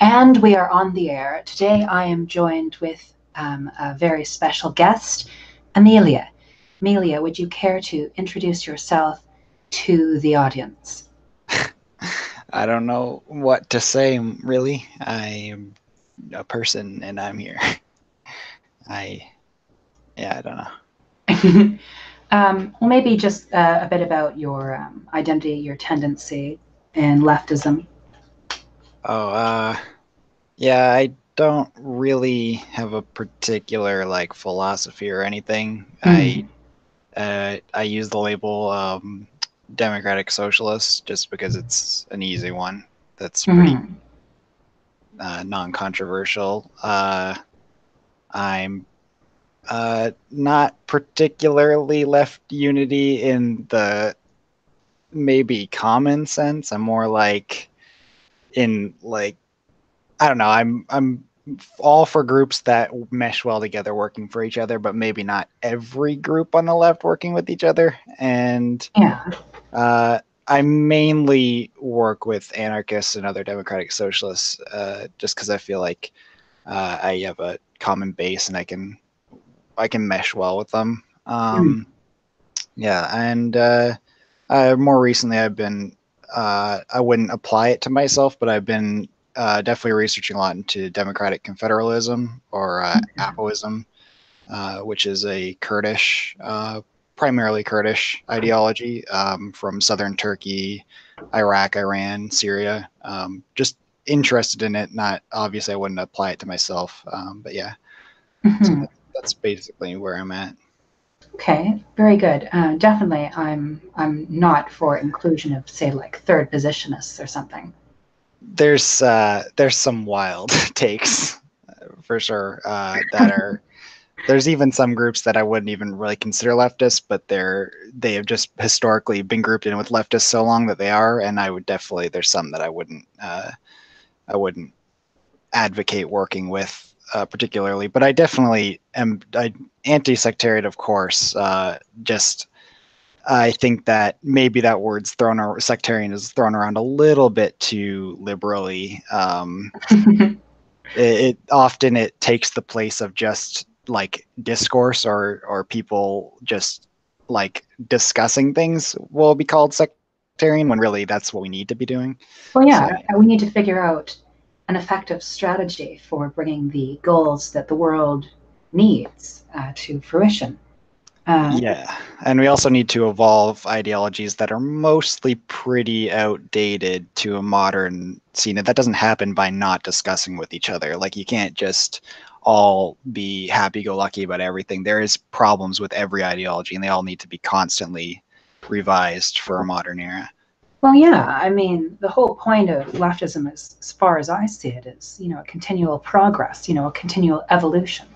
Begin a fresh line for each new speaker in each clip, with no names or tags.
And we are on the air. Today I am joined with a very special guest, Amelia. Amelia, would you care to introduce yourself to the audience?
I don't know what to say, really. I am a person and I'm here. I, yeah, I don't know.
Well, maybe just a bit about your identity, your tendency in leftism.
Oh, yeah, I don't really have a particular like philosophy or anything. I,
Mm.
I use the label democratic socialist just because it's an easy one. That's pretty
Mm.
non-controversial. I'm not particularly left unity in the maybe common sense. I'm more like in like I don't know. I'm all for groups that mesh well together, working for each other, but maybe not every group on the left working with each other. And
Yeah.
uh, I mainly work with anarchists and other democratic socialists, just because I feel like I have a common base and I can mesh well with them.
Mm.
Yeah, and more recently, I've been I wouldn't apply it to myself, but I've been definitely researching a lot into democratic confederalism or Apoism, which is a Kurdish, primarily Kurdish ideology from southern Turkey, Iraq, Iran, Syria. Just interested in it. Not obviously, I wouldn't apply it to myself, but yeah. So
Hmm.
that's basically where I'm at.
Okay, very good. Definitely, I'm not for inclusion of, say, like third positionists or something.
There's some wild takes for sure that are there's even some groups that I wouldn't even really consider leftists, but they have just historically been grouped in with leftists so long that they are, and I would definitely there's some that I wouldn't advocate working with particularly, but I definitely am anti-sectarian, of course. Just I think that maybe that word's thrown or sectarian is thrown around a little bit too liberally. It often it takes the place of just like discourse or people just like discussing things will be called sectarian when really that's what we need to be doing.
Well,
So
yeah, we need to figure out an effective strategy for bringing the goals that the world needs to fruition. Uh,
yeah, and we also need to evolve ideologies that are mostly pretty outdated to a modern scene. And that doesn't happen by not discussing with each other. Like you can't just all be happy-go-lucky about everything. There is problems with every ideology, and they all need to be constantly revised for a modern era.
well, yeah, I mean, the whole point of leftism, as far as I see it, is a continual progress, a continual evolution,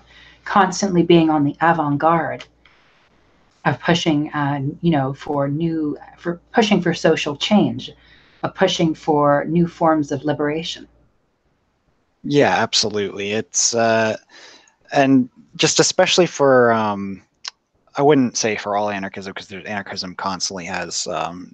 constantly being on the avant-garde of pushing, for pushing for social change, of pushing for new forms of liberation.
Yeah, absolutely. It's and just especially for I wouldn't say for all anarchism because anarchism constantly has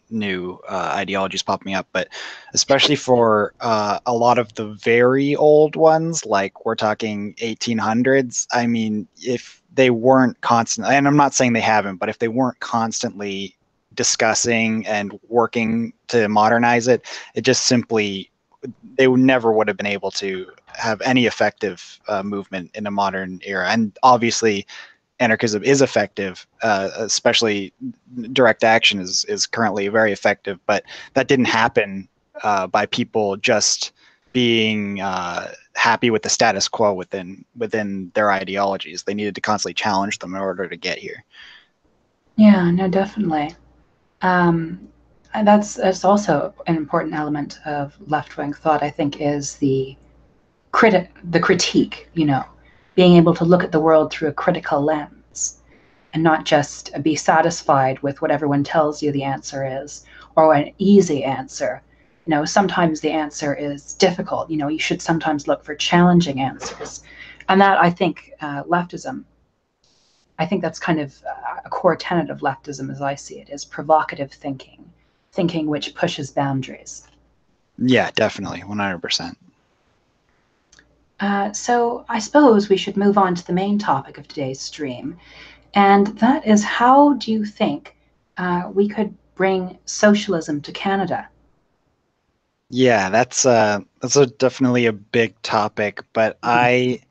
new ideologies popping up, but especially for a lot of the very old ones, like we're talking 1800s. I mean, if they weren't constantly, and I'm not saying they haven't, but if they weren't constantly discussing and working to modernize it, it just simply they never would have been able to have any effective movement in a modern era. And obviously, anarchism is effective, especially direct action is currently very effective. But that didn't happen by people just being happy with the status quo within their ideologies. They needed to constantly challenge them in order to get here.
Yeah, no, definitely. Um, and that's also an important element of left wing thought. I think is the critique. Being able to look at the world through a critical lens and not just be satisfied with what everyone tells you the answer is or an easy answer. Sometimes the answer is difficult. You should sometimes look for challenging answers, and that leftism. I think that's kind of a core tenet of leftism, as I see it, is provocative thinking, thinking which pushes boundaries.
Yeah, definitely, 100%.
So I suppose we should move on to the main topic of today's stream, and that is how do you think we could bring socialism to Canada?
Yeah, that's definitely a big topic, but
Mhm.
I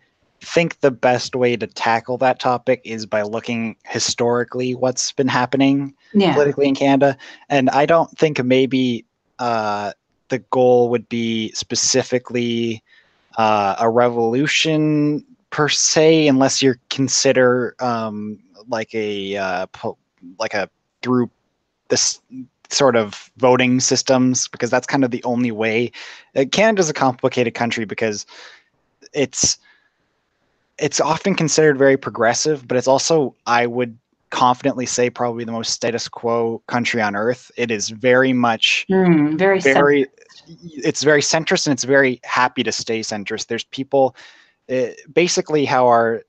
think the best way to tackle that topic is by looking historically what's been happening
Yeah.
politically in Canada. And I don't think maybe uh, the goal would be specifically a revolution per se, unless you consider like like a through this sort of voting systems, because that's kind of the only way. Canada's a complicated country because it's it's often considered very progressive, but it's also, I would confidently say, probably the most status quo country on earth. It is very much
Very
very
centrist.
it's very centrist, and it's very happy to stay centrist. There's people basically how our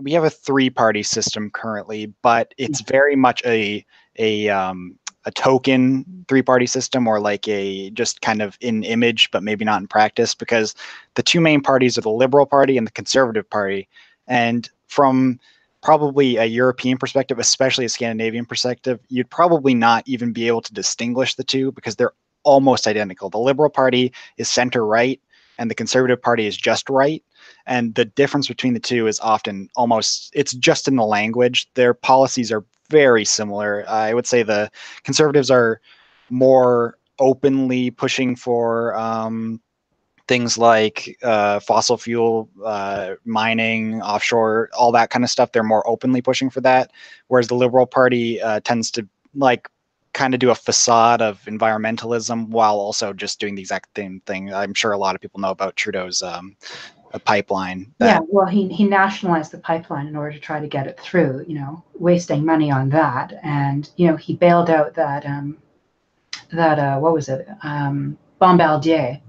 we have a three-party system currently, but it's very much a a token three-party system, or like a just kind of in image, but maybe not in practice, because the two main parties are the Liberal Party and the Conservative Party. And from probably a European perspective, especially a Scandinavian perspective, you'd probably not even be able to distinguish the two because they're almost identical. The Liberal Party is center right, and the Conservative Party is just right. And the difference between the two is often almost, it's just in the language. Their policies are very similar. I would say the Conservatives are more openly pushing for things like fossil fuel mining, offshore, all that kind of stuff. They're more openly pushing for that, whereas the Liberal Party tends to like kind of do a facade of environmentalism while also just doing the exact same thing. I'm sure a lot of people know about Trudeau's a pipeline
Yeah,
that.
well, he nationalized the pipeline in order to try to get it through, wasting money on that. And, he bailed out that what was it? Bombardier.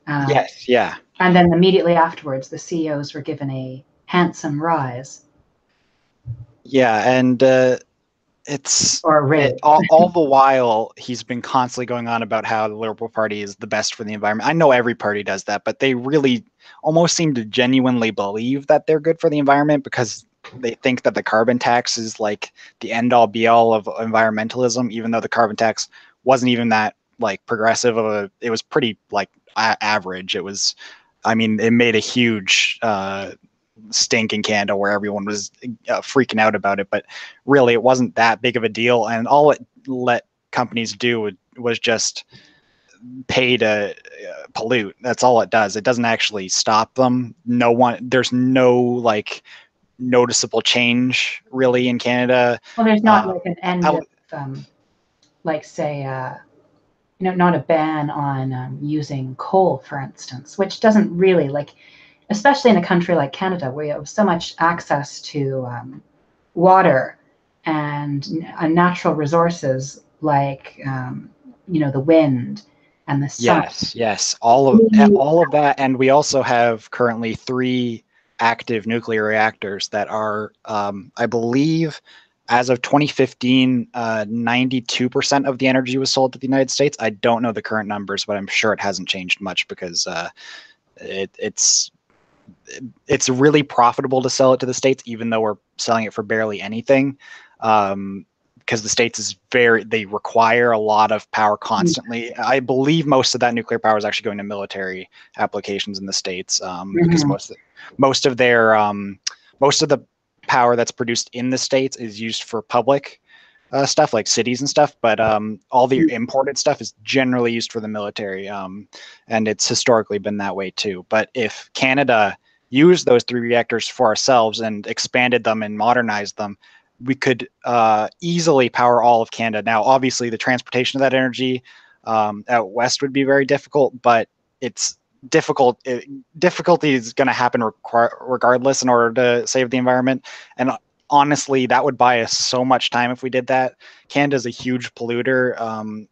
Um,
Yes, yeah,
and then immediately afterwards, the CEOs were given a handsome rise
yeah, and it's
or a
it,
raise.
all the while he's been constantly going on about how the Liberal Party is the best for the environment. I know every party does that, but they really almost seem to genuinely believe that they're good for the environment, because they think that the carbon tax is like the end all be all of environmentalism, even though the carbon tax wasn't even that like progressive of a, it was pretty like average. It was, I mean, it made a huge stink in Canada where everyone was freaking out about it, but really it wasn't that big of a deal. And all it let companies do was just pay to pollute. That's all it does. It doesn't actually stop them. No one, there's no like noticeable change really in Canada.
Well, there's not
Uh,
like an end of,
out,
like, say, not a ban on using coal, for instance, which doesn't really like, especially in a country like Canada where you have so much access to water and natural resources like the wind and the sun.
yes, yes,
We,
all of that, and we also have currently three active nuclear reactors that are, I believe, as of 2015, 92% of the energy was sold to the United States. I don't know the current numbers, but I'm sure it hasn't changed much because it's really profitable to sell it to the states, even though we're selling it for barely anything. Because the states is they require a lot of power constantly. I believe most of that nuclear power is actually going to military applications in the states, because
Mhm.
most of their most of the power that's produced in the states is used for public stuff like cities and stuff, but all the imported stuff is generally used for the military, and it's historically been that way too. But if Canada used those three reactors for ourselves and expanded them and modernized them, we could easily power all of Canada. Now, obviously, the transportation of that energy out west would be very difficult, but it's difficult. Difficulty is going to happen regardless in order to save the environment. And honestly, that would buy us so much time if we did that. Canada's a huge polluter.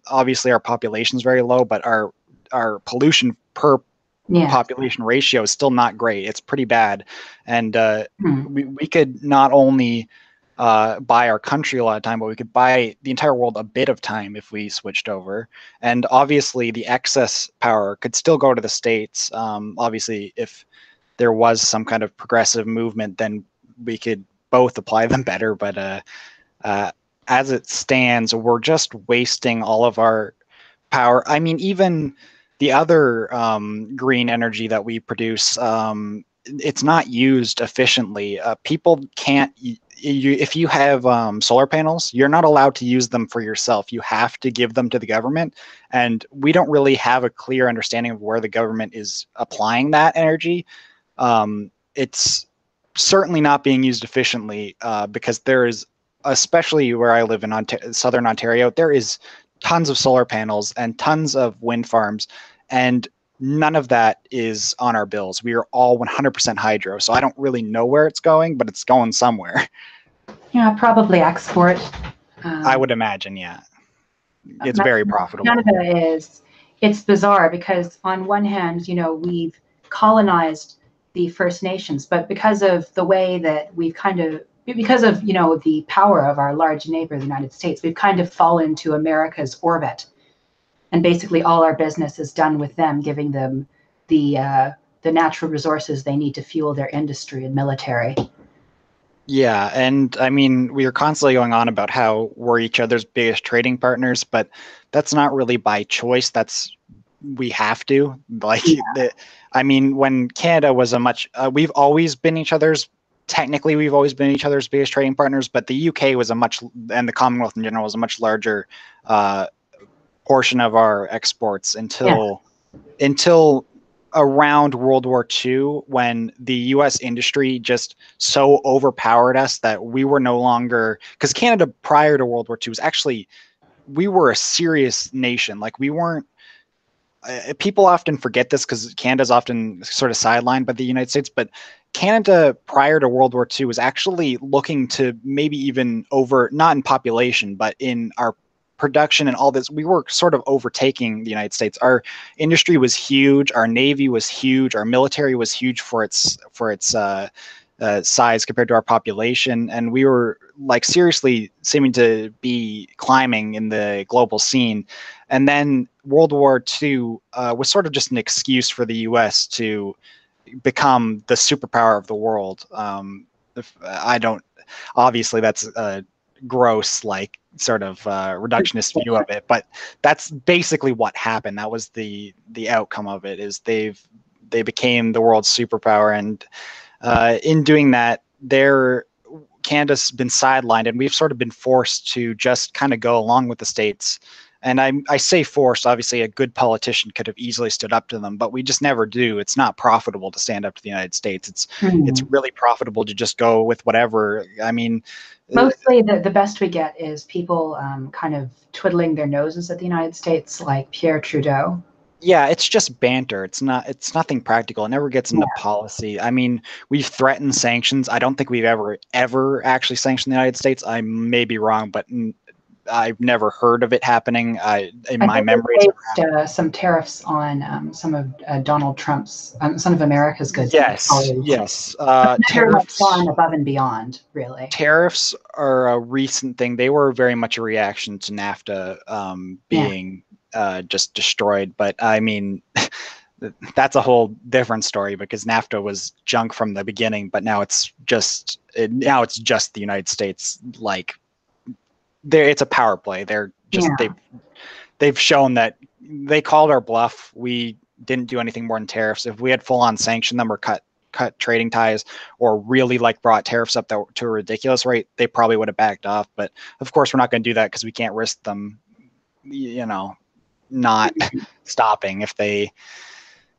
Obviously, our population is very low, but our pollution per
Yeah.
population ratio is still not great. It's pretty bad, and
Hmm.
we could not only buy our country a lot of time, but we could buy the entire world a bit of time if we switched over. And obviously, the excess power could still go to the states. Obviously, if there was some kind of progressive movement, then we could both apply them better. But uh, as it stands, we're just wasting all of our power. I mean, even the other green energy that we produce, it's not used efficiently. People can't. If you have solar panels, you're not allowed to use them for yourself. You have to give them to the government, and we don't really have a clear understanding of where the government is applying that energy. It's certainly not being used efficiently because there is, especially where I live in southern Ontario, there is tons of solar panels and tons of wind farms, and none of that is on our bills. We are all 100% hydro, so I don't really know where it's going, but it's going somewhere.
Yeah, probably export.
I
Um,
would imagine, yeah. It's very profitable.
Canada is, it's bizarre because on one hand, we've colonized the First Nations, but because of the way that we've kind of, because of, the power of our large neighbor, the United States, we've kind of fallen into America's orbit. And basically all our business is done with them, giving them the natural resources they need to fuel their industry and military.
Yeah, and I mean, we are constantly going on about how we're each other's biggest trading partners, but that's not really by choice. That's we have to. Like, I mean, when Canada was we've always been each other's. Technically, we've always been each other's biggest trading partners, but the UK was and the Commonwealth in general was a much larger uh, portion of our exports
Yeah.
until around World War II, when the US industry just so overpowered us that we were no longer, because Canada prior to World War II was actually, we were a serious nation. Like we weren't, people often forget this because Canada's often sort of sidelined by the United States, but Canada prior to World War II was actually looking to maybe even over, not in population, but in our production and all this, we were sort of overtaking the United States. Our industry was huge, our navy was huge, our military was huge for its size compared to our population, and we were like seriously seeming to be climbing in the global scene. And then World War II was sort of just an excuse for the U.S. to become the superpower of the world. I don't, obviously that's a gross, like sort of reductionist view of it, but that's basically what happened. That was the outcome of it. Is they became the world's superpower, and in doing that, Canada's been sidelined, and we've sort of been forced to just kind of go along with the states. And I say forced. Obviously, a good politician could have easily stood up to them, but we just never do. It's not profitable to stand up to the United States. It's really profitable to just go with whatever. I mean,
Mostly the best we get is people kind of twiddling their noses at the United States, like Pierre Trudeau.
yeah, it's just banter. It's nothing practical. It never gets into
Yeah.
policy. I mean, we've threatened sanctions. I don't think we've ever actually sanctioned the United States. I may be wrong, but I've never heard of it happening. In
I
my
think we
memory, it's never
placed
happened.
some tariffs on some of Donald Trump's, some of America's goods that he
Yes,
always,
yes.
but never like gone above and beyond, really.
Tariffs are a recent thing. They were very much a reaction to NAFTA
Yeah.
being just destroyed. But I mean, that's a whole different story because NAFTA was junk from the beginning. But now now it's just the United States. Like, it's a power play.
Yeah.
They've shown that they called our bluff. We didn't do anything more than tariffs. If we had full on sanctioned them or cut trading ties or really like brought tariffs up to a ridiculous rate, they probably would have backed off. But of course, we're not going to do that because we can't risk them, not stopping if they.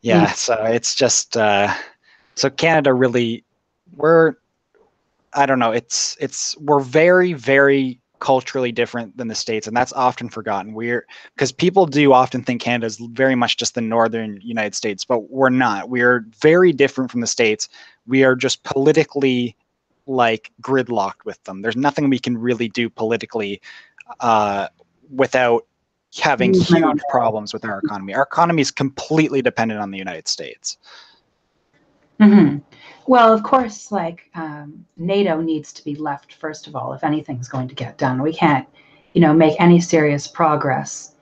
Yeah.
Yeah, so it's just so Canada really, we're I don't know. We're very, very culturally different than the States, and that's often forgotten. We're because people do often think Canada is very much just the northern United States, but we're not. We're very different from the States. We are just politically like gridlocked with them. There's nothing we can really do politically uh, without having
Movement on
huge
the.
problems with our economy. Our economy is completely dependent on the United States.
Mm-hmm. Well, of course, like NATO needs to be left first of all if anything's going to get done. We can't, make any serious progress,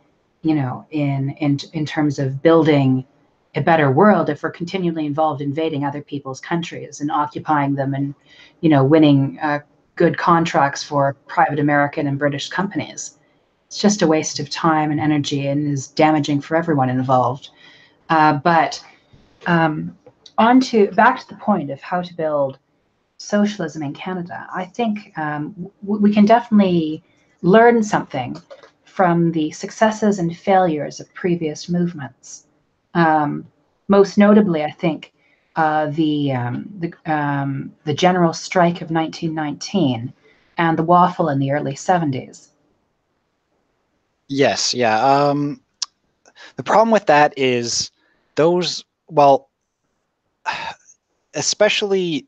in terms of building a better world if we're continually involved invading other people's countries and occupying them and, winning good contracts for private American and British companies. It's just a waste of time and energy and is damaging for everyone involved. But um, on to back to the point of how to build socialism in Canada. I think we can definitely learn something from the successes and failures of previous movements. Um, Most notably, I think the general strike of 1919 and the waffle in the early 70s.
Yes, yeah. The problem with that is those, well, especially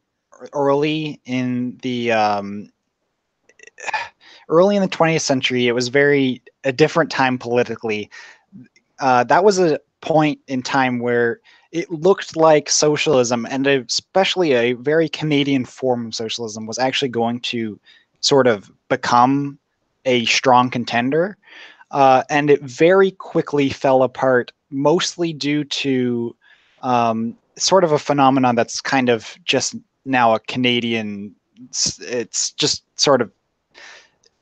early in the early in the 20th century, it was a different time politically. That was a point in time where it looked like socialism, and especially a very Canadian form of socialism, was actually going to sort of become a strong contender. And it very quickly fell apart, mostly due to sort of a phenomenon that's kind of just now a Canadian. It's just sort of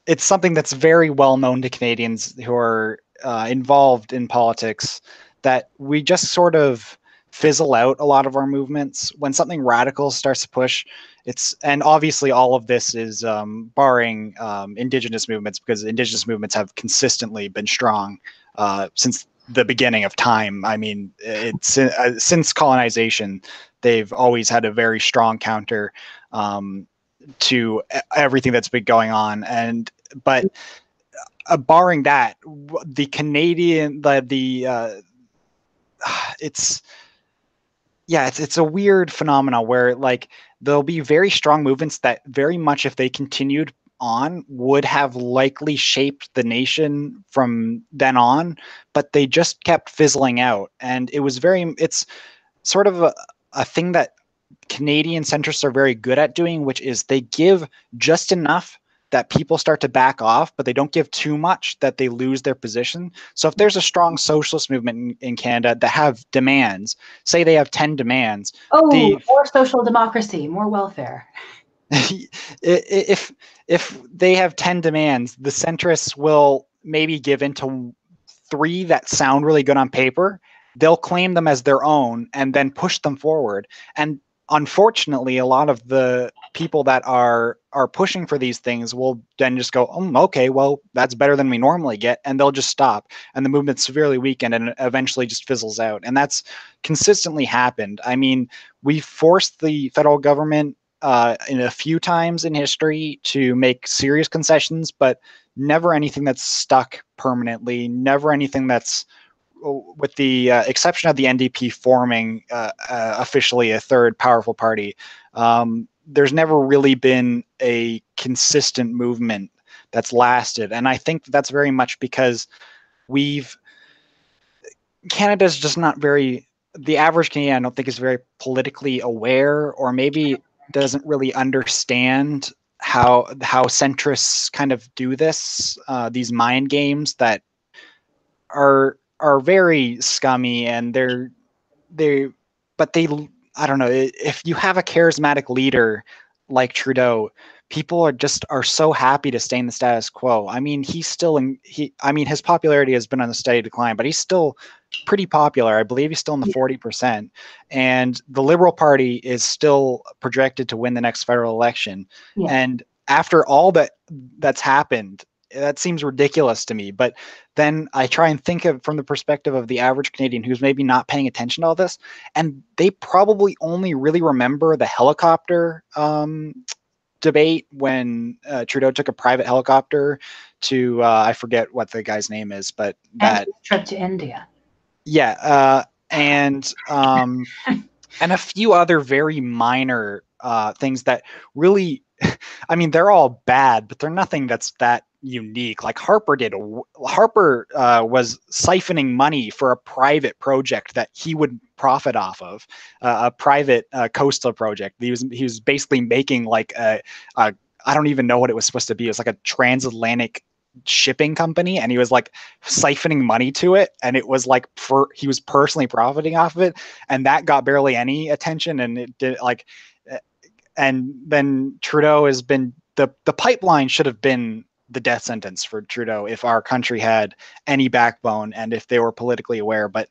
it's something that's very well known to Canadians who are involved in politics, that we just sort of fizzle out a lot of our movements when something radical starts to push. And obviously all of this is barring Indigenous movements, because Indigenous movements have consistently been strong since the beginning of time. I mean, it's since colonization, they've always had a very strong counter um, to everything that's been going on. And but barring that, the Canadian it's it's a weird phenomena where, like, there'll be very strong movements that very much, if they continued on, would have likely shaped the nation from then on, but they just kept fizzling out. And it's sort of a thing that Canadian centrists are very good at doing, which is they give just enough that people start to back off, but they don't give too much that they lose their position. So if there's a strong socialist movement in Canada that have demands, say they have 10 demands,
Oh,
the
more social democracy, more welfare.
if they have 10 demands, the centrists will maybe give into 3 that sound really good on paper. They'll claim them as their own and then push them forward. And unfortunately, a lot of the people that are pushing for these things will then just go, okay, well, that's better than we normally get, and they'll just stop, and the movement's severely weakened and eventually just fizzles out. And that's consistently happened. I mean, we forced the federal government in a few times in history to make serious concessions, but never anything that's stuck permanently, never anything that's, with the exception of the NDP forming officially a third powerful party, there's never really been a consistent movement that's lasted. And I think that's very much because Canada's just not very, the average Canadian, I don't think, is very politically aware, or maybe doesn't really understand how centrists kind of do this, these mind games that are very scummy, and they but they I don't know, if you have a charismatic leader like Trudeau, people are so happy to stay in the status quo. I mean, his popularity has been on a steady decline, but he's still pretty popular. I believe he's still in the 40%, and the Liberal Party is still projected to win the next federal election.
Yeah.
And after all that's happened, that seems ridiculous to me. But then I try and think of from the perspective of the average Canadian who's maybe not paying attention to all this, and they probably only really remember the helicopter debate when Trudeau took a private helicopter to I forget what the guy's name is, but
And
that,
his trip to India.
yeah, and a few other very minor things that really, I mean, they're all bad, but they're nothing that's that unique. Like Harper did. Harper was siphoning money for a private project that he would profit off of, a private coastal project. He was basically making like a I don't even know what it was supposed to be. It was like a transatlantic shipping company, and he was like siphoning money to it, and it was like he was personally profiting off of it, and that got barely any attention, and it did like. And then Trudeau has been the pipeline should have been the death sentence for Trudeau if our country had any backbone and if they were politically aware, but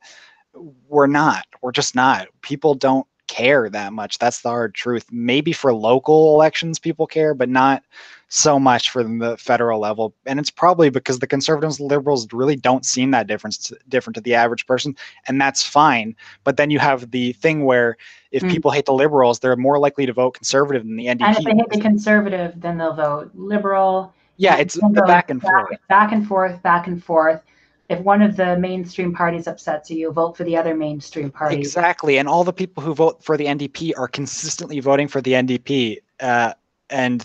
we're not. We're just not. People don't care that much. That's the hard truth. Maybe for local elections, people care, but not so much for the federal level. And it's probably because the conservatives and liberals really don't seem that different to the average person, and that's fine. But then you have the thing where if people hate the liberals, they're more likely to vote conservative than the NDP.
And if they hate the conservative, then they'll vote liberal.
Yeah, it's the back and forth.
Back and forth, back and forth. If one of the mainstream parties upsets you, vote for the other mainstream party.
Exactly. And all the people who vote for the NDP are consistently voting for the NDP. And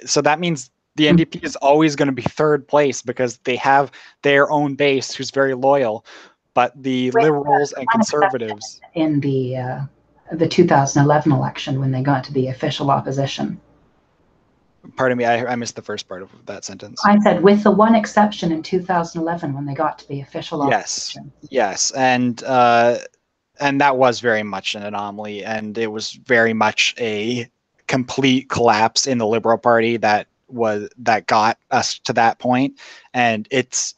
so that means the NDP is always going to be third place because they have their own base who's very loyal. But the liberals and conservatives
in the 2011 election when they got to be official opposition.
Pardon me, I missed the first part of that sentence.
I said, with the one exception in 2011 when they got to be official opposition.
Yes, and that was very much an anomaly, and it was very much a complete collapse in the Liberal Party that got us to that point, and it's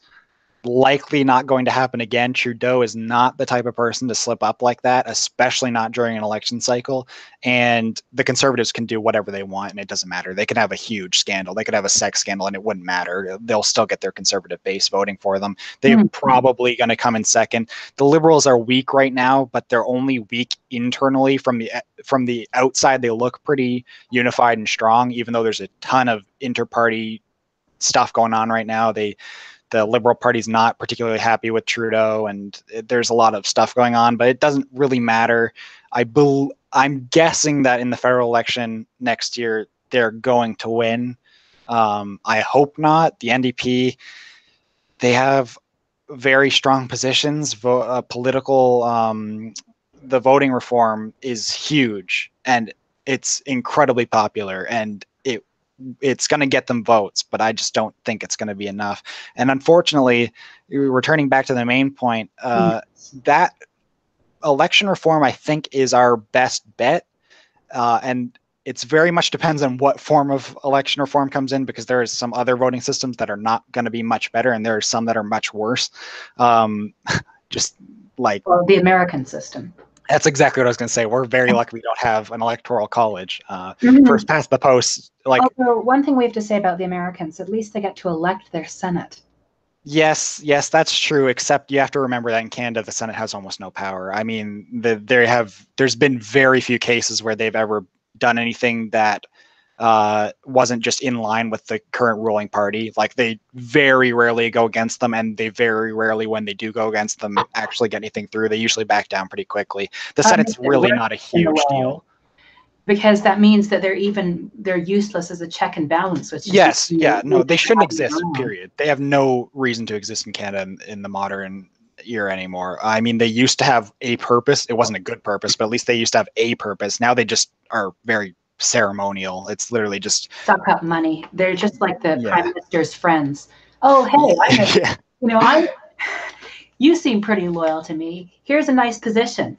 likely not going to happen again. Trudeau is not the type of person to slip up like that, especially not during an election cycle. And the conservatives can do whatever they want, and it doesn't matter. They can have a huge scandal. They could have a sex scandal, and it wouldn't matter. They'll still get their conservative base voting for them. They're probably going to come in second. The Liberals are weak right now, but they're only weak internally. From the outside, they look pretty unified and strong, even though there's a ton of inter-party stuff going on right now. The Liberal Party's not particularly happy with Trudeau, and there's a lot of stuff going on, but it doesn't really matter. I'm guessing that in the federal election next year, they're going to win. I hope not. The NDP, they have very strong positions. Political, the voting reform is huge, and it's incredibly popular, and it's going to get them votes, but I just don't think it's going to be enough. And unfortunately, returning back to the main point, that election reform, I think, is our best bet. And it's very much depends on what form of election reform comes in, because there is some other voting systems that are not going to be much better, and there are some that are much worse. Just like
the American system.
That's exactly what I was going to say. We're very lucky we don't have an electoral college. First past the post.
Although one thing we have to say about the Americans, at least they get to elect their Senate.
Yes, that's true. Except you have to remember that in Canada, the Senate has almost no power. I mean, there's been very few cases where they've ever done anything that wasn't just in line with the current ruling party. Like, they very rarely go against them, and they very rarely, when they do go against them, actually get anything through. They usually back down pretty quickly. The Senate's really not a huge deal.
Because that means that they're useless as a check and balance. Which
they shouldn't exist, period. They have no reason to exist in Canada in the modern era anymore. I mean, they used to have a purpose. It wasn't a good purpose, but at least they used to have a purpose. Now they just are very ceremonial. It's literally just
suck up money. They're just like the prime minister's friends. Oh, hey, you seem pretty loyal to me. Here's a nice position.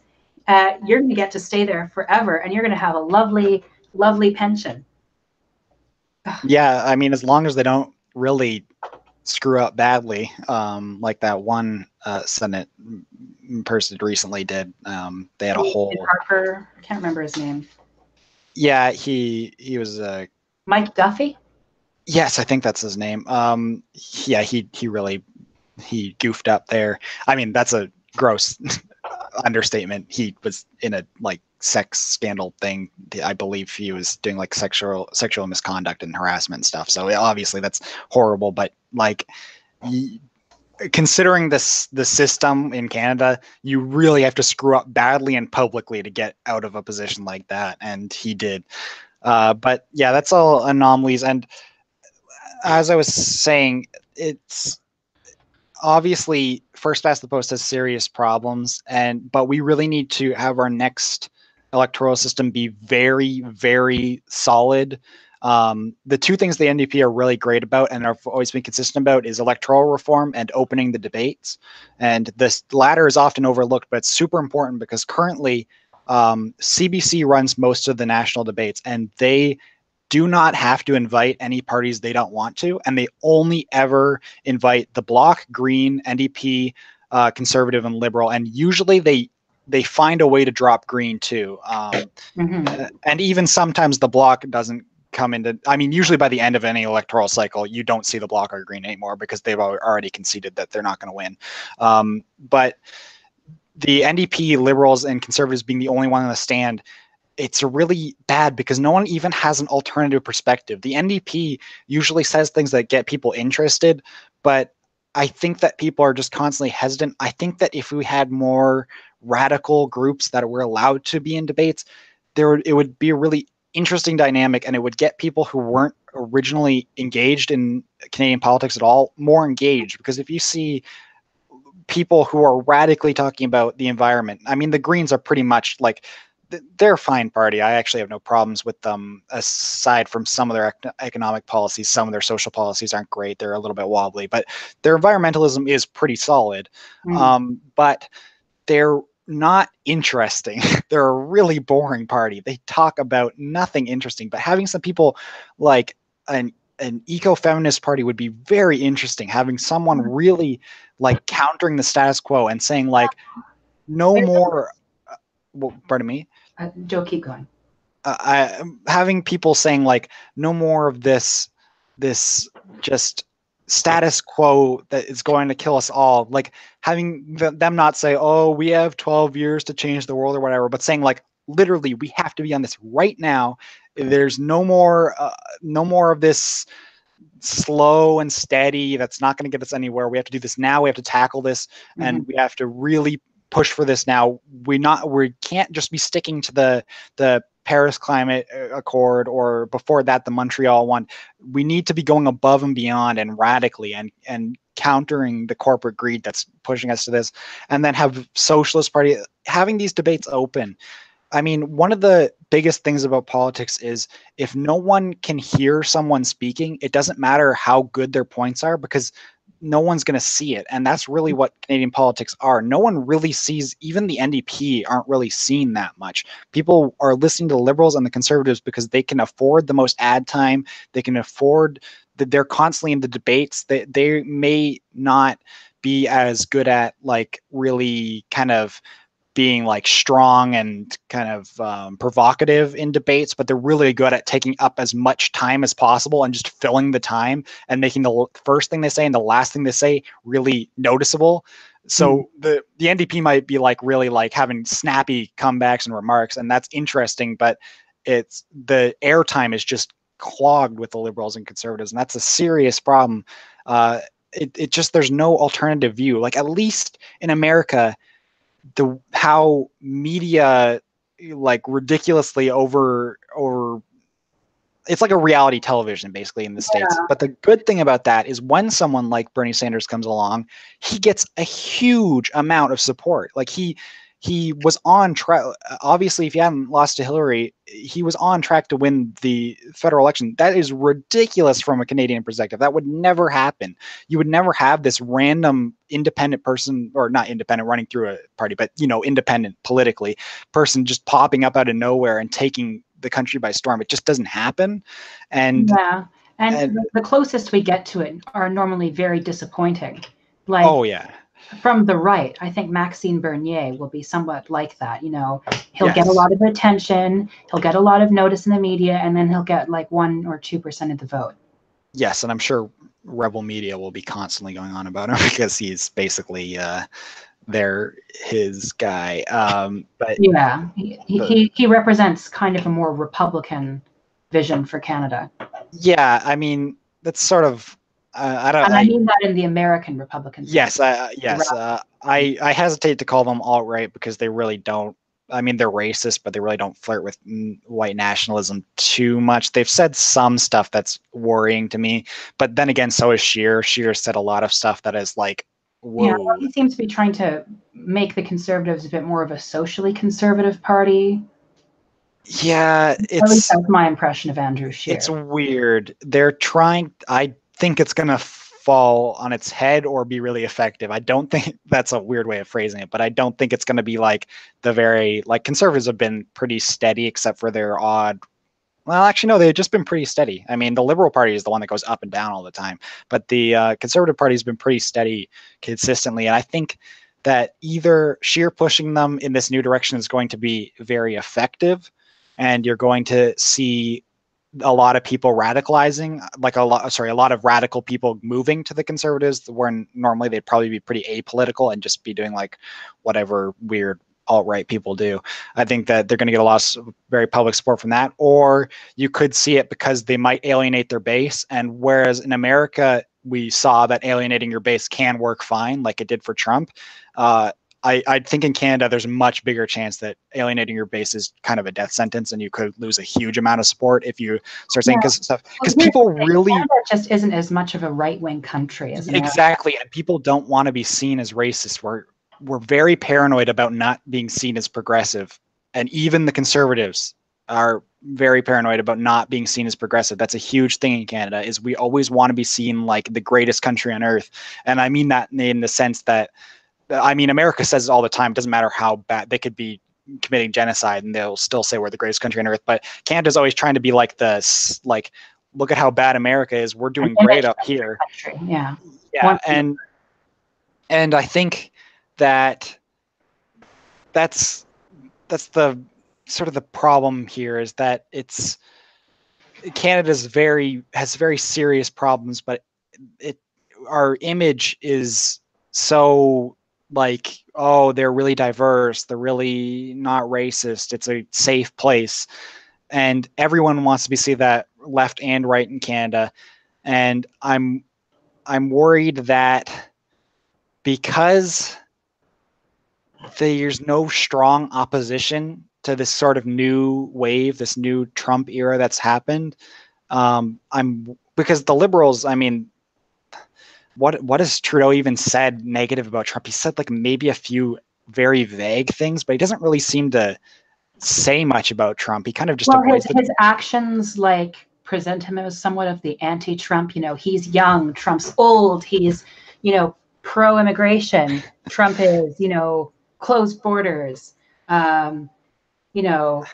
You're going to get to stay there forever, and you're going to have a lovely, lovely pension.
Yeah, I mean, as long as they don't really screw up badly, like that one Senate person recently did. They had a whole
Harper. I can't remember his name.
Yeah, he was
Mike Duffy.
Yes, I think that's his name. Yeah, he goofed up there. I mean, that's a gross understatement. He was in a sex scandal thing. I believe he was doing sexual misconduct and harassment and stuff. So obviously that's horrible. But considering the system in Canada, you really have to screw up badly and publicly to get out of a position like that, and he did. But yeah, that's all anomalies. And as I was saying, it's obviously first past the post has serious problems, but we really need to have our next electoral system be very, very solid. The two things the NDP are really great about and have always been consistent about is electoral reform and opening the debates. And this latter is often overlooked, but it's super important because currently CBC runs most of the national debates, and they do not have to invite any parties they don't want to, and they only ever invite the Bloc, Green, NDP, Conservative, and Liberal, and usually they find a way to drop Green too.
Mm-hmm.
And even sometimes the Bloc doesn't come into. I mean, usually by the end of any electoral cycle, you don't see the Bloc or Green anymore because they've already conceded that they're not going to win. But the NDP, Liberals, and Conservatives being the only one on the stand, it's really bad because no one even has an alternative perspective. The NDP usually says things that get people interested, but I think that people are just constantly hesitant. I think that if we had more radical groups that were allowed to be in debates, it would be a really interesting dynamic, and it would get people who weren't originally engaged in Canadian politics at all more engaged. Because if you see people who are radically talking about the environment, I mean, the Greens are pretty much like they're a fine party. I actually have no problems with them, aside from some of their economic policies. Some of their social policies aren't great. They're a little bit wobbly, but their environmentalism is pretty solid.
Mm.
But they're not interesting. They're a really boring party. They talk about nothing interesting, but having some people like an eco-feminist party would be very interesting. Having someone really like countering the status quo and saying like no more well, pardon me.
Joe, keep going.
Having people saying like no more of this just status quo that is going to kill us all, like having them not say, oh, we have 12 years to change the world or whatever, but saying like literally we have to be on this right now. There's no more of this slow and steady that's not going to get us anywhere. We have to do this now. We have to tackle this,
Mm-hmm.
and we have to really push for this now. We can't just be sticking to the Paris Climate Accord, or before that the Montreal one. We need to be going above and beyond and radically and countering the corporate greed that's pushing us to this, and then have Socialist Party having these debates open. I mean, one of the biggest things about politics is if no one can hear someone speaking, it doesn't matter how good their points are because no one's going to see it. And that's really what Canadian politics are. No one really sees, even the NDP aren't really seeing that much. People are listening to the Liberals and the Conservatives because they can afford the most ad time. They can afford that they're constantly in the debates. They may not be as good at like really kind of being like strong and kind of provocative in debates, but they're really good at taking up as much time as possible and just filling the time and making the first thing they say and the last thing they say really noticeable.
Mm.
So the NDP might be like really like having snappy comebacks and remarks, and that's interesting, but it's the airtime is just clogged with the Liberals and Conservatives, and that's a serious problem. It just there's no alternative view. Like at least in America, the how media like ridiculously over it's like a reality television basically in the States. But the good thing about that is when someone like Bernie Sanders comes along, he gets a huge amount of support. Like he was on track. Obviously, if he hadn't lost to Hillary, he was on track to win the federal election. That is ridiculous from a Canadian perspective. That would never happen. You would never have this random independent person, or not independent running through a party, but independent politically person just popping up out of nowhere and taking the country by storm. It just doesn't happen. And
Yeah. And
and
the closest we get to it are normally very disappointing. Like
oh yeah.
from the right, I think Maxime Bernier will be somewhat like that. He'll get a
Yes.
lot of attention, he'll get a lot of notice in the media, and then he'll get like 1 or 2% of the vote.
Yes, and I'm sure Rebel Media will be constantly going on about him because he's basically they're his guy. But
Yeah, he,
the
he he represents kind of a more Republican vision for Canada,
yeah, I mean that's sort of I don't
and I
I
mean that in the American Republican sense.
yes I hesitate to call them alt right because they really don't. I mean, they're racist, but they really don't flirt with white nationalism too much. They've said some stuff that's worrying to me, but then again, so is Scheer. Scheer said a lot of stuff that is like,
Yeah, well,
whoa.
he seems to be trying to make the Conservatives a bit more of a socially conservative party.
Yeah,
At least that's my impression of Andrew
it's
Scheer.
weird. They're trying. I think it's gonna fall on its head or be really effective. I don't think that's a weird way of phrasing it, but I don't think it's gonna be like the very like conservatives have been pretty steady, except for their odd. Well, actually, no, they've just been pretty steady. I mean, the Liberal Party is the one that goes up and down all the time, but the Conservative Party has been pretty steady consistently. And I think that either sheer pushing them in this new direction is going to be very effective, and you're going to see a lot of people radicalizing, like a lot of radical people moving to the conservatives, where normally they'd probably be pretty apolitical and just be doing like whatever weird alt-right people do. I think that they're going to get a lot of very public support from that, or you could see it because they might alienate their base. And whereas in America, we saw that alienating your base can work fine, like it did for Trump. I think in Canada, there's a much bigger chance that alienating your base is kind of a death sentence, and you could lose a huge amount of support if you start saying
Yeah. Well,
because
here's the
people
thing.
really
Canada just isn't as much of a right-wing country as America.
exactly, and people don't want to be seen as racist. We're very paranoid about not being seen as progressive, and even the conservatives are very paranoid about not being seen as progressive. That's a huge thing in Canada. Is we always want to be seen like the greatest country on earth, and I mean that in the sense that I mean, America says it all the time. It doesn't matter how bad they could be committing genocide, and they'll still say we're the greatest country on earth. But Canada's always trying to be like this, like, look at how bad America is. We're
An
doing great
image
up here.
country. Yeah.
Yeah,
One,
and I think that that's the sort of the problem here is that it's Canada's has very serious problems, but it our image is so like, oh, they're really diverse, they're really not racist, it's a safe place, and everyone wants to be see that left and right in Canada. And I'm worried that because there's no strong opposition to this sort of new wave, this new Trump era that's happened. I'm because the liberals, I mean, what has Trudeau even said negative about Trump? He said like maybe a few very vague things, but he doesn't really seem to say much about Trump. He kind of just
well,
avoids the.
his actions like present him as somewhat of the anti-Trump. You know, he's young, Trump's old. He's, you know, pro-immigration. Trump is, you know, closed borders. Um, you know,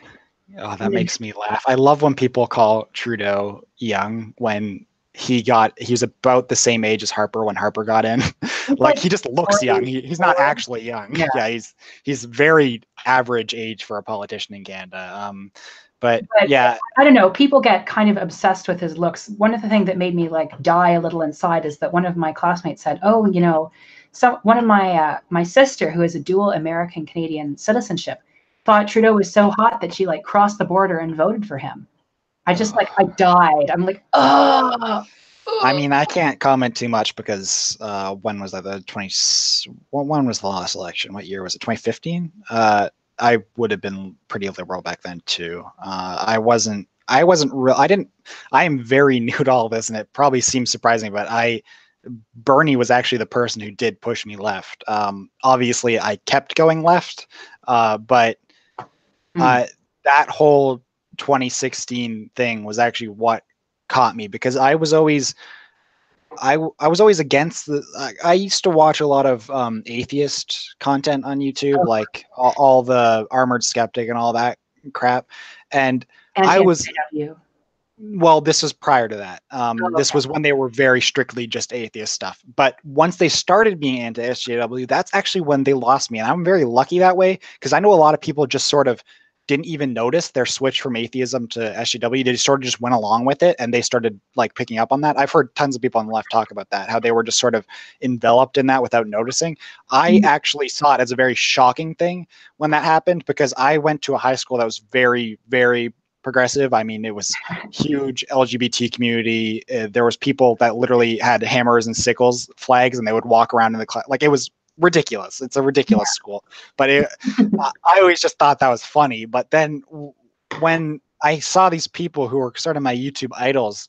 Oh, that makes me laugh. I love when people call Trudeau young when he was about the same age as Harper when Harper got in.
he's
Like
like
he just looks young. He's not
44.
actually young.
Yeah.
Yeah, he's very average age for a politician in Canada. But
But
yeah,
I don't know. People get kind of obsessed with his looks. One of the things that made me like die a little inside is that one of my classmates said, "Oh, you know, so one of my sister who has a dual American Canadian citizenship thought Trudeau was so hot that she like crossed the border and voted for him." I just like I died. I'm like, oh.
I mean, I can't comment too much because when was that? The 20. When was the last election? What year was it? 2015. I would have been pretty liberal back then too. I wasn't. I wasn't real. I didn't. I am very new to all this, and it probably seems surprising, but Bernie was actually the person who did push me left. Obviously, I kept going left, but uh, that whole 2016 thing was actually what caught me because I was always against the. I used to watch a lot of atheist content on YouTube,
Oh,
like all the Armored Skeptic and all that crap. And I was
anti-SJW.
well, this was prior to that.
Oh,
This
okay.
was when they were very strictly just atheist stuff. But once they started being anti SJW, that's actually when they lost me. And I'm very lucky that way because I know a lot of people just sort of didn't even notice their switch from atheism to SJW. They just sort of just went along with it and they started like picking up on that. I've heard tons of people on the left talk about that, how they were just sort of enveloped in that without noticing. I actually saw it as a very shocking thing when that happened because I went to a high school that was very, very progressive. I mean, it was huge LGBT community. There was people that literally had hammers and sickles flags, and they would walk around in the class. Like it was ridiculous. It's a ridiculous
Yeah.
school. But I always just thought that was funny. But then when I saw these people who were sort of my YouTube idols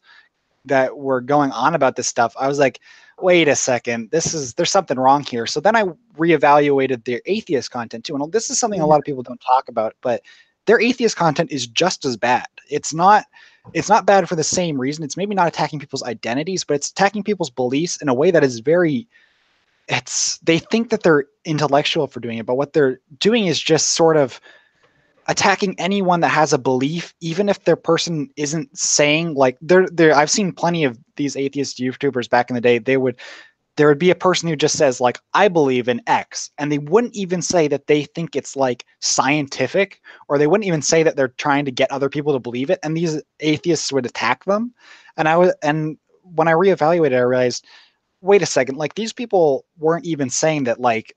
that were going on about this stuff, I was like, wait a second, there's something wrong here. So then I reevaluated their atheist content too. And this is something a
Yeah.
lot of people don't talk about, but their atheist content is just as bad. It's not bad for the same reason. It's maybe not attacking people's identities, but it's attacking people's beliefs in a way that is very they think that they're intellectual for doing it, but what they're doing is just sort of attacking anyone that has a belief, even if their person isn't saying like they're I've seen plenty of these atheist YouTubers back in the day. There would be a person who just says like I believe in X, and they wouldn't even say that they think it's like scientific, or they wouldn't even say that they're trying to get other people to believe it, and these atheists would attack them. And when I reevaluated, I realized, wait a second, like these people weren't even saying that like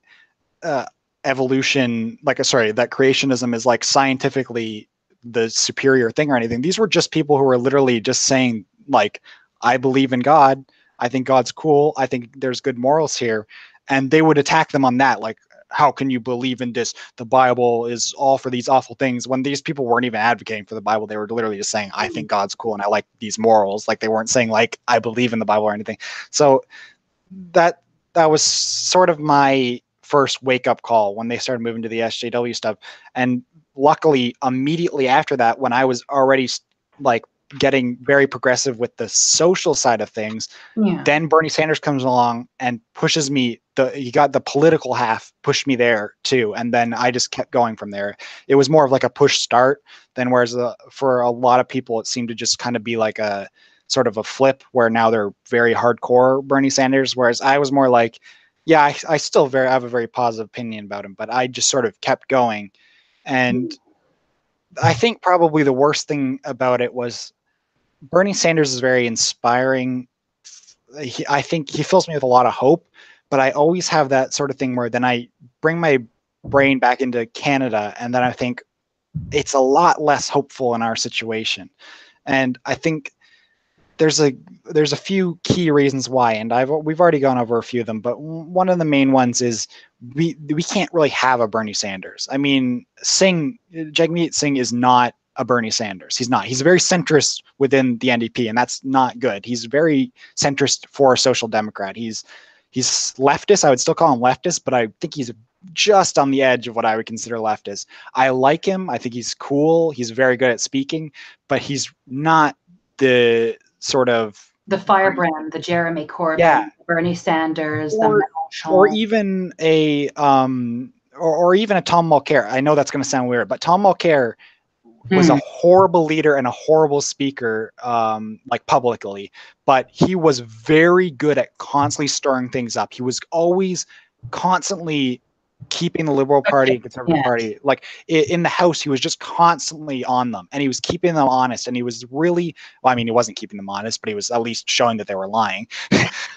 uh, evolution, like sorry, that creationism is like scientifically the superior thing or anything. These were just people who were literally just saying like, I believe in God. I think God's cool. I think there's good morals here. And they would attack them on that. Like, how can you believe in this? The Bible is all for these awful things, when these people weren't even advocating for the Bible. They were literally just saying, I think God's cool and I like these morals. Like they weren't saying like, I believe in the Bible or anything. So that that was sort of my first wake up call when they started moving to the SJW stuff. And luckily, immediately after that, when I was already like getting very progressive with the social side of things,
Yeah.
then Bernie Sanders comes along and pushes me. He got the political half, pushed me there too, and then I just kept going from there. It was more of like a push start than whereas for a lot of people, it seemed to just kind of be like a sort of a flip where now they're very hardcore Bernie Sanders, whereas I was more like, yeah, I still have a very positive opinion about him, but I just sort of kept going. And I think probably the worst thing about it was Bernie Sanders is very inspiring. I think he fills me with a lot of hope, but I always have that sort of thing where then I bring my brain back into Canada and then I think it's a lot less hopeful in our situation. And I think there's a there's a few key reasons why, and we've already gone over a few of them, but one of the main ones is we can't really have a Bernie Sanders. I mean, Jagmeet Singh is not a Bernie Sanders. He's not. He's very centrist within the NDP, and that's not good. He's very centrist for a social democrat. He's leftist. I would still call him leftist, but I think he's just on the edge of what I would consider leftist. I like him. I think he's cool. He's very good at speaking, but he's not the sort of
The firebrand, the Jeremy
yeah,
Corbyn, Bernie Sanders, the
or or
Mélenchon.
even a or even a Tom Mulcair. I know that's going to sound weird, but Tom Mulcair was a
Mm.
horrible leader and a horrible speaker, like publicly, but he was very good at constantly stirring things up. He was always constantly keeping the Liberal Party
Okay.
and Conservative
Yeah.
Party, like in the House, he was just constantly on them, and he was keeping them honest. And he was really, well, I mean, he wasn't keeping them honest, but he was at least showing that they were lying.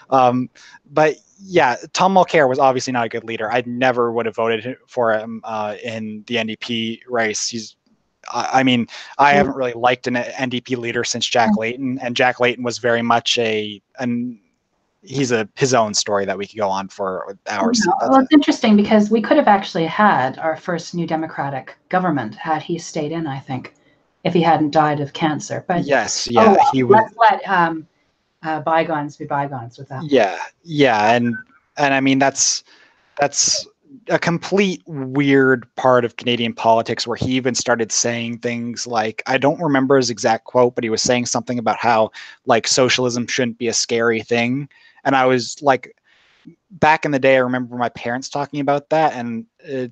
um, but yeah, Tom Mulcair was obviously not a good leader. I never would have voted for him in the NDP race. I mean, I haven't really liked an NDP leader since Jack Layton, and Jack Layton was very much he's his own story that we could go on for hours.
No, well, it's interesting because we could have actually had our first New Democratic government had he stayed in, I think, if he hadn't died of cancer. But
yes,
oh
yeah,
well,
he was.
let's let bygones be bygones with that.
Yeah, yeah, and I mean that's a complete weird part of Canadian politics where he even started saying things like, I don't remember his exact quote, but he was saying something about how like socialism shouldn't be a scary thing. And I was like, back in the day, I remember my parents talking about that, and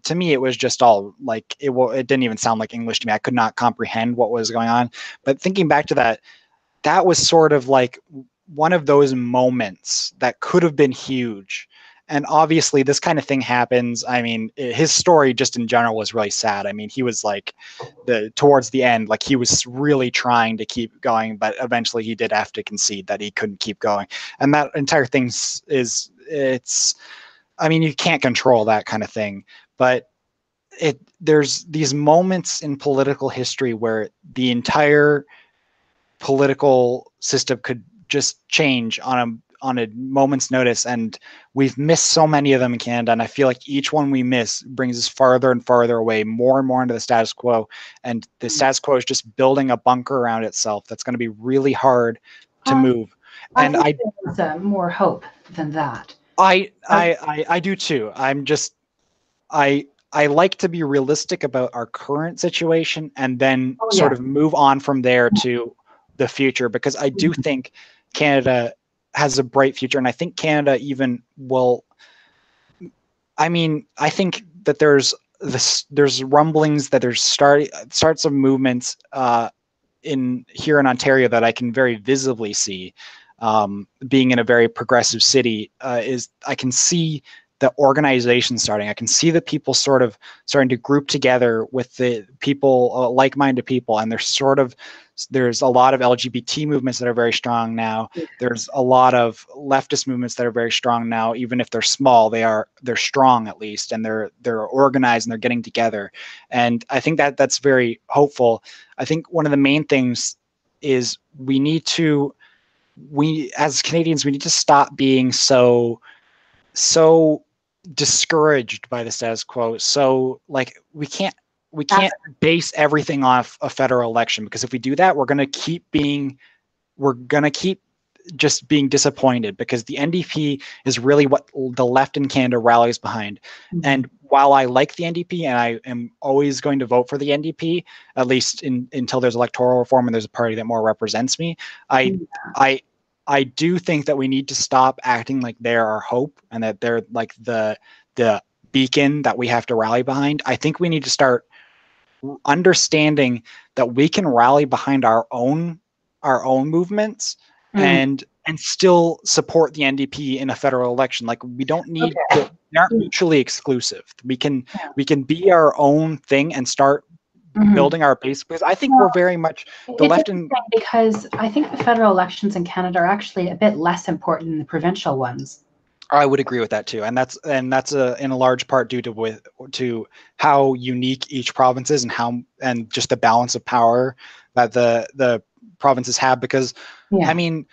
to me, it was just all like it didn't even sound like English to me. I could not comprehend what was going on. But thinking back to that, that was sort of like one of those moments that could have been huge. And obviously, this kind of thing happens. I mean, his story just in general was really sad. I mean, he was like towards the end, like he was really trying to keep going, but eventually he did have to concede that he couldn't keep going. And that entire thing it's. I mean, you can't control that kind of thing, but there's these moments in political history where the entire political system could just change on a moment's notice, and we've missed so many of them in Canada. And I feel like each one we miss brings us farther and farther away, more and more into the status quo. And the status quo is just building a bunker around itself that's going to be really hard to move.
I
And
think there's more hope than that.
I do too. I like to be realistic about our current situation and then sort of move on from there to the future, because I do think Canada has a bright future, and I think Canada even will. I mean, I think that there's rumblings that there's starts of movements in here in Ontario that I can very visibly see. Being in a very progressive city, is I can see the organization starting. I can see the people sort of starting to group together with the people, like-minded people, and there's a lot of LGBT movements that are very strong now. There's a lot of leftist movements that are very strong now. Even if they're small, they're strong at least, and they're organized and they're getting together. And I think that that's very hopeful. I think one of the main things is we as Canadians, we need to stop being so discouraged by the status quo. So like we can't base everything off a federal election, because if we do that, we're going to keep just being disappointed, because the NDP is really what the left in Canada rallies behind. And while I like the NDP and I am always going to vote for the NDP, at least until there's electoral reform and there's a party that more represents me, I do think that we need to stop acting like they're our hope and that they're like the beacon that we have to rally behind. I think we need to start understanding that we can rally behind our own movements and still support the NDP in a federal election. Like we don't need they aren't mutually exclusive. We can be our own thing and start building our base, because I think we're very much the left.
Because I think the federal elections in Canada are actually a bit less important than the provincial ones.
I would agree with that too, and that's in a large part due to how unique each province is and just the balance of power that the provinces have. Because I mean,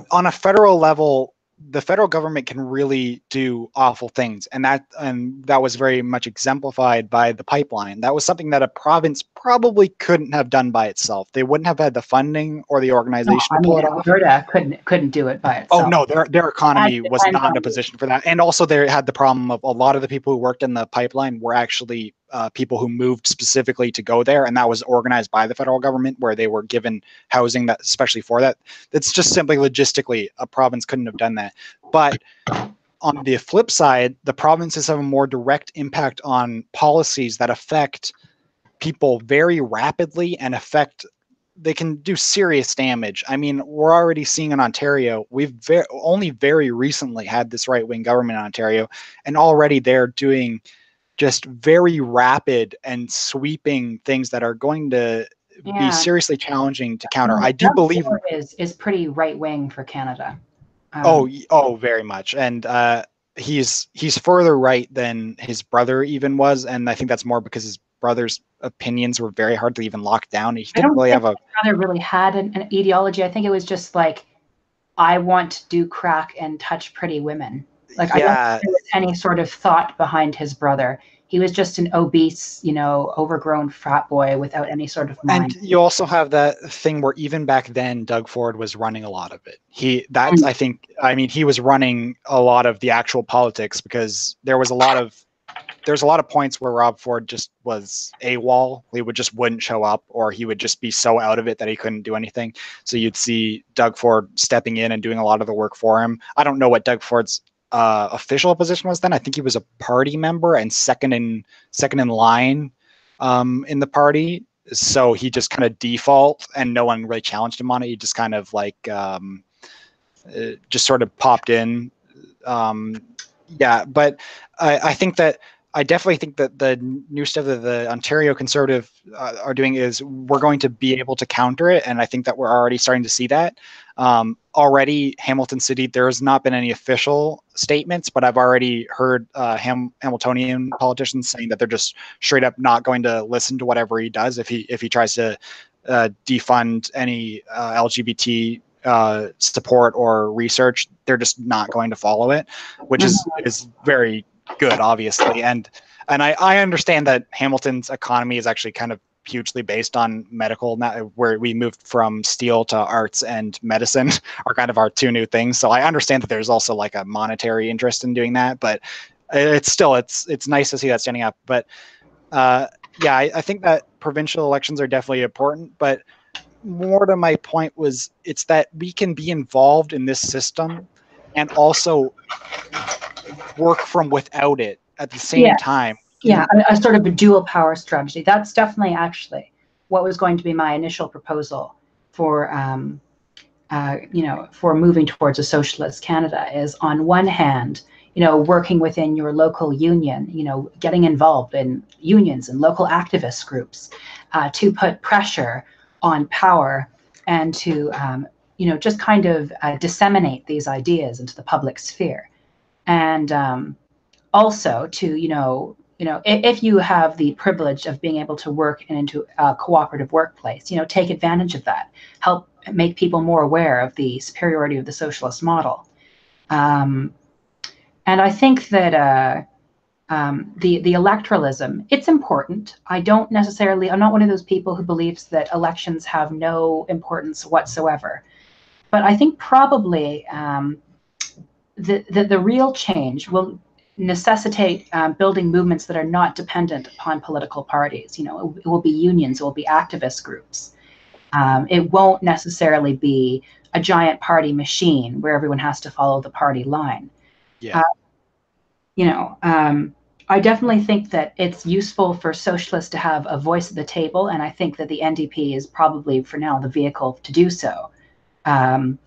on a federal level, the federal government can really do awful things, and that was very much exemplified by the pipeline. That was something that a province probably couldn't have done by itself. They wouldn't have had the funding or the organization to pull it off.
Alberta couldn't do it by itself.
Oh no, their economy was not in a position for that, and also they had the problem of a lot of the people who worked in the pipeline were actually people who moved specifically to go there, and that was organized by the federal government, where they were given housing that especially for that. It's just simply logistically a province couldn't have done that. But on the flip side, the provinces have a more direct impact on policies that affect people very rapidly and they can do serious damage. I mean, we're already seeing in Ontario, we've only very recently had this right-wing government in Ontario, and already they're doing just very rapid and sweeping things that are going to be seriously challenging to counter. I do believe
is pretty right-wing for Canada.
Very much. And he's further right than his brother even was, and I think that's more because his brother's opinions were very hard to even lock down. He didn't really have
his brother really had an ideology. I think it was just like, I want to do crack and touch pretty women. Like, I don't think there was any sort of thought behind his brother. He was just an obese, overgrown frat boy without any sort of mind.
And you also have that thing where even back then, Doug Ford was running a lot of it. He was running a lot of the actual politics, because there was a lot of points where Rob Ford just was AWOL. He wouldn't show up, or he would just be so out of it that he couldn't do anything. So you'd see Doug Ford stepping in and doing a lot of the work for him. I don't know what Doug Ford's official position was then. I think he was a party member and second in line in the party. So he just kind of default, and no one really challenged him on it. He just kind of like just sort of popped in. But I definitely think that the new stuff that the Ontario Conservative are doing is we're going to be able to counter it, and I think that we're already starting to see that. Already, Hamilton City, there has not been any official statements, but I've already heard Hamiltonian politicians saying that they're just straight up not going to listen to whatever he does if he tries to defund any LGBT support or research, they're just not going to follow it, which is very good, obviously. And I understand that Hamilton's economy is actually kind of hugely based on medical, where we moved from steel to arts, and medicine are kind of our two new things. So I understand that there's also like a monetary interest in doing that, but it's still, it's nice to see that standing up. But yeah, I think that provincial elections are definitely important, but more to my point was, it's that we can be involved in this system and also work from without it at the same time.
Yeah, a sort of a dual power strategy. That's definitely actually what was going to be my initial proposal for, for moving towards a socialist Canada. Is on one hand, working within your local union, getting involved in unions and local activist groups to put pressure on power and to, just kind of disseminate these ideas into the public sphere. And also to, if you have the privilege of being able to work into a cooperative workplace, take advantage of that, help make people more aware of the superiority of the socialist model. And I think that the electoralism, it's important. I'm not one of those people who believes that elections have no importance whatsoever. But I think probably the real change will necessitate building movements that are not dependent upon political parties. It will be unions, it will be activist groups. It won't necessarily be a giant party machine where everyone has to follow the party line.
Yeah.
I definitely think that it's useful for socialists to have a voice at the table, and I think that the NDP is probably, for now, the vehicle to do so. But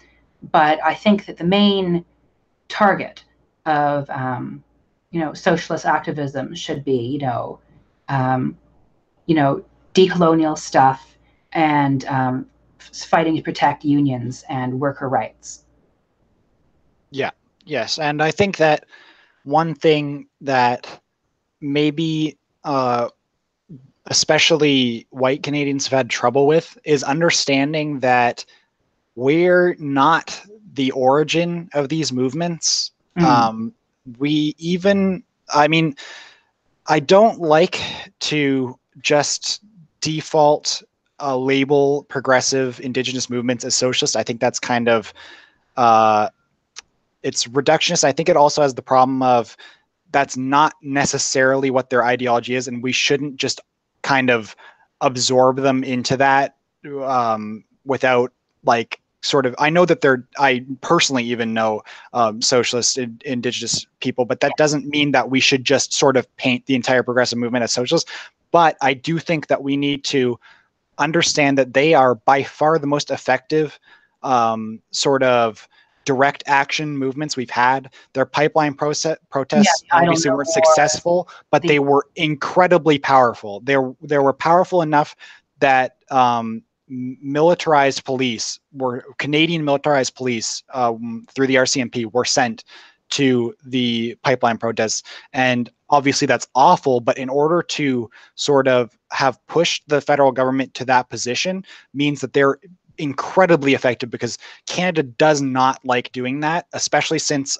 I think that the main target of socialist activism should be decolonial stuff and fighting to protect unions and worker rights.
Yeah. Yes. And I think that one thing that maybe especially white Canadians have had trouble with is understanding that we're not the origin of these movements. We even, I mean, I don't like to just default label progressive Indigenous movements as socialist. I think that's kind of it's reductionist. I think it also has the problem of that's not necessarily what their ideology is, and we shouldn't just kind of absorb them into that without like sort of. I know that I personally even know socialist Indigenous people, but that doesn't mean that we should just sort of paint the entire progressive movement as socialist. But I do think that we need to understand that they are by far the most effective sort of direct action movements we've had. Their pipeline protests obviously weren't successful, but they were incredibly powerful. They were powerful enough that militarized police Canadian militarized police through the RCMP were sent to the pipeline protests. And obviously that's awful, but in order to sort of have pushed the federal government to that position means that they're incredibly effective, because Canada does not like doing that, especially since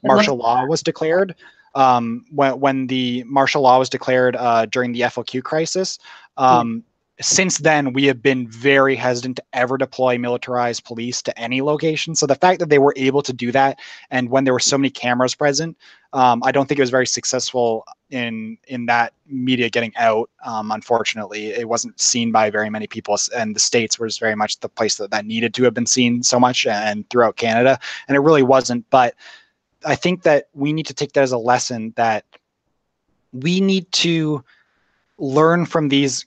martial law was declared. When the martial law was declared during the FOQ crisis, since then we have been very hesitant to ever deploy militarized police to any location. So the fact that they were able to do that, and when there were so many cameras present, I don't think it was very successful in that media getting out. Unfortunately, it wasn't seen by very many people, and the States was very much the place that needed to have been seen so much, and throughout Canada, and it really wasn't. But I think that we need to take that as a lesson, that we need to learn from these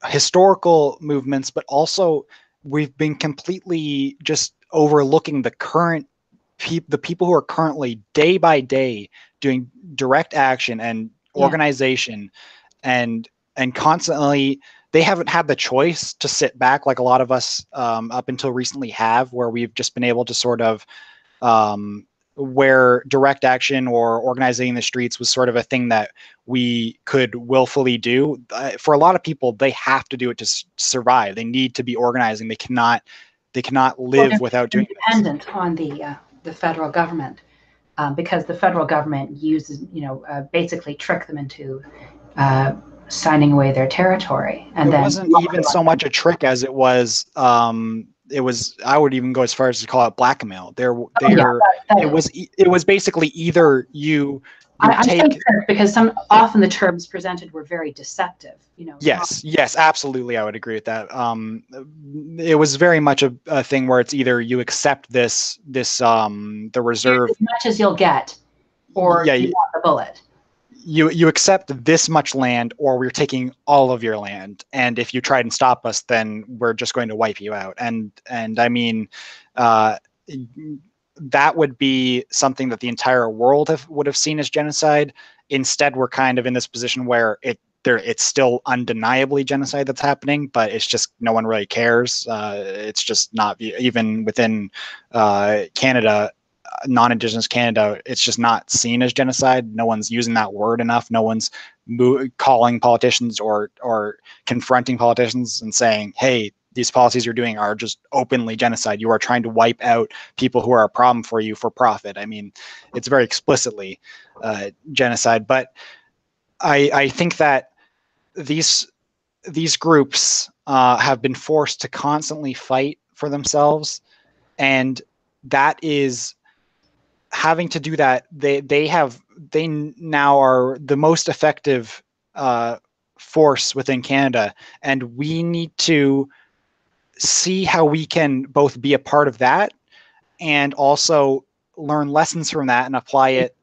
historical movements, but also we've been completely just overlooking the current the people who are currently day by day doing direct action and organization and constantly. They haven't had the choice to sit back like a lot of us up until recently have, where we've just been able to sort of where direct action or organizing the streets was sort of a thing that we could willfully do. For a lot of people, they have to do it to survive. They need to be organizing. They cannot They cannot
Well,
live
they're
without doing this.
dependent on the federal government because the federal government uses, basically trick them into uh, signing away their territory, and
It
then
wasn't even so much a trick as it was, I would even go as far as to call it blackmail.
oh yeah,
It was basically either you
I say
take.
trick because often the terms presented were very deceptive. Not.
Yes, absolutely. I would agree with that. It was very much a thing where it's either you accept the
Here's
reserve.
as much as you'll get, or
Yeah,
you want the bullet.
you accept this much land, or we're taking all of your land. And if you try and stop us, then we're just going to wipe you out. And I mean, uh, that would be something that the entire world would have seen as genocide. Instead, we're kind of in this position where it's still undeniably genocide that's happening, but it's just no one really cares. It's just not even within Canada, non-Indigenous Canada. It's just not seen as genocide. No one's using that word enough. No one's calling politicians or confronting politicians and saying, "Hey, these policies you're doing are just openly genocide. You are trying to wipe out people who are a problem for you for profit." I mean, it's very explicitly genocide. But I think that these these groups have been forced to constantly fight for themselves, and that is having to do that. They now are the most effective force within Canada, and we need to see how we can both be a part of that and also learn lessons from that and apply it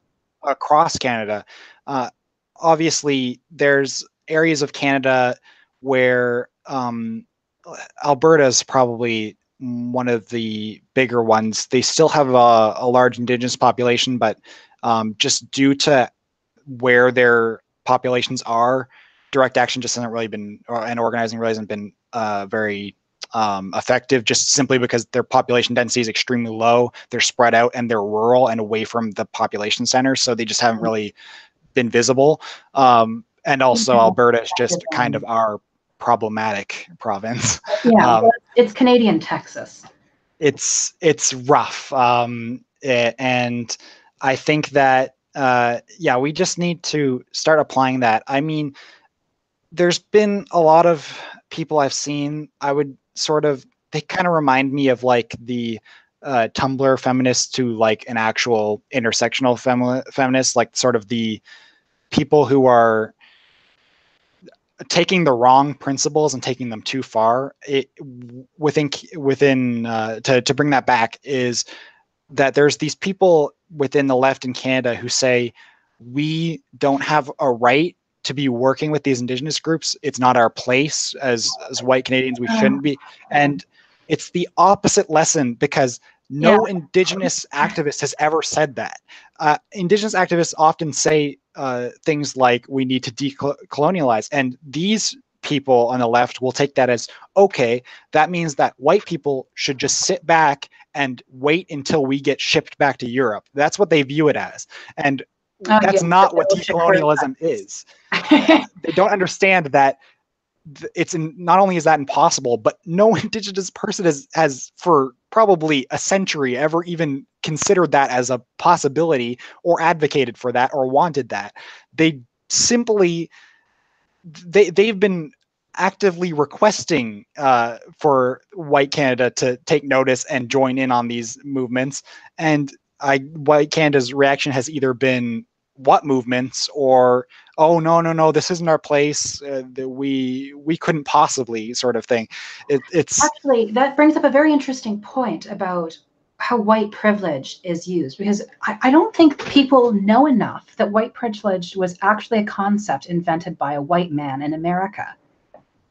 across Canada. Uh, Obviously, there's areas of Canada where Alberta is probably one of the bigger ones. They still have a large Indigenous population, but just due to where their populations are, direct action just hasn't really been, and organizing really hasn't been very effective, just simply because their population density is extremely low. They're spread out and they're rural and away from the population centers, so they just haven't really been visible. And also, Alberta is just kind of our problematic province.
Yeah,
Um,
it's Canadian Texas.
it's rough, and I think that yeah, we just need to start applying that. I mean, there's been a lot of people I've seen. I would sort of, they kind of remind me of like the Tumblr feminists to like an actual intersectional feminist, like sort of the people who are taking the wrong principles and taking them too far. To bring that back is that there's these people within the left in Canada who say we don't have a right to be working with these Indigenous groups. It's not our place as white Canadians. We shouldn't be. And it's the opposite lesson, because
Yeah.
no Indigenous activist has ever said that. Indigenous activists often say things like we need to decolonialize, and these people on the left will take that as, okay, that means that white people should just sit back and wait until we get shipped back to Europe. That's what they view it as. And that's
Yeah,
not what decolonialism is. They don't understand that not only is that impossible, but no Indigenous person has for probably a century ever even considered that as a possibility or advocated for that or wanted that. They simply, they've been actively requesting for white Canada to take notice and join in on these movements. And white Canada's reaction has either been, what movements, or, oh, no, this isn't our place, we couldn't possibly, sort of thing. It's
actually, that brings up a very interesting point about how white privilege is used, because I don't think people know enough that white privilege was actually a concept invented by a white man in America.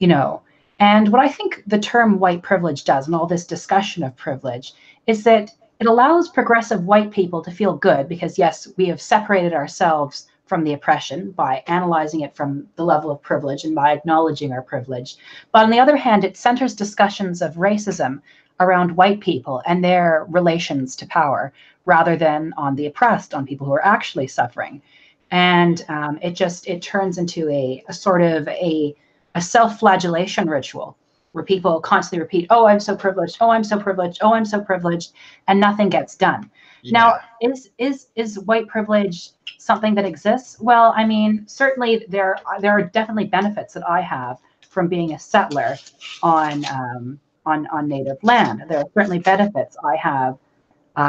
you know. And what I think the term white privilege does, and all this discussion of privilege, is that it allows progressive white people to feel good because, yes, we have separated ourselves from the oppression by analyzing it from the level of privilege and by acknowledging our privilege. But on the other hand, it centers discussions of racism around white people and their relations to power rather than on the oppressed, on people who are actually suffering. And it turns into a sort of a self-flagellation ritual where people constantly repeat, "Oh, I'm so privileged. Oh, I'm so privileged. Oh, I'm so privileged," and nothing gets done. Now,
Yeah.
is white privilege something that exists? Well, I mean, certainly there are definitely benefits that I have from being a settler on on native land. There are certainly benefits I have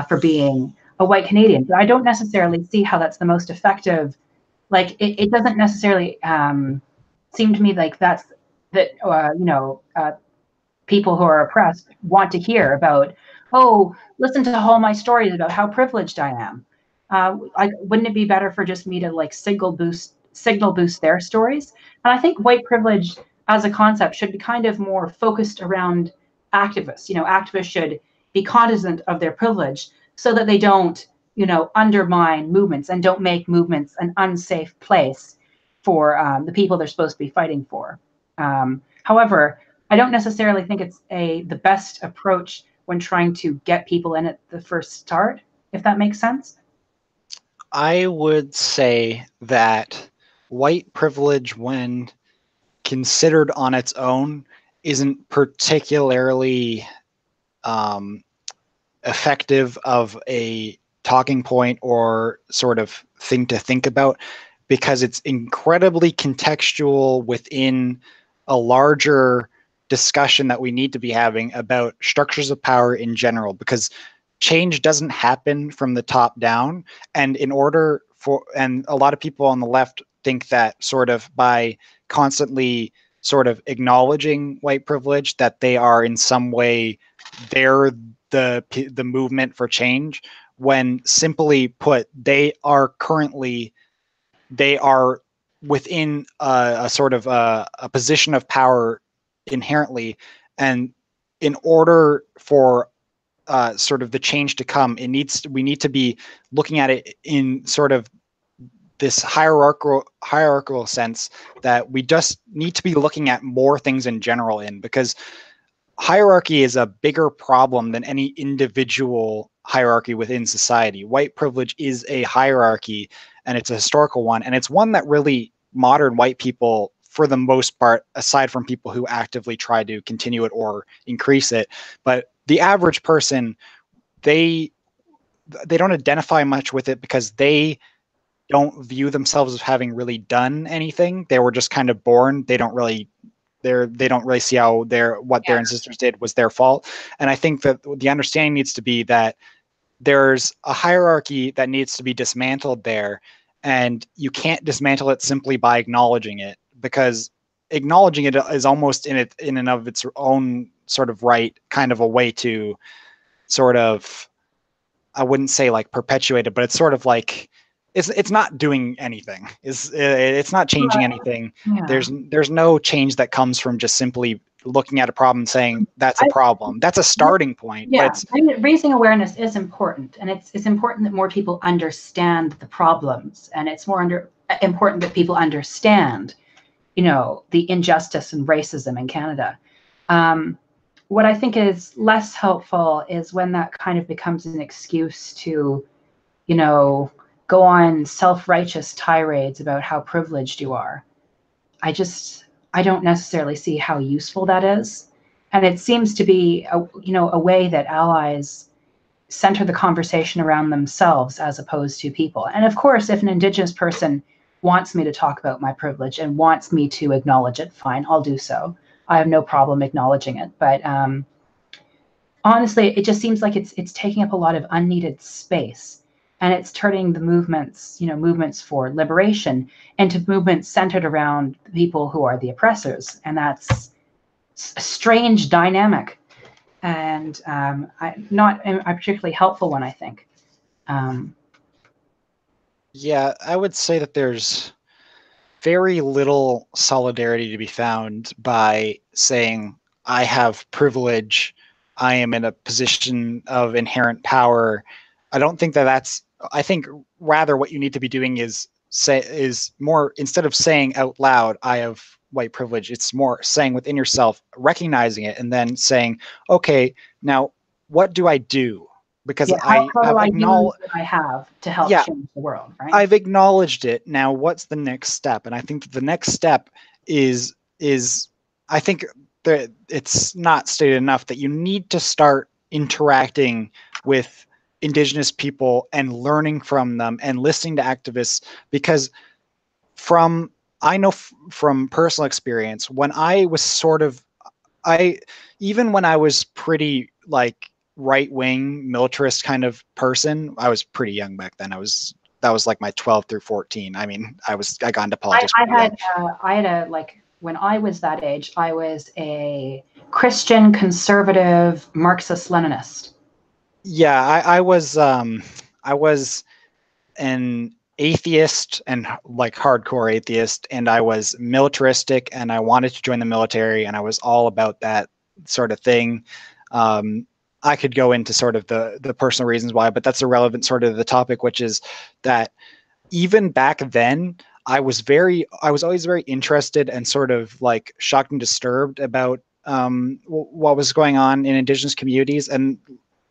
for being a white Canadian, but I don't necessarily see how that's the most effective. Like it doesn't necessarily seem to me like that's that people who are oppressed want to hear about, oh, listen to all my stories about how privileged I am. Wouldn't it be better for just me to like signal boost their stories? And I think white privilege as a concept should be kind of more focused around activists. Activists should be cognizant of their privilege so that they don't, undermine movements and don't make movements an unsafe place for the people they're supposed to be fighting for. However, I don't necessarily think it's the best approach when trying to get people in at the first start, if that makes sense.
I would say that white privilege, when considered on its own, isn't particularly um, effective of a talking point or sort of thing to think about, because it's incredibly contextual within a larger discussion that we need to be having about structures of power in general, because change doesn't happen from the top down. And in order for, and a lot of people on the left think that sort of by constantly sort of acknowledging white privilege, that they are in some way, they're the movement for change, when simply put, they are within a sort of a position of power inherently. And in order for sort of the change to come, we need to be looking at it in sort of this hierarchical sense, that we just need to be looking at more things in general in, because hierarchy is a bigger problem than any individual hierarchy within society. White privilege is a hierarchy, and it's a historical one, and it's one that really modern white people, for the most part, aside from people who actively try to continue it or increase it, but the average person, they they don't identify much with it, because they don't view themselves as having really done anything. They were just kind of born. They don't really see how what their
Yeah.
ancestors did was their fault. And I think that the understanding needs to be that there's a hierarchy that needs to be dismantled there, and you can't dismantle it simply by acknowledging it, because acknowledging it is almost in and of its own sort of right kind of a way to sort of, I wouldn't say like perpetuate it, but it's sort of like it's not doing anything. It's not changing anything.
Yeah.
There's no change that comes from just simply looking at a problem and saying that's a
I,
problem. That's a starting point, but
yeah.
it's
I mean, raising awareness is important, and it's important that more people understand the problems, and it's important that people understand, the injustice and racism in Canada. Um, what I think is less helpful is when that kind of becomes an excuse to, you know, go on self-righteous tirades about how privileged you are. I just I don't necessarily see how useful that is. And it seems to be a way that allies center the conversation around themselves as opposed to people. And of course, if an indigenous person wants me to talk about my privilege and wants me to acknowledge it, fine, I'll do so. I have no problem acknowledging it. But honestly, it just seems like it's taking up a lot of unneeded space, and it's turning the movements for liberation into movements centered around people who are the oppressors, and that's a strange dynamic, and not a particularly helpful one, I think. Um,
yeah, I would say that there's very little solidarity to be found by saying, I have privilege, I am in a position of inherent power. I don't think that that's, I think rather what you need to be doing is more, instead of saying out loud, I have white privilege, it's more saying within yourself, recognizing it, and then saying, okay, now what do I do? Because
yeah,
I
how do
have
I use
acknowledged,
what I have to help
yeah,
change the world, right?
I've acknowledged it. Now, what's the next step? And I think the next step is I think it's not stated enough that you need to start interacting with Indigenous people and learning from them and listening to activists, because from I know from personal experience, when I was sort of I even when I was pretty like right wing militarist kind of person, I was pretty young back then. That was like my 12 through 14. I mean, I got into politics pretty young.
I had a like when I was that age, I was a Christian conservative Marxist Leninist.
Yeah, I was an atheist and like hardcore atheist, and I was militaristic and I wanted to join the military and I was all about that sort of thing. Um, I could go into sort of the personal reasons why, but that's irrelevant sort of the topic, which is that even back then I was always very interested and sort of like shocked and disturbed about what was going on in Indigenous communities. And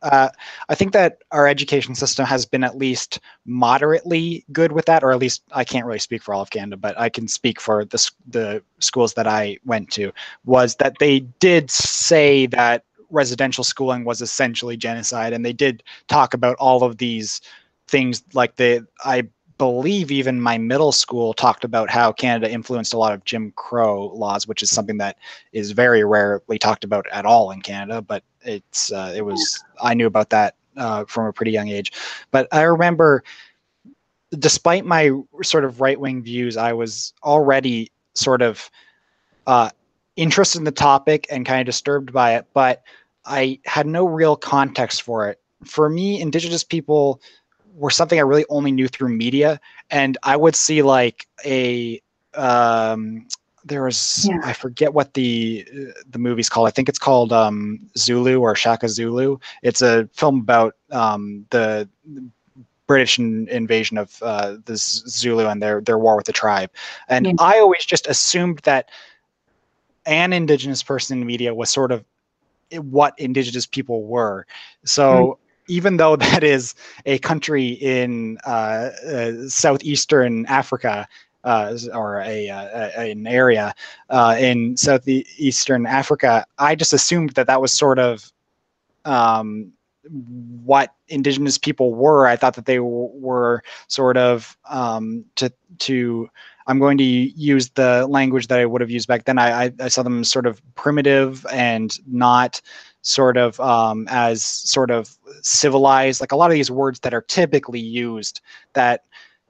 uh, I think that our education system has been at least moderately good with that, or at least I can't really speak for all of Canada, but I can speak for the schools that I went to, was that they did say that residential schooling was essentially genocide, and they did talk about all of these things. Like I believe even my middle school talked about how Canada influenced a lot of Jim Crow laws, which is something that is very rarely talked about at all in Canada. But it was I knew about that from a pretty young age. But I remember, despite my sort of right wing views, I was already sort of uh, interested in the topic and kind of disturbed by it, but I had no real context for it. For me, Indigenous people were something I really only knew through media, and I would see like a there was
Yeah.
I forget what the movie's called. I think it's called Zulu or Shaka Zulu. It's a film about the British invasion of the Zulu and their war with the tribe. And
Yeah.
I always just assumed that an Indigenous person in media was sort of what Indigenous people were.
Mm.
So even though that is a country in southeastern Africa, or an area in southeastern Africa, I just assumed that that was sort of um, what Indigenous people were. I thought that they were sort of to I'm going to use the language that I would have used back then. I saw them sort of primitive and not sort of as sort of civilized. Like a lot of these words that are typically used that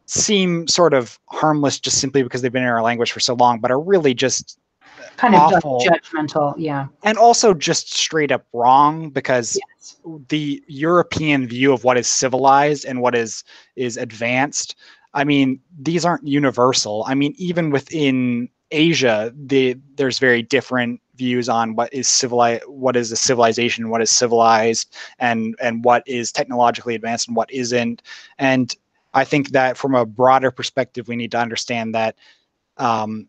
seem sort of harmless just simply because they've been in our language for so long, but are really just
Kind of
awful
judgmental. Yeah.
and also just straight up wrong, because
Yes.
the European view of what is civilized and what is advanced, I mean, these aren't universal. I mean, even within Asia, there's very different views on what is civilized, what is a civilization, what is civilized, and what is technologically advanced and what isn't. And I think that from a broader perspective, we need to understand that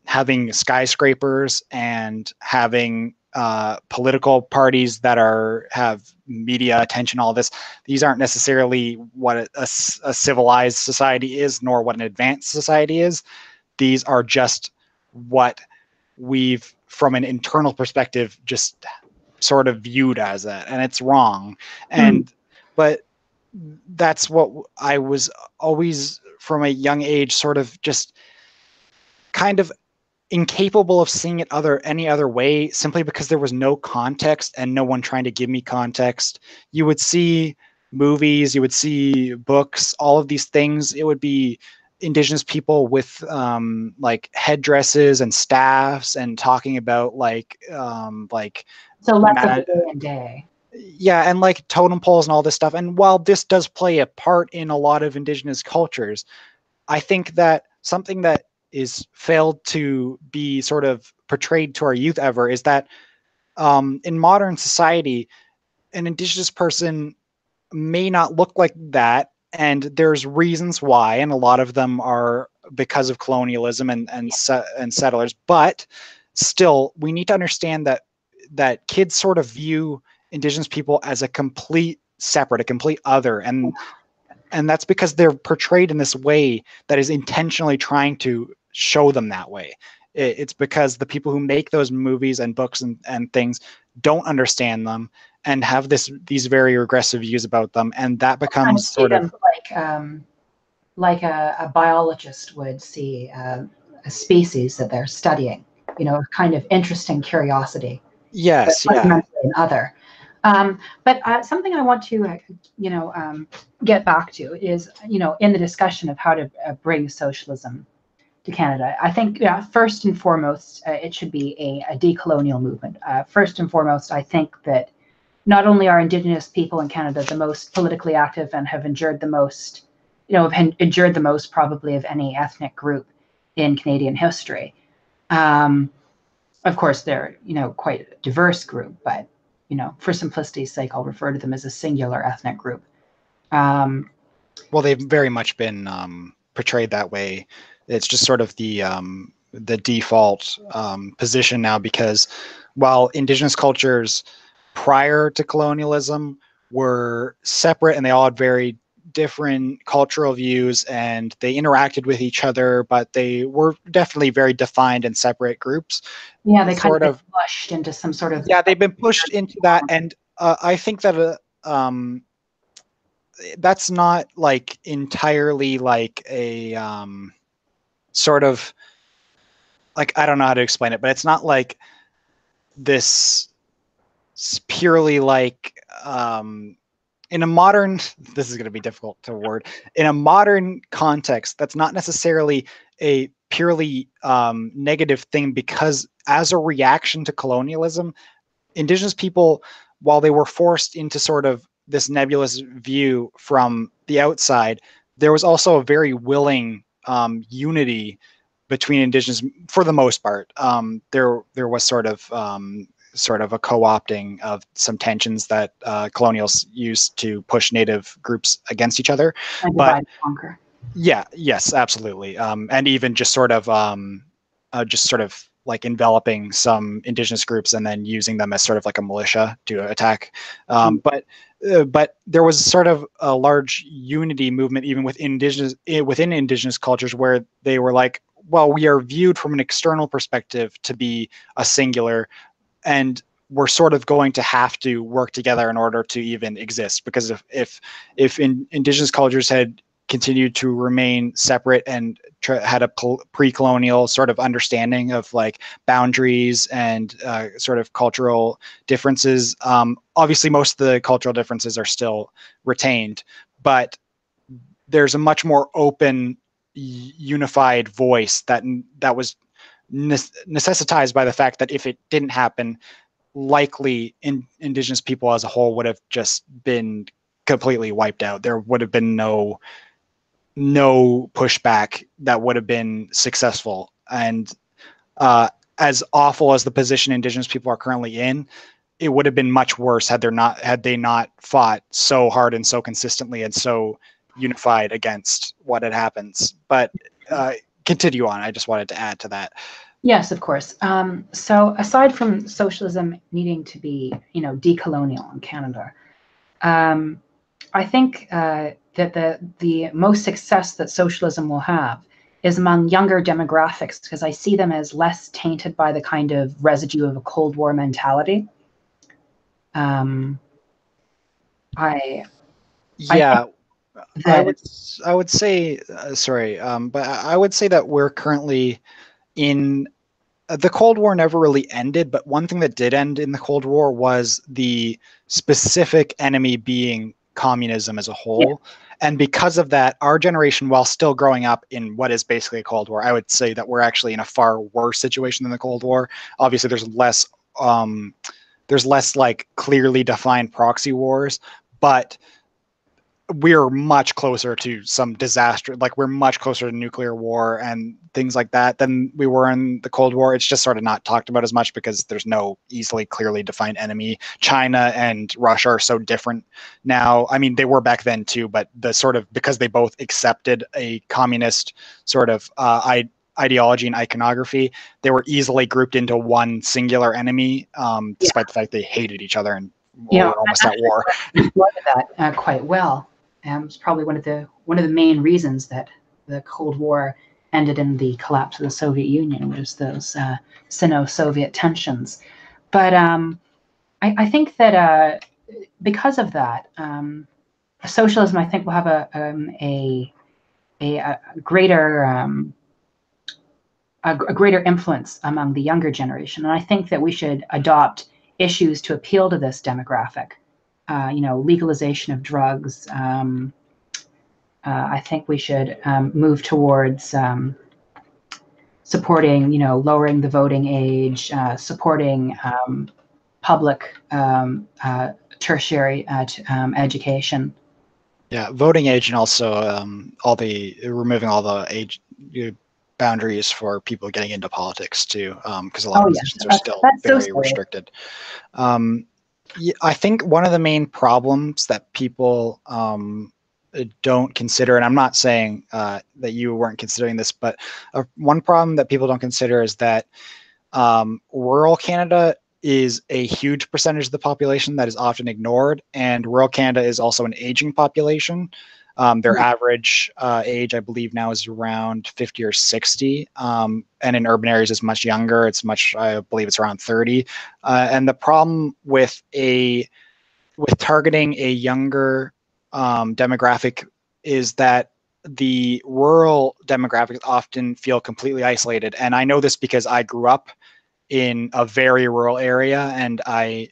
having skyscrapers and having political parties that have media attention, all this, these aren't necessarily what a civilized society is, nor what an advanced society is. These are just what we've, from an internal perspective, just sort of viewed as that, and it's wrong.
Mm.
And but that's what I was always from a young age sort of just kind of incapable of seeing it any other way, simply because there was no context and no one trying to give me context. You would see movies, you would see books, all of these things. It would be Indigenous people with like headdresses and staffs and talking about like
So less of
ma-
a day and day.
yeah, and like totem poles and all this stuff. And while this does play a part in a lot of Indigenous cultures, I think that something that is failed to be sort of portrayed to our youth ever is that in modern society, an Indigenous person may not look like that, and there's reasons why, and a lot of them are because of colonialism and settlers. But still, we need to understand that kids sort of view Indigenous people as a complete separate, a complete other, and that's because they're portrayed in this way that is intentionally trying to show them that way. It's because the people who make those movies and books and things don't understand them and have these very regressive views about them, and that
Kind of
becomes
see
sort of
them like a biologist would see a species that they're studying, a kind of interesting curiosity, but
yes, yeah.
fundamentally an other. But something I want to, get back to is, in the discussion of how to bring socialism to Canada, I think first and foremost, it should be a decolonial movement. First and foremost, I think that not only are Indigenous people in Canada the most politically active and have endured the most, have endured the most probably of any ethnic group in Canadian history. Um, of course, they're quite a diverse group, but for simplicity's sake, I'll refer to them as a singular ethnic group. Um,
Well, they've very much been portrayed that way. It's just sort of the default position now, because while Indigenous cultures prior to colonialism were separate and they all had very different cultural views and they interacted with each other, but they were definitely very defined and separate groups.
yeah, they kind of
Sort
get
of,
pushed into some sort of
yeah, they've been pushed into that, and I think that that's not like entirely like a sort of like, I don't know how to explain it, but it's not like this purely like in a modern this is going to be difficult to word in a modern context. That's not necessarily a purely negative thing, because as a reaction to colonialism, Indigenous people, while they were forced into sort of this nebulous view from the outside, there was also a very willing unity between Indigenous for the most part. There was sort of a co-opting of some tensions that colonials used to push Native groups against each other,
divide
but
and conquer.
yeah, yes, absolutely. And even just sort of like enveloping some Indigenous groups and then using them as sort of like a militia to attack. But there was sort of a large unity movement even within Indigenous cultures, where they were like, well, we are viewed from an external perspective to be a singular, and we're sort of going to have to work together in order to even exist. Because if Indigenous cultures had continued to remain separate and had a pre-colonial sort of understanding of like boundaries and sort of cultural differences, obviously most of the cultural differences are still retained, but there's a much more open, unified voice that was necessitized by the fact that if it didn't happen, likely Indigenous people as a whole would have just been completely wiped out. There would have been no pushback that would have been successful. And as awful as the position Indigenous people are currently in, it would have been much worse had they not fought so hard and so consistently and so unified against what had happened. But continue on. I just wanted to add to that.
Yes, of course. So aside from socialism needing to be, decolonial in Canada, um, I think that the most success that socialism will have is among younger demographics, because I see them as less tainted by the kind of residue of a Cold War mentality. Um, I I think
Yeah, I
that
would I would say sorry, but I would say that we're currently in the Cold War never really ended, but one thing that did end in the Cold War was the specific enemy being communism as a
yeah,
whole. And because of that, our generation, while still growing up in what is basically a Cold War, I would say that we're actually in a far worse situation than the Cold War. Obviously, um, there's less like clearly defined proxy wars, but we're much closer to some disaster. Like, we're much closer to nuclear war and things like that than we were in the Cold War. It's just sort of not talked about as much because there's no easily clearly defined enemy. China and Russia are so different now. I mean, they were back then too, but the sort of, because they both accepted a communist sort of ideology and iconography, they were easily grouped into one singular enemy,
yeah,
despite the fact they hated each other and
you know,
were almost at war.
exploited that quite well. It's probably one of the main reasons that the Cold War ended in the collapse of the Soviet Union, which is those Sino-Soviet tensions. But I think that because of that, socialism, I think, will have a greater a greater influence among the younger generation. And I think that we should adopt issues to appeal to this demographic. Legalization of drugs. I think we should move towards supporting, lowering the voting age, supporting public tertiary education.
Yeah, voting age, and also all the removing all the age boundaries for people getting into politics too, because a lot
Oh
of
yes,
positions are still
that's so
very
silly.
restricted. Yeah, I think one of the main problems that people don't consider, and I'm not saying that you weren't considering this, but one problem that people don't consider is that rural Canada is a huge percentage of the population that is often ignored, and rural Canada is also an aging population. Their average age, I believe, now is around 50 or 60, and in urban areas is much younger. I believe it's around 30. And the problem with targeting a younger demographic is that the rural demographics often feel completely isolated. And I know this because I grew up in a very rural area, and I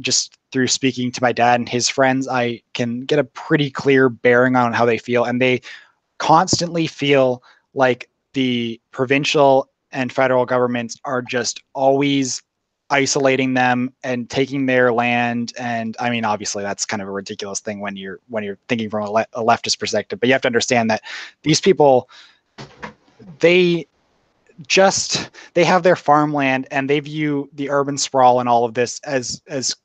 just through speaking to my dad and his friends, I can get a pretty clear bearing on how they feel, and they constantly feel like the provincial and federal governments are just always isolating them and taking their land. And I mean, obviously that's kind of a ridiculous thing when you're thinking from a leftist perspective, but you have to understand that these people, they they have their farmland, and they view the urban sprawl and all of this as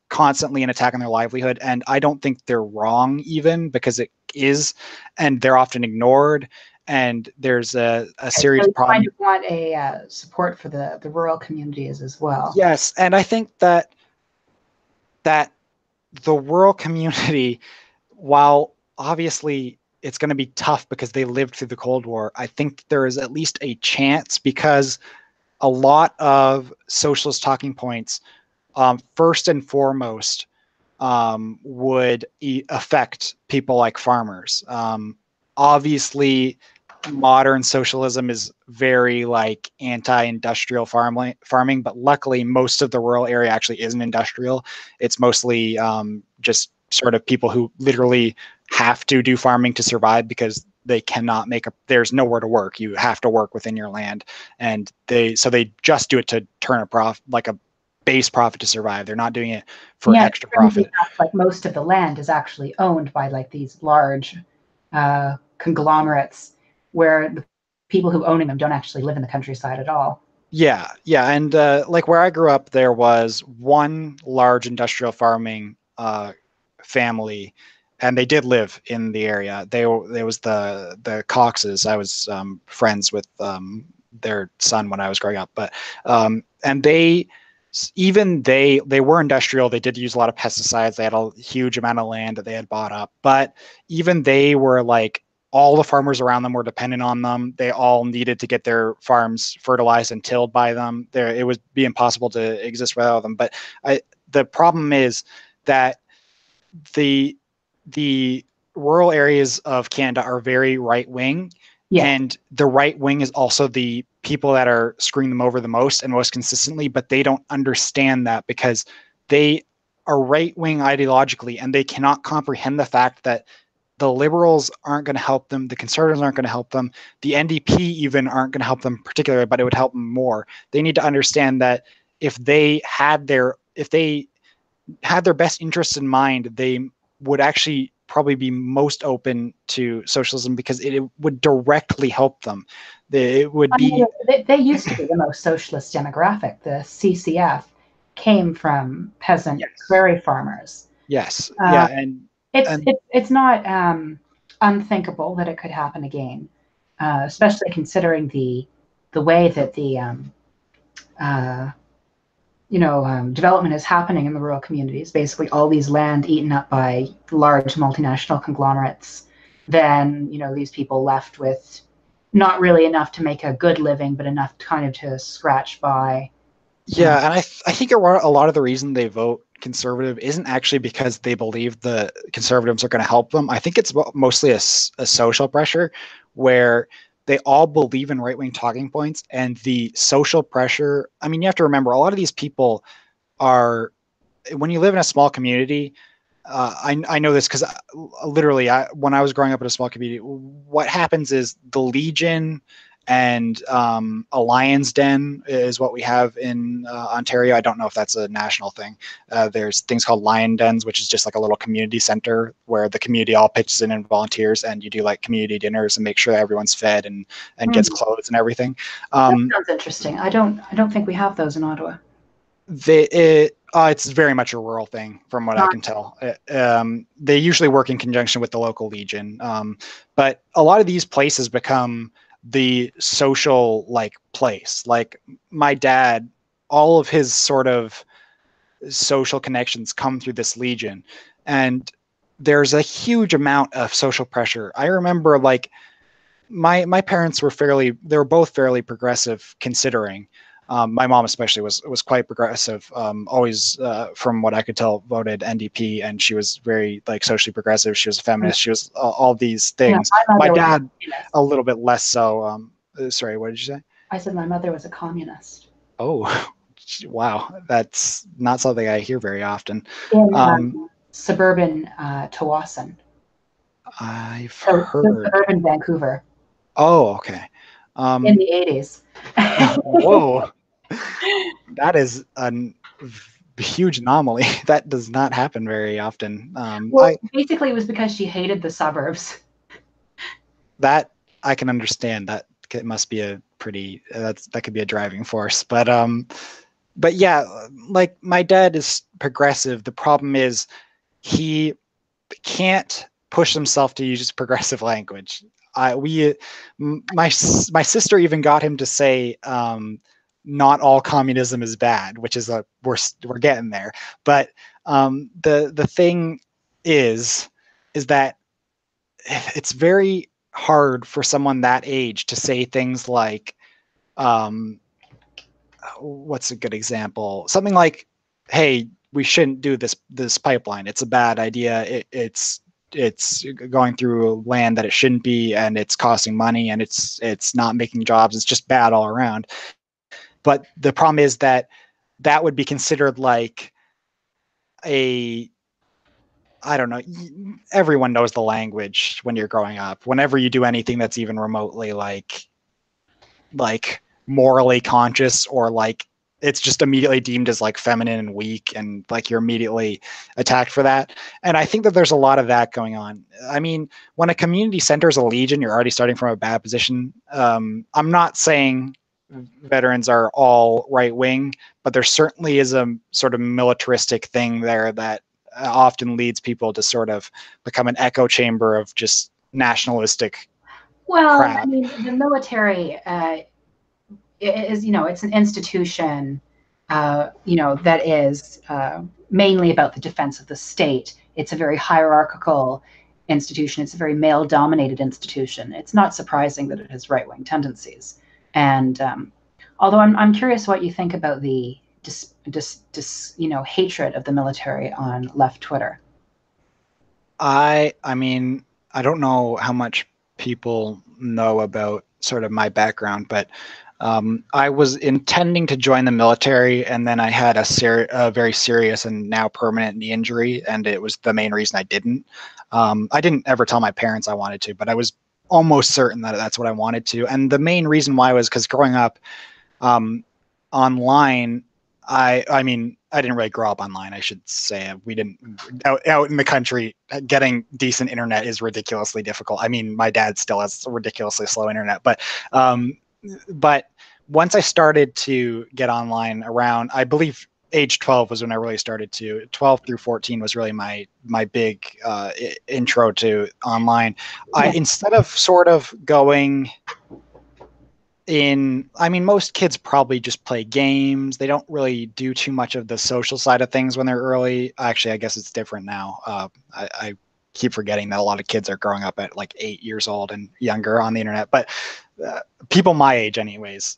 constantly an attack on their livelihood. And I don't think they're wrong, even because it is, and they're often ignored. And there's a serious
So you
problem.
kind of want a support for the rural communities as well.
Yes, and I think that the rural community, while obviously it's going to be tough because they lived through the Cold War, I think there is at least a chance, because a lot of socialist talking points, first and foremost, would affect people like farmers. Obviously, modern socialism is very like anti-industrial farming, but luckily most of the rural area actually isn't industrial. It's mostly just sort of people who literally have to do farming to survive because they cannot there's nowhere to work. You have to work within your land, and they just do it to turn a profit, like a base profit, to survive. They're not doing it for
Yeah,
extra profit.
like most of the land is actually owned by like these large conglomerates, where the people who owning them don't actually live in the countryside at all.
Yeah, yeah, and like where I grew up, there was one large industrial farming family, and they did live in the area. There was the Coxes. I was friends with their son when I was growing up, but and they were industrial. They did use a lot of pesticides. They had a huge amount of land that they had bought up, but even they were like, all the farmers around them were dependent on them. They all needed to get their farms fertilized and tilled by them. It would be impossible to exist without them. But the problem is that the the rural areas of Canada are very right wing,
Yeah,
and the right wing is also the people that are screwing them over the most and most consistently. But they don't understand that, because they are right wing ideologically, and they cannot comprehend the fact that the liberals aren't going to help them, the conservatives aren't going to help them, the NDP even aren't going to help them particularly, but it would help them more. They need to understand that if they had their best interests in mind, they would actually probably be most open to socialism, because it would directly help them. It would
I mean,
be
they used to be the most socialist demographic. The CCF came from peasant
yes,
prairie farmers.
yes,
Uh,
yeah, and
it's
and
it, it's not unthinkable that it could happen again, especially considering the way that the uh, development is happening in the rural communities. Basically, all these land eaten up by large multinational conglomerates. Then these people left with not really enough to make a good living, but enough kind of to scratch by. Uh,
Yeah, and I think a lot of the reason they vote conservative isn't actually because they believe the conservatives are going to help them. I think it's mostly a social pressure where they all believe in right wing talking points, and the social pressure. I mean, you have to remember a lot of these people are, when you live in a small community, I know this because literally, when I was growing up in a small community, what happens is the Legion and a Lion's Den is what we have in Ontario. I don't know if that's a national thing. There's things called Lion Dens, which is just like a little community center where the community all pitches in and volunteers, and you do like community dinners and make sure that everyone's fed and gets
hmm.
clothes and everything.
That
Um,
sounds interesting. I don't think we have those in Ottawa.
it's very much a rural thing from what I
Not
can tell. They usually work in conjunction with the local Legion, but a lot of these places become the social like place. Like my dad, all of his sort of social connections come through this Legion, and there's a huge amount of social pressure. I remember like my parents were they were both fairly progressive considering. My mom especially was quite progressive. Always, from what I could tell, voted NDP, and she was very like socially progressive. She was a feminist. She was all these
no,
things.
my
My
mother was a
dad,
communist.
a little bit less so. Sorry, what did you say?
I said my mother was a communist
Oh, wow, that's not something I hear very often.
in
Um,
suburban Tawasin,
I've
so
heard.
suburban Vancouver
Oh, okay.
in
Um,
the 80s.
whoa. That is a huge anomaly. That does not happen very often.
Well, basically, it was because she hated the suburbs.
That I can understand. That it must be a pretty that could be a driving force. But yeah, like my dad is progressive. The problem is he can't push himself to use progressive language. We my sister even got him to say not all communism is bad, which is a we're getting there. But the thing is that it's very hard for someone that age to say things like um, what's a good example? Something like, "Hey, we shouldn't do this pipeline. It's a bad idea. It's going through land that it shouldn't be, and it's costing money, and it's not making jobs. It's just bad all around." But the problem is that that would be considered like a I don't know. Everyone knows the language when you're growing up. Whenever you do anything that's even remotely like morally conscious, or like it's just immediately deemed as like feminine and weak, and like you're immediately attacked for that. And I think that there's a lot of that going on. I mean, when a community centers a Legion, you're already starting from a bad position. I'm not saying veterans are all right wing, but there certainly is a sort of militaristic thing there that often leads people to sort of become an echo chamber of just nationalistic
Well, I
crap.
mean, the military is, it's an institution, that is mainly about the defense of the state. It's a very hierarchical institution. It's a very male-dominated institution. It's not surprising that it has right-wing tendencies. And although I'm curious what you think about the hatred of the military on left Twitter.
I mean, I don't know how much people know about sort of my background, but I was intending to join the military, and then I had a very serious and now permanent knee injury, and it was the main reason I didn't. I didn't ever tell my parents I wanted to, but I was almost certain that that's what I wanted to. And the main reason why was because growing up, um, online, I mean, I didn't really grow up online, I should say. We didn't out in the country. Getting decent internet is ridiculously difficult. I mean, my dad still has ridiculously slow internet, um, but once I started to get online around, I believe age 12 was when I really started to. 12 through 14 was really my big intro to online. I
Yeah.
Instead of sort of going I mean, most kids probably just play games. They don't really do too much of the social side of things when they're early. Actually, I guess it's different now. I keep forgetting that a lot of kids are growing up at like 8 years old and younger on the internet. But people my age anyways,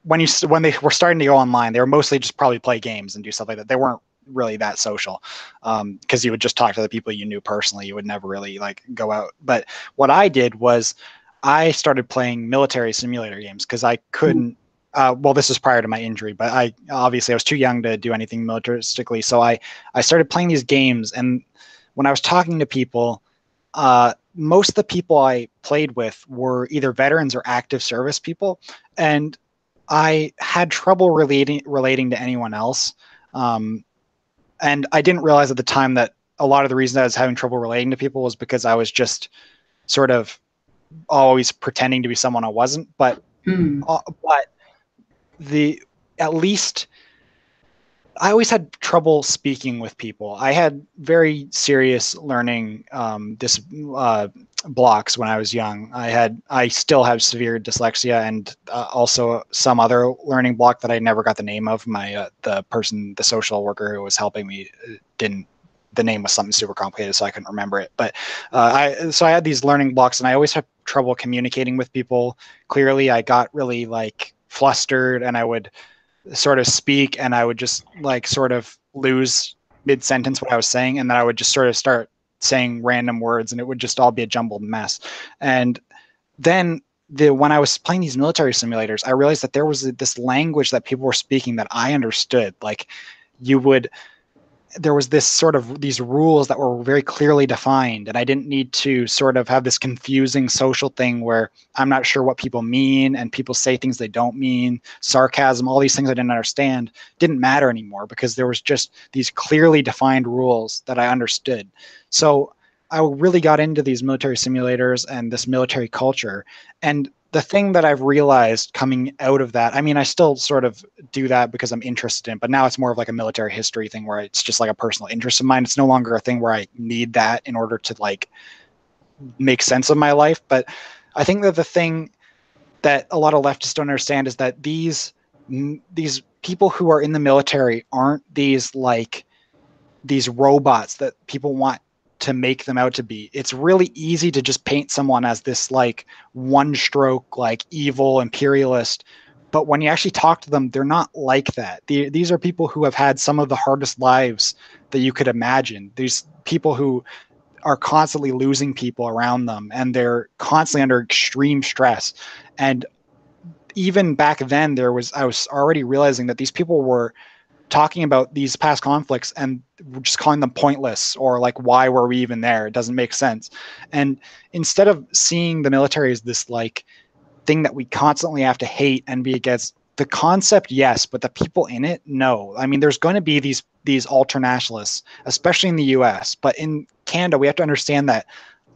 when they were starting to go online, they were mostly just probably play games and do stuff like that. They weren't really that social, because you would just talk to the people you knew personally. You would never really like go out. But what I did was I started playing military simulator games because I couldn't. Well, this was prior to my injury, but I was too young to do anything militaristically. So I started playing these games, and when I was talking to people, most of the people I played with were either veterans or active service people, and I had trouble relating to anyone else. Um, and I didn't realize at the time that a lot of the reason I was having trouble relating to people was because I was just sort of always pretending to be someone I wasn't.
Mm.
But the at least I always had trouble speaking with people. I had very serious learning blocks when I was young. I still have severe dyslexia and also some other learning block that I never got the name of. The social worker who was helping me didn't. The name was something super complicated, so I couldn't remember it. But I had these learning blocks, and I always had trouble communicating with people clearly. I got really like flustered, and I would sort of speak and I would just like sort of lose mid sentence what I was saying, and then I would just sort of start saying random words, and it would just all be a jumbled mess. And then when I was playing these military simulators, I realized that there was this language that people were speaking that I understood. Like you would there was this sort of these rules that were very clearly defined, and I didn't need to sort of have this confusing social thing where I'm not sure what people mean and people say things they don't mean, sarcasm, all these things I didn't understand didn't matter anymore because there was just these clearly defined rules that I understood. So I really got into these military simulators and this military culture. And the thing that I've realized coming out of that, I mean, I still sort of do that because I'm interested in, but now it's more of like a military history thing where it's just like a personal interest of mine. It's no longer a thing where I need that in order to like make sense of my life. But I think that the thing that a lot of leftists don't understand is that these people who are in the military aren't these robots that people want to make them out to be. It's really easy to just paint someone as this like one stroke, like evil imperialist. But when you actually talk to them, they're not like that. These are people who have had some of the hardest lives that you could imagine. These people who are constantly losing people around them, and they're constantly under extreme stress. And even back then, I was already realizing that these people were talking about these past conflicts and just calling them pointless, or like, why were we even there? It doesn't make sense. And instead of seeing the military as this like thing that we constantly have to hate and be against, the concept, yes, but the people in it, no. I mean, there's going to be these ultranationalists, especially in the US, but in Canada, we have to understand that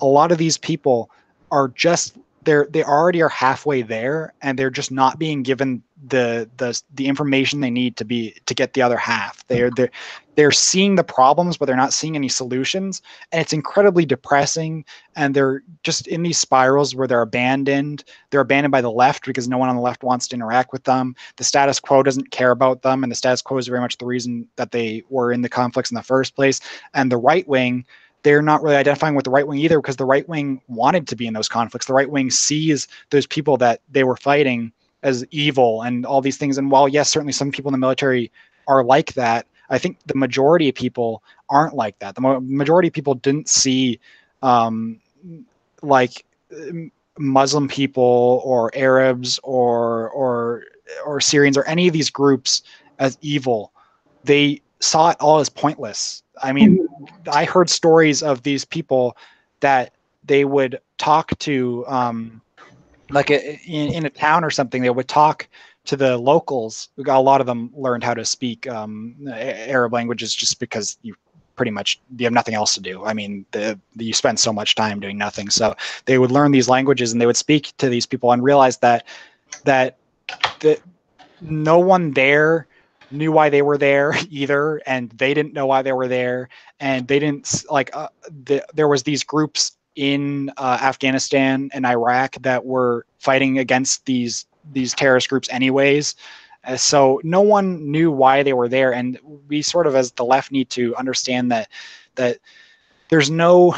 a lot of these people are just they already are halfway there, and they're just not being given the information they need to get the other half. They're seeing the problems, but they're not seeing any solutions, and it's incredibly depressing. And they're just in these spirals where they're abandoned. They're abandoned by the left because no one on the left wants to interact with them. The status quo doesn't care about them, and the status quo is very much the reason that they were in the conflicts in the first place. And the right wing, they're not really identifying with the right wing either, because the right wing wanted to be in those conflicts. The right wing sees those people that they were fighting as evil and all these things. And while, yes, certainly some people in the military are like that, I think the majority of people aren't like that. The majority of people didn't see um, like Muslim people or Arabs or Syrians or any of these groups as evil. They saw it all as pointless. I mean, I heard stories of these people that they would talk to, like in a town or something. They would talk to the locals. A lot of them learned how to speak Arab languages just because you have nothing else to do. I mean, you spend so much time doing nothing. So they would learn these languages and they would speak to these people and realize that no one there knew why they were there either, and they didn't know why they were there, and they didn't like there was these groups in Afghanistan and Iraq that were fighting against these terrorist groups anyways. So no one knew why they were there, and we sort of, as the left, need to understand that there's no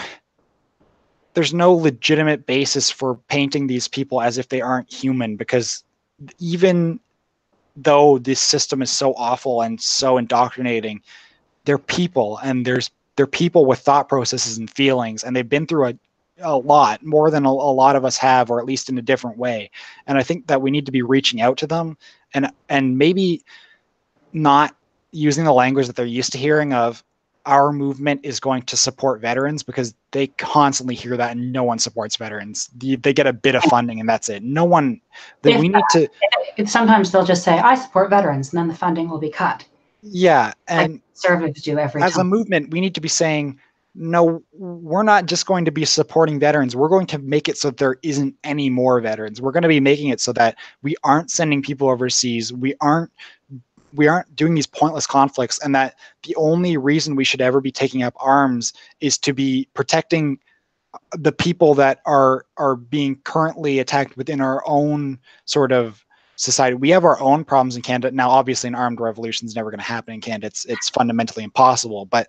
there's no legitimate basis for painting these people as if they aren't human, because even though this system is so awful and so indoctrinating, they're people, and they're people with thought processes and feelings, and they've been through a lot more than a lot of us have, or at least in a different way. And I think that we need to be reaching out to them, and maybe not using the language that they're used to hearing of our movement is going to support veterans, because they constantly hear that and no one supports veterans. They get a bit of funding and that's it. No one that
If
we need to.
sometimes they'll just say, I support veterans, and then the funding will be cut.
Yeah.
Like
And
conservatives do every
as a
time.
movement, we need to be saying, no, we're not just going to be supporting veterans. We're going to make it so that there isn't any more veterans. We're going to be making it so that we aren't sending people overseas. We aren't doing these pointless conflicts, and that the only reason we should ever be taking up arms is to be protecting the people that are being currently attacked within our own sort of society. We have our own problems in Canada now. Obviously, an armed revolution is never going to happen in Canada. It's fundamentally impossible. But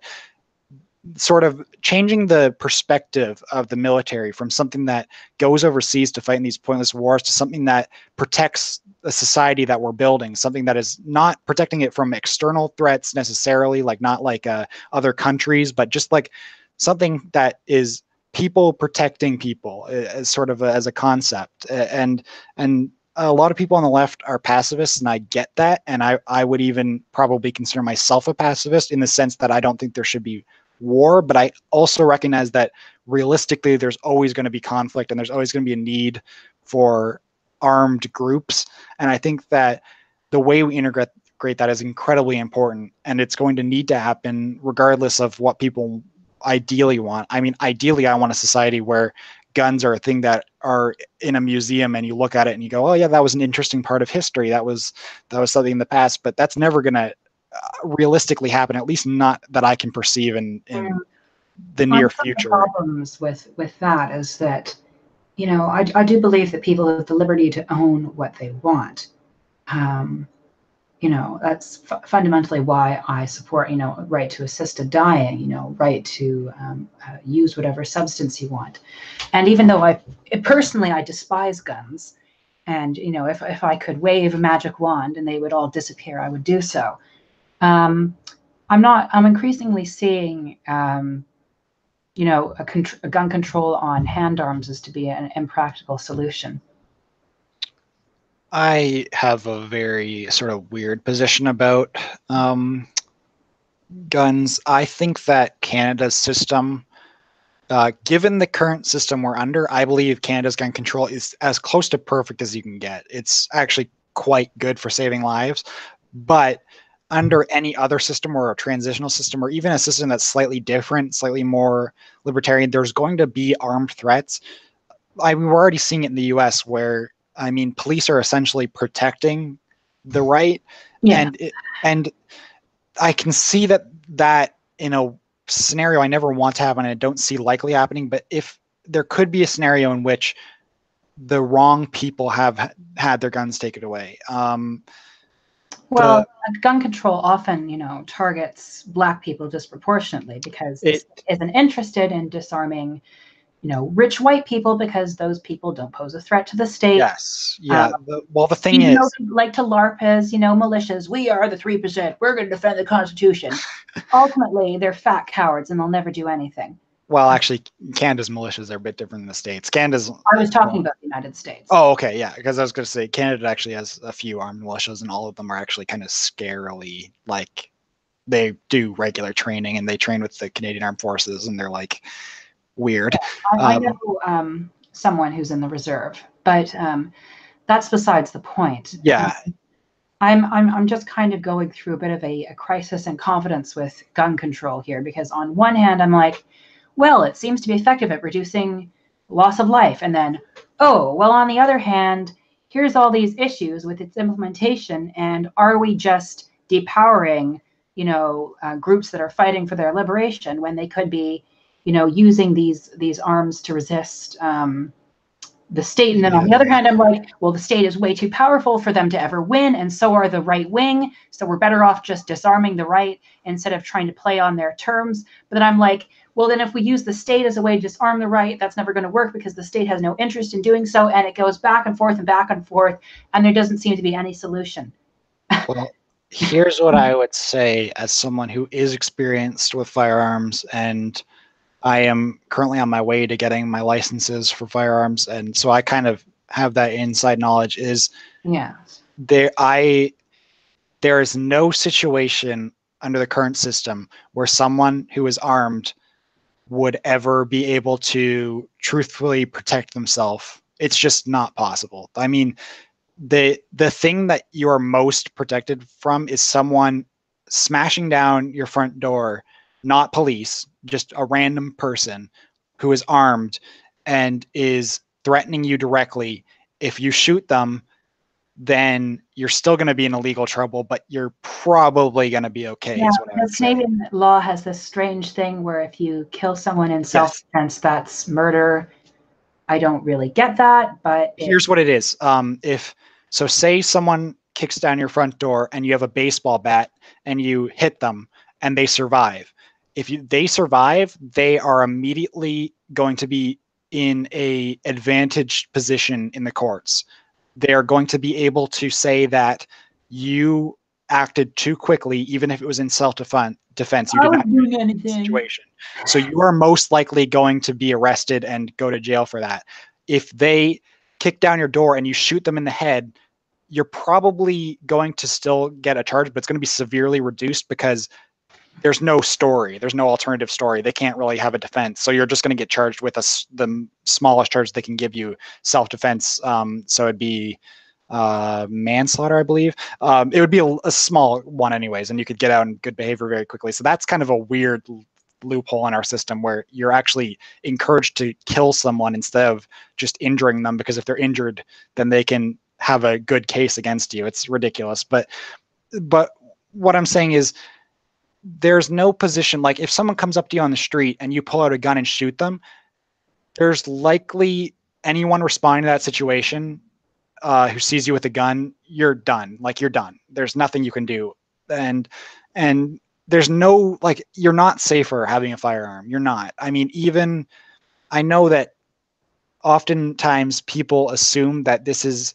sort of changing the perspective of the military from something that goes overseas to fight in these pointless wars to something that protects the society that we're building, something that is not protecting it from external threats necessarily, like not like other countries, but just like something that is people protecting people as sort of as a concept. And a lot of people on the left are pacifists, and I get that. And I would even probably consider myself a pacifist in the sense that I don't think there should be war, but I also recognize that realistically there's always going to be conflict, and there's always going to be a need for armed groups. And I think that the way we integrate that is incredibly important, and it's going to need to happen regardless of what people ideally want. I mean, ideally I want a society where guns are a thing that are in a museum and you look at it and you go, oh yeah, that was an interesting part of history, that was something in the past. But that's never going to realistically happen, at least not that I can perceive in the
One
near
of the
future.
problems with that is that, I do believe that people have the liberty to own what they want. Um, that's fundamentally why I support, right to assisted dying, right to use whatever substance you want. And even though personally, I despise guns, and, if I could wave a magic wand and they would all disappear, I would do so. Um, I'm increasingly seeing, a gun control on hand arms as to be an impractical solution.
I have a very sort of weird position about guns. I think that Canada's system, given the current system we're under, I believe Canada's gun control is as close to perfect as you can get. It's actually quite good for saving lives. But under any other system, or a transitional system, or even a system that's slightly different, slightly more libertarian, there's going to be armed threats. We're already seeing it in the US, where, I mean, police are essentially protecting the right.
Yeah.
And I can see that in a scenario I never want to happen, and I don't see likely happening. But if there could be a scenario in which the wrong people have had their guns taken away,
Well,
the
gun control often, targets Black people disproportionately because the
it
state isn't interested in disarming, rich white people, because those people don't pose a threat to the state.
yes,
Um,
yeah. Well, the thing
Even though
is,
they like to LARP as, militias, we are the 3%, we're going to defend the Constitution. Ultimately, they're fat cowards and they'll never do anything.
well, actually, Canada's militias are a bit different than the States. Canada's.
I was talking about the United States.
Oh, okay, yeah, because I was going to say Canada actually has a few armed militias, and all of them are actually kind of scarily, like, they do regular training and they train with the Canadian Armed Forces, and they're like weird.
I know someone who's in the reserve, but that's besides the point.
Yeah,
I'm just kind of going through a bit of a crisis in confidence with gun control here, because on one hand, I'm like, well, it seems to be effective at reducing loss of life. And then, oh, well, on the other hand, here's all these issues with its implementation. And are we just depowering, groups that are fighting for their liberation when they could be, using these arms to resist, the state. And then on the other hand, I'm like, well, the state is way too powerful for them to ever win, and so are the right wing. So we're better off just disarming the right instead of trying to play on their terms. But then I'm like, well, then if we use the state as a way to disarm the right, that's never going to work because the state has no interest in doing so. And it goes back and forth and back and forth, and there doesn't seem to be any solution.
Well, here's what I would say as someone who is experienced with firearms, and I am currently on my way to getting my licenses for firearms, and so I kind of have that inside knowledge. Is
Yeah.
There is no situation under the current system where someone who is armed would ever be able to truthfully protect themselves. It's just not possible. I mean, the thing that you are most protected from is someone smashing down your front door, not police, just a random person who is armed and is threatening you directly. If you shoot them, then you're still going to be in illegal trouble, but you're probably going to be okay,
Yeah,
is what I
the
would say.
Canadian law has this strange thing where if you kill someone in
Yes.
self-defense, that's murder. I don't really get that, but
Here's what it is. If so, say someone kicks down your front door and you have a baseball bat and you hit them and they survive. If they survive, they are immediately going to be in a advantaged position in the courts. They are going to be able to say that you acted too quickly, even if it was in self-defense. You
I
did
was
not
doing anything.
situation. So you are most likely going to be arrested and go to jail for that. If they kick down your door and you shoot them in the head, you're probably going to still get a charge, but it's going to be severely reduced because there's no story. There's no alternative story. They can't really have a defense. So you're just going to get charged with the smallest charge they can give you, self-defense. So it'd be manslaughter, I believe. It would be a small one anyways, and you could get out in good behavior very quickly. So that's kind of a weird loophole in our system where you're actually encouraged to kill someone instead of just injuring them, because if they're injured, then they can have a good case against you. It's ridiculous. But what I'm saying is there's no position, like if someone comes up to you on the street and you pull out a gun and shoot them, there's likely anyone responding to that situation who sees you with a gun, you're done. Like you're done. There's nothing you can do. And there's no, like, you're not safer having a firearm. You're not. I mean, even I know that oftentimes people assume that this is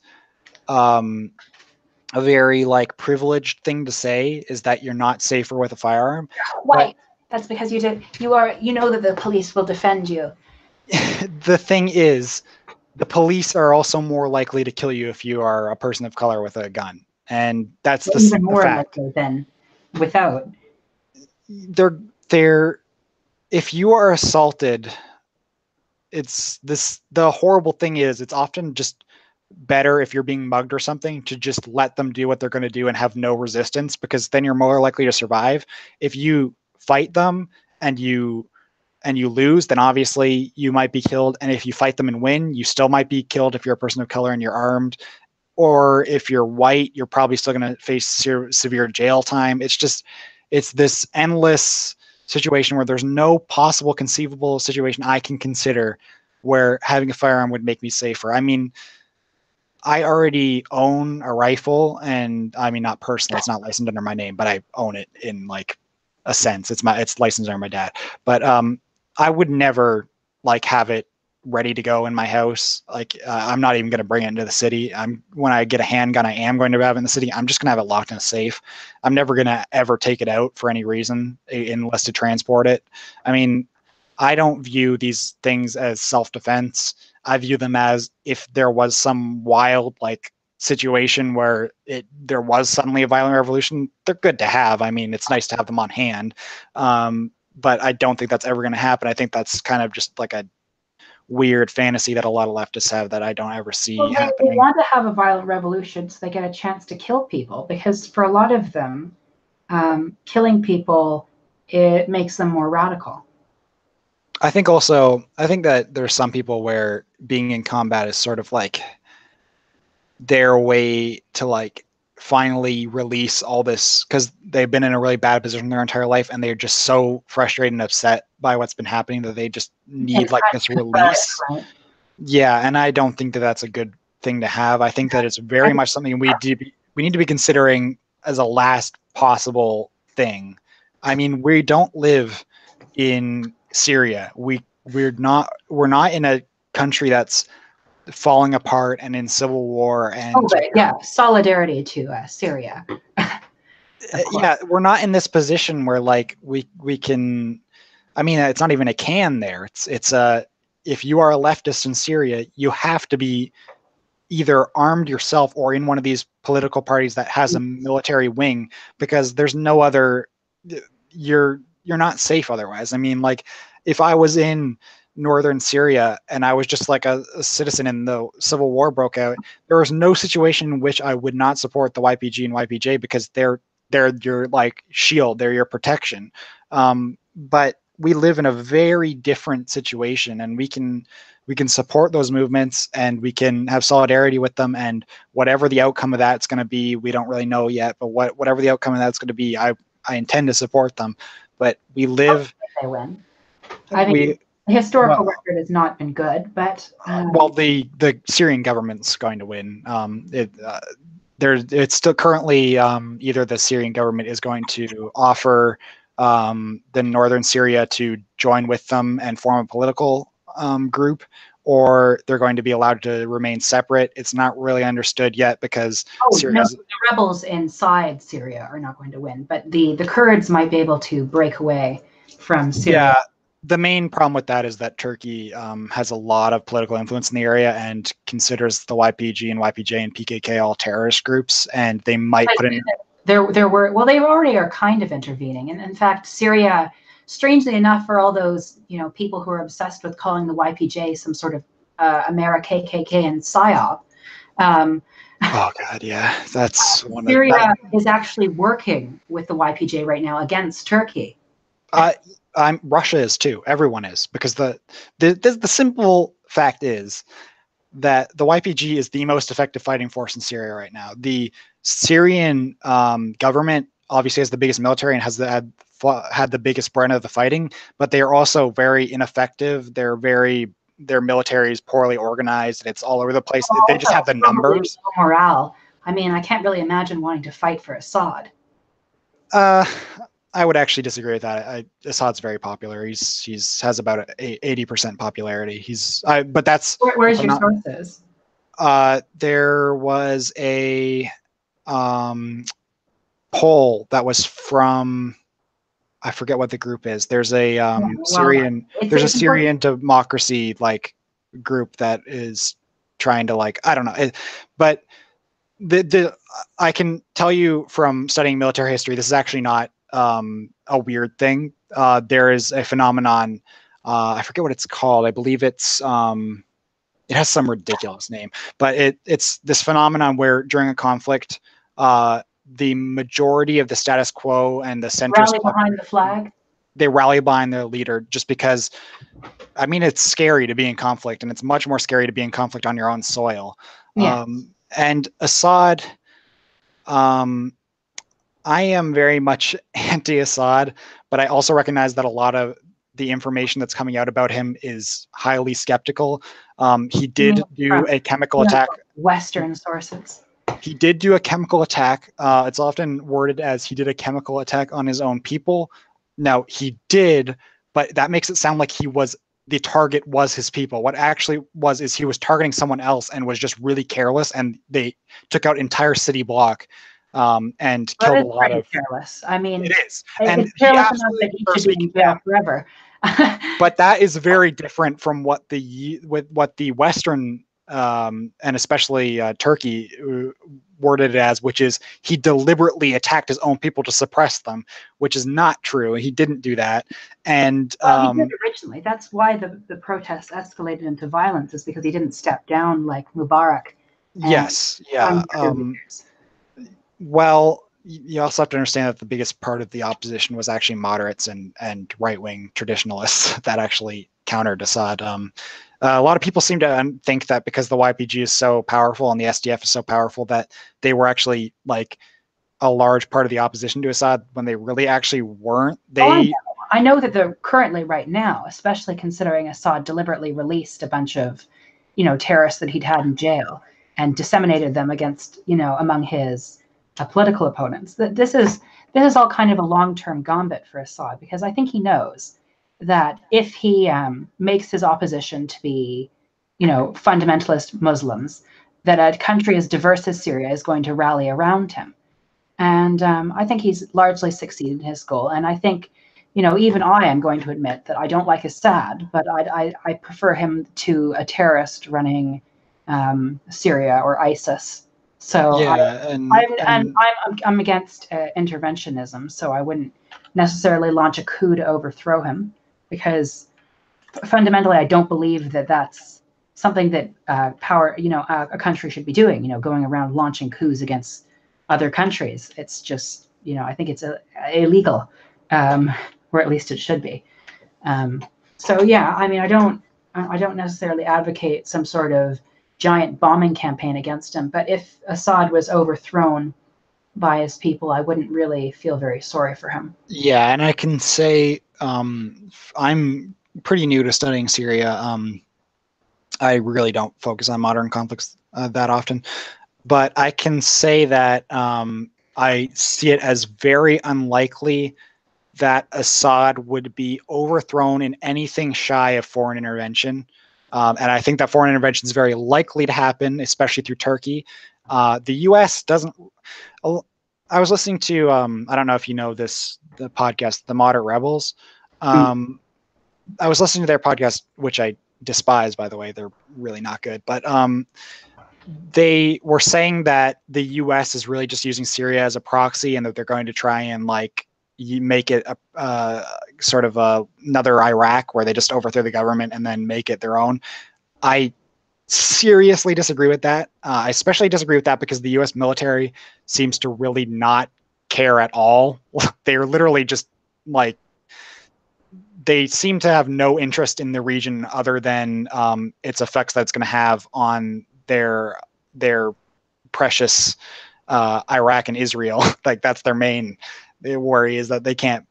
a very like privileged thing to say, is that you're not safer with a firearm.
Why? That's because you know that the police will defend you.
The thing is, the police are also more likely to kill you if you are a person of color with a gun, and that's
Even
the
more
fact.
likely than without.
They're if you are assaulted, it's this the horrible thing is it's often just better if you're being mugged or something to just let them do what they're going to do and have no resistance, because then you're more likely to survive. If you fight them and you lose, then obviously you might be killed. And if you fight them and win, you still might be killed if you're a person of color and you're armed. Or if you're white, you're probably still going to face severe jail time. It's this endless situation where there's no possible conceivable situation I can consider where having a firearm would make me safer. I mean, I already own a rifle, and I mean, not personally, it's not licensed under my name, but I own it in like a sense. It's licensed under my dad. But I would never like have it ready to go in my house. Like I'm not even going to bring it into the city. When I get a handgun, I am going to have it in the city. I'm just going to have it locked in a safe. I'm never going to ever take it out for any reason unless to transport it. I mean, I don't view these things as self-defense. I view them as if there was some wild like situation where there was suddenly a violent revolution, they're good to have. I mean, it's nice to have them on hand, but I don't think that's ever going to happen. I think that's kind of just like a weird fantasy that a lot of leftists have that I don't ever see
Well, they
happening.
want to have a violent revolution so they get a chance to kill people, because for a lot of them, killing people, it makes them more radical.
I think that there's some people where being in combat is sort of like their way to like finally release all this, because they've been in a really bad position their entire life and they're just so frustrated and upset by what's been happening that they just need
It's
like
kind
this
of cathartic,
release.
right?
Yeah, and I don't think that that's a good thing to have. I think that it's
I
very
think
much something we need to be considering as a last possible thing. I mean, we don't live in Syria. We're not in a country that's falling apart and in civil war
oh,
and
but yeah, solidarity to Syria, of
yeah,
course.
we're not in this position where like we can. I mean, it's not even a can there. It's a if you are a leftist in Syria, you have to be either armed yourself or in one of these political parties that has a military wing because there's no other you're not safe otherwise. I mean, like if I was in northern Syria and I was just like a citizen and the civil war broke out, there was no situation in which I would not support the YPG and YPJ because they're your like shield, they're your protection. But we live in a very different situation, and we can support those movements and we can have solidarity with them. And whatever the outcome of that's going to be, we don't really know yet. But whatever the outcome of that's going to be, I intend to support them. But we live
They win. I mean,
we
the historical
well
record has not been good, but
well the Syrian government's going to win. It's still currently either the Syrian government is going to offer the northern Syria to join with them and form a political group, or they're going to be allowed to remain separate. It's not really understood yet because
oh no,
Syria's
the rebels inside Syria are not going to win, but the Kurds might be able to break away from Syria.
yeah. The main problem with that is that Turkey has a lot of political influence in the area and considers the YPG and YPJ and PKK all terrorist groups, and they might
But
put in.
there were well, they already are kind of intervening, and in fact, Syria, strangely enough, for all those people who are obsessed with calling the YPJ some sort of America KKK and psyop. Um,
Oh God, yeah, that's one of that.
Syria is actually working with the YPJ right now against Turkey.
Uh, Russia is too. Everyone is because the simple fact is that the YPG is the most effective fighting force in Syria right now. The Syrian government obviously has the biggest military and had the biggest brand of the fighting, but they are also very ineffective. Their military is poorly organized and it's all over the place. They just
Also,
have the
probably
numbers.
low morale. I mean, I can't really imagine wanting to fight for Assad.
Uh, I would actually disagree with that. Assad's very popular. He's has about 80% popularity. But
Where's
if I'm
your
not.
sources?
There was a um, poll that was from I forget what the group is.
Yeah, well,
There's a
it's important.
Syrian democracy like group that is trying to like I don't know, but the I can tell you from studying military history, this is actually not a weird thing. There is a phenomenon. I forget what it's called. I believe it has some ridiculous name, but it's this phenomenon where during a conflict, the majority of the status quo and the centrist
Rally behind the
population
flag.
they rally behind their leader just because I mean, it's scary to be in conflict, and it's much more scary to be in conflict on your own soil.
Yeah.
And Assad, um, I am very much anti-Assad, but I also recognize that a lot of the information that's coming out about him is highly skeptical. He
You mean
did do
from
a chemical attack.
Western sources?
He did do a chemical attack. It's often worded as he did a chemical attack on his own people. Now he did, but that makes it sound like the target was his people. What actually was is he was targeting someone else and was just really careless, and they took out entire city block and
Well,
killed a
it's
lot
pretty
of.
careless. I
It
mean,
is, and
it's
he
careless enough
absolutely
that he should
deserves to
be
be
in jail
condemned.
forever.
But that is very different from what the Western and especially Turkey worded it as, which is he deliberately attacked his own people to suppress them, which is not true. He didn't do that, and
Well, he did originally. That's why the protests escalated into violence, is because he didn't step down like Mubarak and
yes,
some
yeah.
other leaders.
Well, you also have to understand that the biggest part of the opposition was actually moderates and right wing traditionalists that actually countered Assad. A lot of people seem to think that because the YPG is so powerful and the SDF is so powerful that they were actually like a large part of the opposition to Assad when they really actually weren't.
Oh, I know.
They
I know that they're currently right now, especially considering Assad deliberately released a bunch of, terrorists that he'd had in jail and disseminated them against, among his political opponents. That this is all kind of a long-term gambit for Assad, because I think he knows that if he makes his opposition to be, fundamentalist Muslims, that a country as diverse as Syria is going to rally around him. And I think he's largely succeeded in his goal. And I think, even I am going to admit that I don't like Assad, but I prefer him to a terrorist running Syria or ISIS. So
Yeah,
I'm against interventionism. So I wouldn't necessarily launch a coup to overthrow him, because fundamentally I don't believe that that's something that a country should be doing. Going around launching coups against other countries. It's just, I think it's illegal, um, or at least it should be. So yeah, I mean, I don't necessarily advocate some sort of giant bombing campaign against him, but if Assad was overthrown by his people, I wouldn't really feel very sorry for him.
yeah, and I can say I'm pretty new to studying Syria. I really don't focus on modern conflicts that often, but I can say that I see it as very unlikely that Assad would be overthrown in anything shy of foreign intervention. And I think that foreign intervention is very likely to happen, especially through Turkey. The U.S. doesn't. I was listening to, I don't know if you know this, the podcast, The Moderate Rebels. Um, I was listening to their podcast, which I despise, by the way. They're really not good. But they were saying that the U.S. is really just using Syria as a proxy, and that they're going to try and you make it sort of another Iraq, where they just overthrow the government and then make it their own. I seriously disagree with that. I especially disagree with that because the U.S. military seems to really not care at all. They're literally just like, they seem to have no interest in the region other than its effects that it's going to have on their precious Iraq and Israel. Like, that's their main worry, is that they can't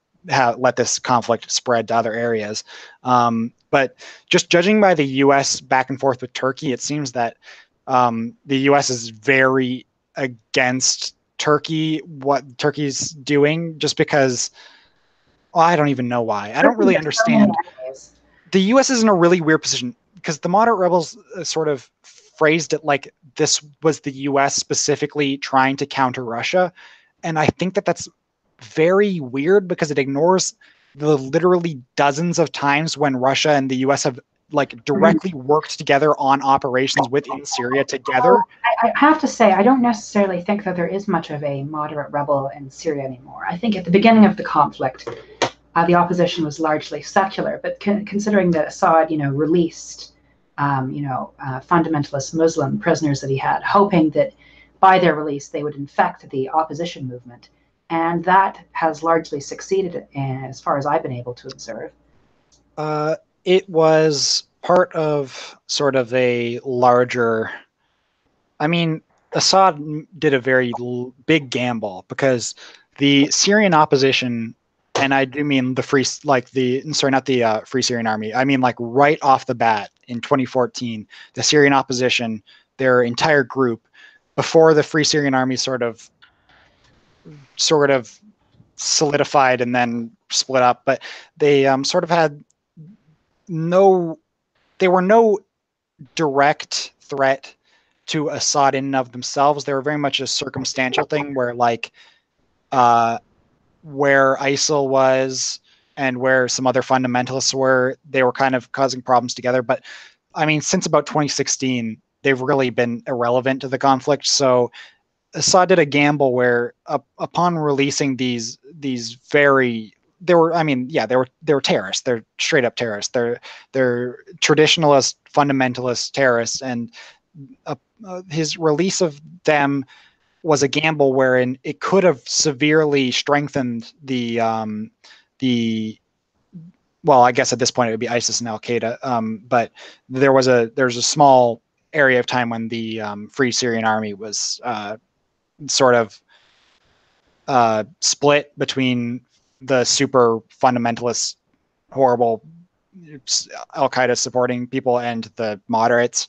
let this conflict spread to other areas. But just judging by the U.S. back and forth with Turkey, it seems that the U.S. is very against Turkey, what Turkey's doing, just because, well, I don't even know why. I don't really understand. The U.S. is in a really weird position because the moderate rebels sort of phrased it like this was the U.S. specifically trying to counter Russia. And I think that that's very weird because it ignores the literally dozens of times when Russia and the U.S. have directly worked together on operations within Syria together.
I have to say, I don't necessarily think that there is much of a moderate rebel in Syria anymore. I think at the beginning of the conflict, the opposition was largely secular, but considering that Assad, released, fundamentalist Muslim prisoners that he had, hoping that by their release they would infect the opposition movement, and that has largely succeeded, as far as I've been able to observe.
It was part of sort of a larger. I mean, Assad did a very big gamble because the Syrian opposition, and I do mean not the Free Syrian Army. I mean, right off the bat in 2014, the Syrian opposition, their entire group, before the Free Syrian Army sort of solidified and then split up, but they sort of had they were no direct threat to Assad in and of themselves. They were very much a circumstantial thing where where ISIL was and where some other fundamentalists were, they were kind of causing problems together. But I mean, since about 2016, they've really been irrelevant to the conflict. So Assad did a gamble where upon releasing these very, they were terrorists. They're straight up terrorists. They're traditionalist, fundamentalist terrorists, and his release of them was a gamble wherein it could have severely strengthened the well, I guess at this point it would be ISIS and Al Qaeda. But there's a small area of time when the Free Syrian Army was sort of split between the super fundamentalist, horrible Al Qaeda supporting people and the moderates.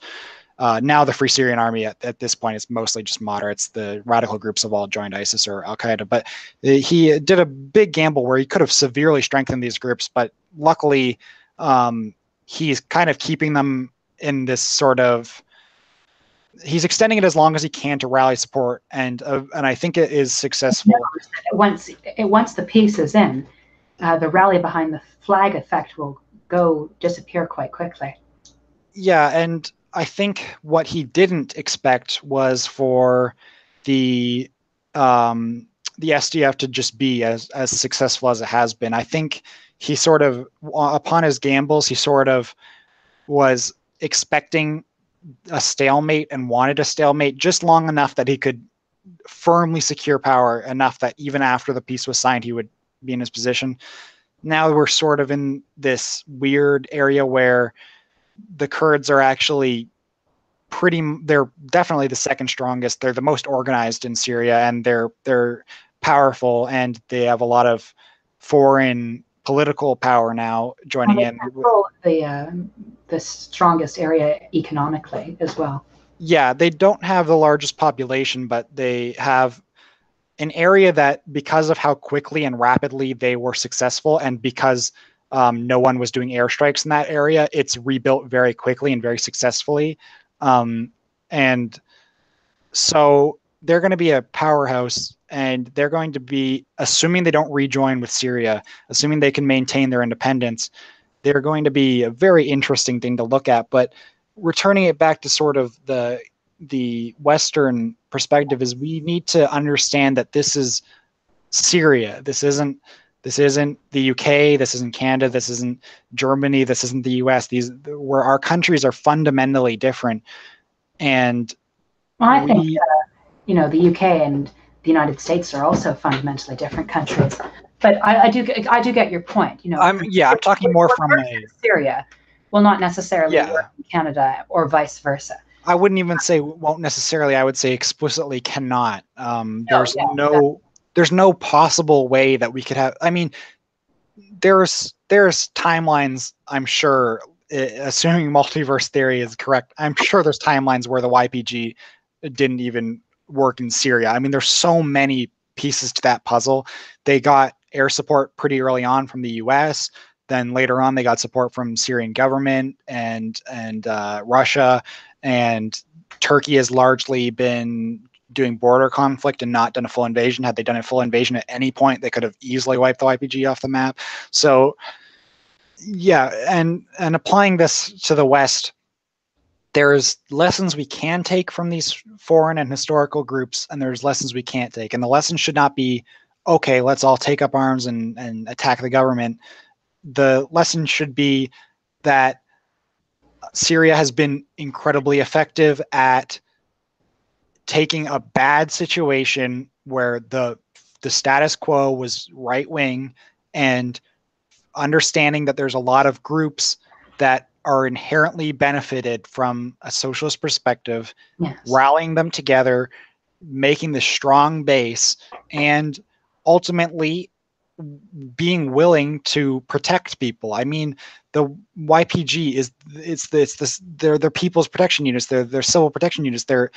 Now the Free Syrian Army at this point is mostly just moderates. The radical groups have all joined ISIS or Al Qaeda. But he did a big gamble where he could have severely strengthened these groups, but luckily he's kind of keeping them in this sort of. He's extending it as long as he can to rally support, and I think it is successful.
Once the peace is in, the rally behind the flag effect will disappear quite quickly.
Yeah, and I think what he didn't expect was for the the SDF to just be as successful as it has been. I think he sort of, upon his gambles, he sort of was expecting a stalemate and wanted a stalemate just long enough that he could firmly secure power enough that even after the peace was signed, he would be in his position. Now we're sort of in this weird area where the Kurds are actually they're definitely the second strongest. They're the most organized in Syria, and they're powerful, and they have a lot of foreign political power now joining in.
Control the strongest area economically as well.
Yeah, they don't have the largest population, but they have an area that, because of how quickly and rapidly they were successful, and because no one was doing airstrikes in that area, it's rebuilt very quickly and very successfully. And so they're going to be a powerhouse, and they're going to be, assuming they don't rejoin with Syria, assuming they can maintain their independence, they're going to be a very interesting thing to look at. But returning it back to sort of the Western perspective, is we need to understand that this is Syria. This isn't the UK. This isn't Canada. This isn't Germany. This isn't the US. These, where our countries are fundamentally different, and
well, I think the UK and the United States are also fundamentally different countries. But I do get your point.
I'm talking more from
Syria will not necessarily work in Canada or vice versa.
I wouldn't even say won't necessarily. I would say explicitly cannot. There's no possible way that we could have. I mean, there's timelines. I'm sure, assuming multiverse theory is correct, I'm sure there's timelines where the YPG didn't even work in Syria. I mean, there's so many pieces to that puzzle. They got air support pretty early on from the US. Then later on, they got support from Syrian government and Russia, and Turkey has largely been doing border conflict and not done a full invasion. Had they done a full invasion at any point, they could have easily wiped the YPG off the map. So, yeah, and applying this to the West, there's lessons we can take from these foreign and historical groups, and there's lessons we can't take. And the lesson should not be, okay, let's all take up arms and attack the government. The lesson should be that Syria has been incredibly effective at taking a bad situation where the status quo was right wing, and understanding that there's a lot of groups that are inherently benefited from a socialist perspective, yes, rallying them together, making the strong base, and ultimately being willing to protect people. I mean, the YPG they're people's protection units, they're civil protection units, they're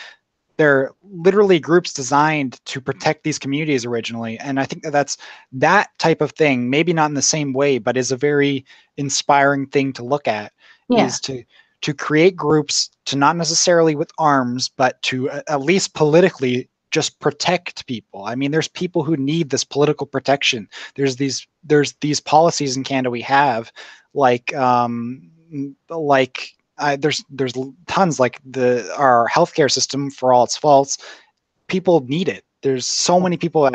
literally groups designed to protect these communities originally. And I think that's that type of thing, maybe not in the same way, but is a very inspiring thing to look at, is to create groups, to not necessarily with arms, but to at least politically just protect people. I mean, there's people who need this political protection. There's these policies in Canada we have, like there's tons, like our healthcare system, for all its faults, people need it. There's so many people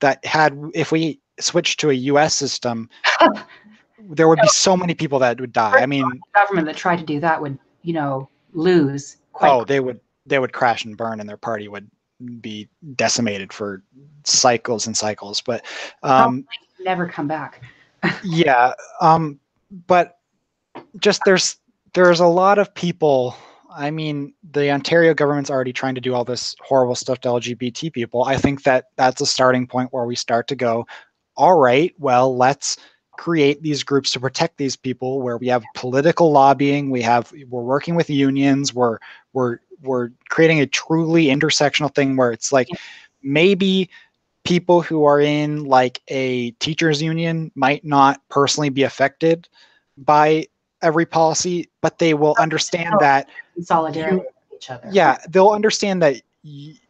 that had, if we switched to a US system, there would be so many people that would die. I mean,
the government that tried to do that would, lose quite
they would crash and burn, and their party would be decimated for cycles and cycles. But
never come back.
But just there's a lot of people. I mean, the Ontario government's already trying to do all this horrible stuff to LGBT people. I think that's a starting point where we start to go, all right, well, let's create these groups to protect these people, where we have political lobbying, we're working with unions, we're creating a truly intersectional thing where it's like maybe people who are in like a teachers union might not personally be affected by every policy, but they will understand that
In solidarity
you,
with each other.
yeah, they'll understand that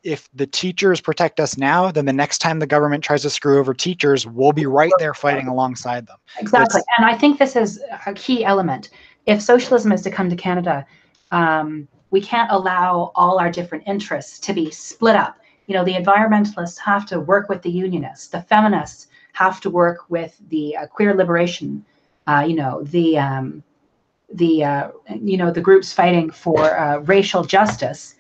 if the teachers protect us now, then the next time the government tries to screw over teachers, we'll be right there fighting alongside them.
Exactly. And I think this is a key element. If socialism is to come to Canada, we can't allow all our different interests to be split up. You know, the environmentalists have to work with the unionists. The feminists have to work with the queer liberation. You know, the groups fighting for racial justice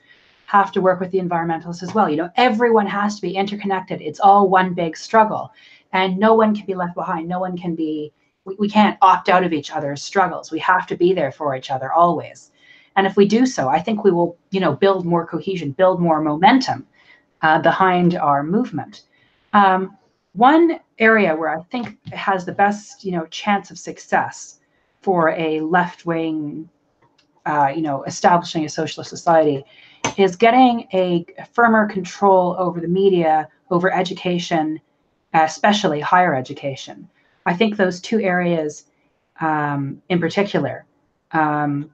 have to work with the environmentalists as well. You know, everyone has to be interconnected. It's all one big struggle, and no one can be left behind. No one can be. We can't opt out of each other's struggles. We have to be there for each other always. And if we do so, I think we will, build more cohesion, build more momentum behind our movement. One area where I think has the best, chance of success for a left-wing, establishing a socialist society is getting a firmer control over the media, over education, especially higher education. I think those two areas, in particular, um,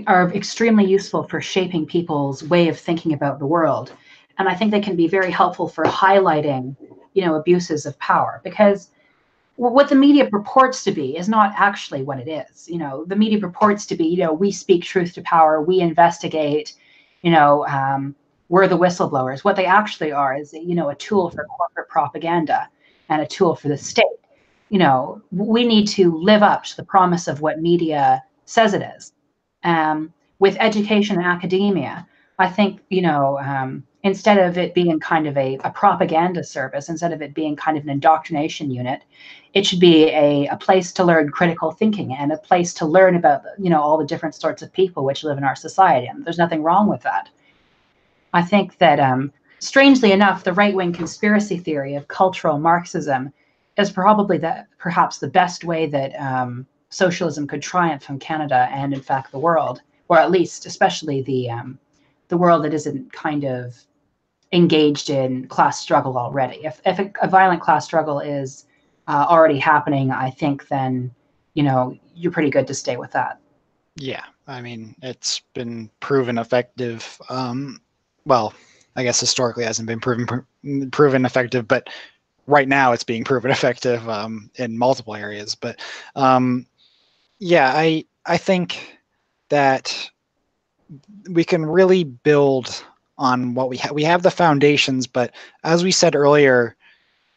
are extremely useful for shaping people's way of thinking about the world, and I think they can be very helpful for highlighting, abuses of power, because what the media purports to be is not actually what it is. The media purports to be, we speak truth to power, we investigate, we're the whistleblowers. What they actually are is, a tool for corporate propaganda and a tool for the state. We need to live up to the promise of what media says it is. With education and academia, I think, instead of it being kind of a propaganda service, instead of it being kind of an indoctrination unit, it should be a place to learn critical thinking and a place to learn about, all the different sorts of people which live in our society. And there's nothing wrong with that. I think that, strangely enough, the right-wing conspiracy theory of cultural Marxism is probably perhaps the best way that socialism could triumph in Canada and, in fact, the world, or at least, especially the world that isn't kind of engaged in class struggle already. If a violent class struggle is already happening, I think then, you're pretty good to stay with that.
Yeah, I mean, it's been proven effective. Well, I guess historically it hasn't been proven effective, but right now it's being proven effective in multiple areas. But yeah, I think that we can really build on what we have. We have the foundations, but as we said earlier,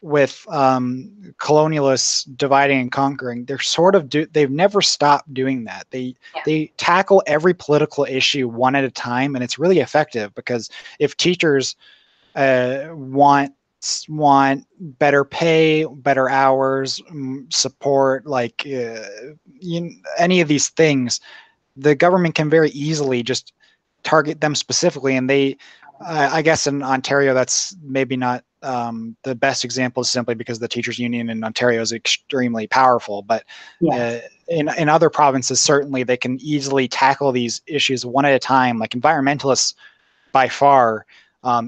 with colonialists dividing and conquering, they've never stopped doing that. They tackle every political issue one at a time, and it's really effective, because if teachers want better pay, better hours, support, like any of these things, the government can very easily just target them specifically. And I guess in Ontario, that's maybe not the best example, simply because the teachers union in Ontario is extremely powerful. But
Yes.
In other provinces, certainly they can easily tackle these issues one at a time. Like environmentalists, by far,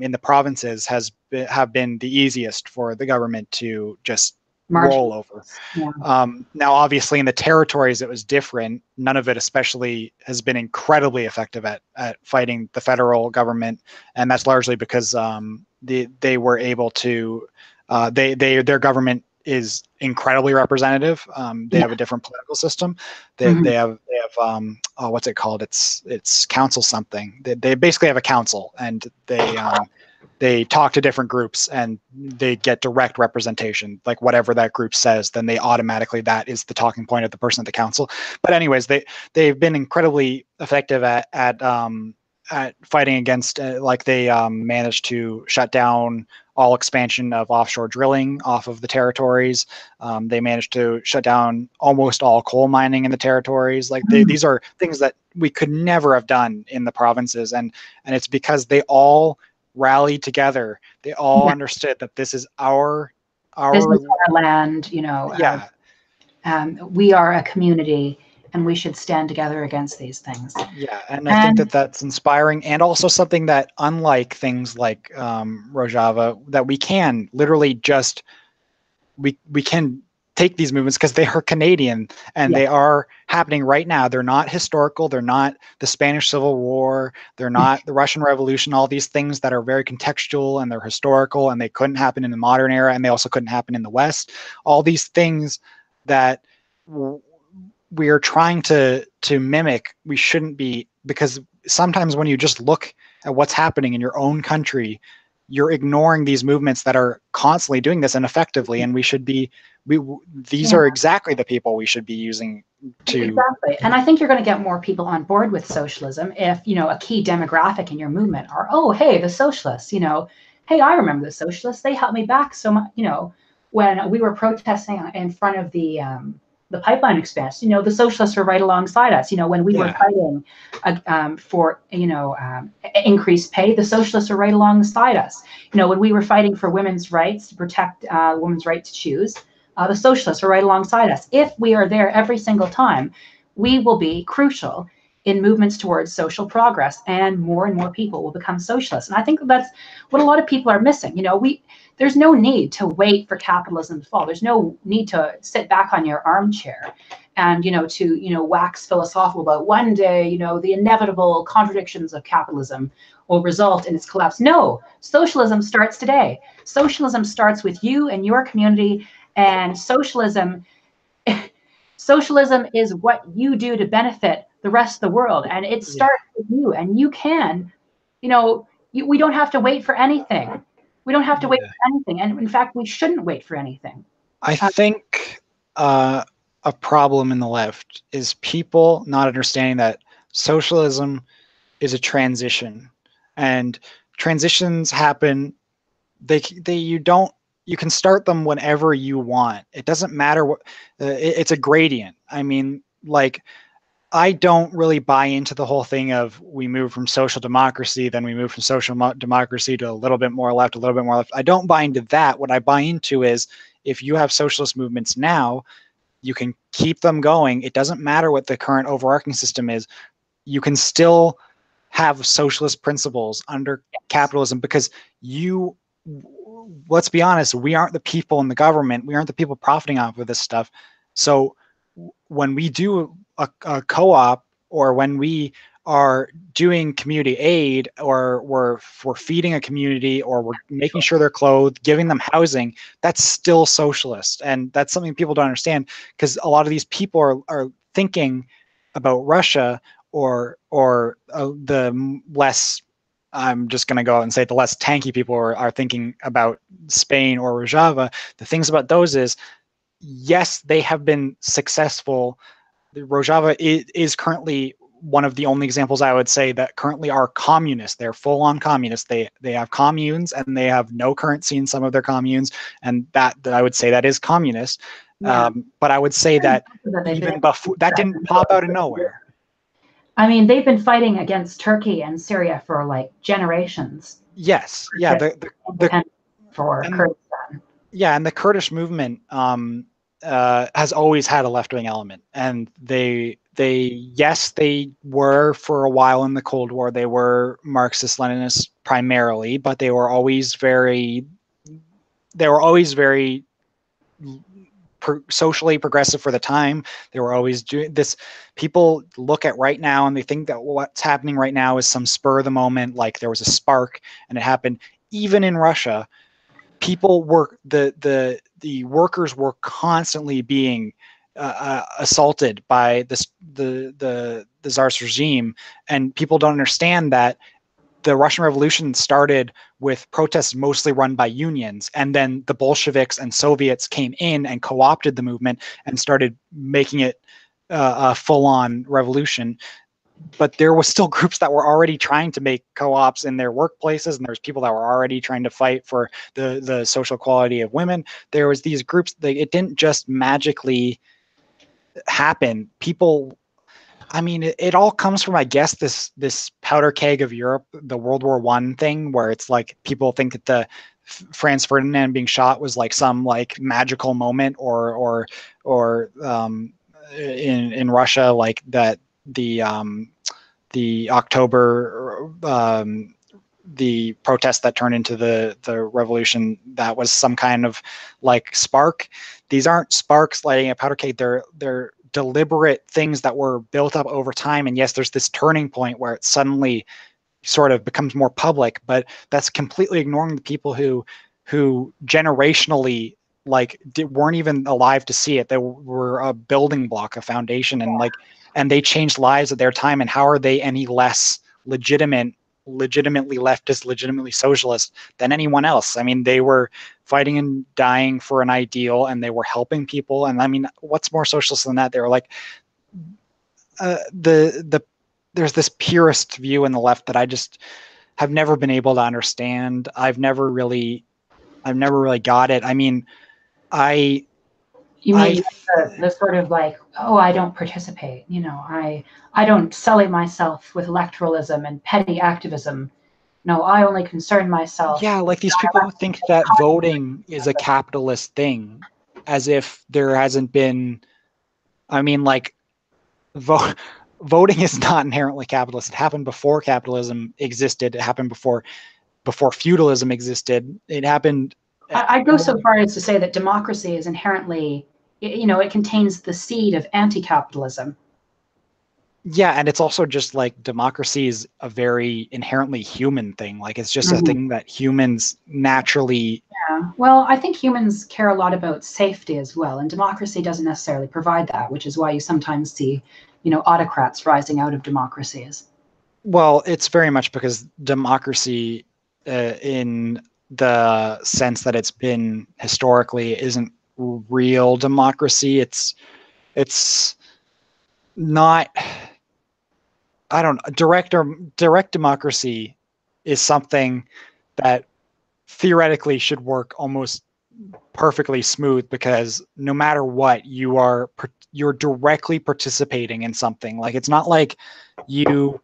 in the provinces have been the easiest for the government to just roll over.
Yeah.
Now, obviously, in the territories, it was different. None of it, especially, has been incredibly effective at fighting the federal government, and that's largely because they were able to. Their government is incredibly representative. They have a different political system. They have oh, what's it called? It's council something. They basically have a council, and they talk to different groups and they get direct representation. Like whatever that group says, then they automatically, that is the talking point of the person at the council. But anyways, they've been incredibly effective at fighting against, like they managed to shut down all expansion of offshore drilling off of the territories. They managed to shut down almost all coal mining in the territories. Like these are things that we could never have done in the provinces, and it's because they all rallied together. They all understood that this is our
This
our
is our land,
yeah.
we are a community and we should stand together against these things.
Yeah, and I think that
And
that's inspiring, and also something that, unlike things like Rojava, that we can literally just we can take these movements because they are Canadian and
yeah,
they are happening right now. They're not historical. They're not the Spanish Civil War. They're not the Russian Revolution. All these things that are very contextual and they're historical, and they couldn't happen in the modern era, and they also couldn't happen in the West. All these things that we are trying to mimic, we shouldn't be, because sometimes when you just look at what's happening in your own country, you're ignoring these movements that are constantly doing this and effectively, and we should be we these
yeah.
are exactly the people we should be using to.
Exactly. And I think you're going to get more people on board with socialism if, a key demographic in your movement are, oh, hey, the socialists, hey, I remember the socialists. They helped me back so much, when we were protesting in front of the pipeline expansion, the socialists were right alongside us. When we were
Yeah,
fighting for, increased pay, the socialists were right alongside us. When we were fighting for women's rights to protect women's right to choose, the socialists are right alongside us. If we are there every single time, we will be crucial in movements towards social progress, and more people will become socialists. And I think that's what a lot of people are missing. There's no need to wait for capitalism to fall. There's no need to sit back on your armchair and to wax philosophical about one day the inevitable contradictions of capitalism will result in its collapse. No, socialism starts today. Socialism starts with you and your community, and socialism is what you do to benefit the rest of the world, and it
yeah,
starts with you. And you can, we don't have to wait for anything. We don't have to wait
yeah.
for anything, and in fact we shouldn't wait for anything.
I
uh,
think a problem in the left is people not understanding that socialism is a transition, and transitions happen. They you don't you can start them whenever you want. It doesn't matter what. It's a gradient. I mean, like, I don't really buy into the whole thing of we move from social democracy, then we move from democracy to a little bit more left, a little bit more left. I don't buy into that. What I buy into is, if you have socialist movements now, you can keep them going. It doesn't matter what the current overarching system is. You can still have socialist principles under capitalism, because you let's be honest, we aren't the people in the government, we aren't the people profiting off of this stuff. So when we do a co-op, or when we are doing community aid, or we're feeding a community, or we're making sure they're clothed, giving them housing, that's still socialist. And that's something people don't understand, because a lot of these people are thinking about Russia, or the less, I'm just going to go out and say, the less tanky people are thinking about Spain or Rojava. The things about those is, yes, they have been successful. Rojava is currently one of the only examples, I would say, that currently are communist. They're full on communist. They have communes, and they have no currency in some of their communes, and that I would say that is communist.
yeah.
But I would say that
That they've been
even before that, didn't pop out of nowhere.
I mean, they've been fighting against Turkey and Syria for like generations.
Yes, yeah, the
Independence for
and
Kurdistan.
yeah, and the Kurdish movement has always had a left wing element, and yes, they were for a while in the Cold War. They were Marxist Leninists primarily, but they were always very socially progressive for the time. They were always doing this. People look at right now and they think that what's happening right now is some spur of the moment, like there was a spark and it happened. Even in Russia, people were the workers were constantly being assaulted by the Tsar's regime, and people don't understand that the Russian Revolution started with protests mostly run by unions, and then the Bolsheviks and Soviets came in and co-opted the movement and started making it a full-on revolution. But there was still groups that were already trying to make co-ops in their workplaces, and there was people that were already trying to fight for the social equality of women. There was these groups. It didn't just magically happen. People, I mean, it all comes from, I guess, this powder keg of Europe, the World War I thing, where it's like people think that the Franz Ferdinand being shot was like some like magical moment, or in Russia, like that the October the protest that turned into the revolution, that was some kind of like spark. These aren't sparks lighting a powder keg. They're deliberate things that were built up over time. And yes, there's this turning point where it suddenly sort of becomes more public, but that's completely ignoring the people who generationally weren't even alive to see it. They were a building block, a foundation, and they changed lives at their time. And how are they any less legitimately leftist, legitimately socialist than anyone else? I mean, they were fighting and dying for an ideal, and they were helping people. And I mean, what's more socialist than that? They were like the there's this purist view in the left that I just have never been able to understand. I've never really got it. I mean, I
You
I
mean the sort of like, oh, I don't participate. I don't sully myself with electoralism and petty activism. No, I only concern myself
yeah,
with
like these people who think that voting is a capitalist thing, as if there hasn't been. I mean, like vote. Voting is not inherently capitalist. It happened before capitalism existed. It happened before feudalism existed. It happened.
I'd go so far as to say that democracy is inherently, it contains the seed of anti-capitalism.
Yeah, and it's also just like democracy is a very inherently human thing. Like it's just a
Mm-hmm.
thing that humans naturally.
Yeah. Well, I think humans care a lot about safety as well, and democracy doesn't necessarily provide that, which is why you sometimes see, autocrats rising out of democracies.
Well, it's very much because democracy, in the sense that it's been historically, isn't real democracy. It's not. I don't know. Direct democracy is something that theoretically should work almost perfectly smooth, because no matter what, you're directly participating in something. Like it's not like you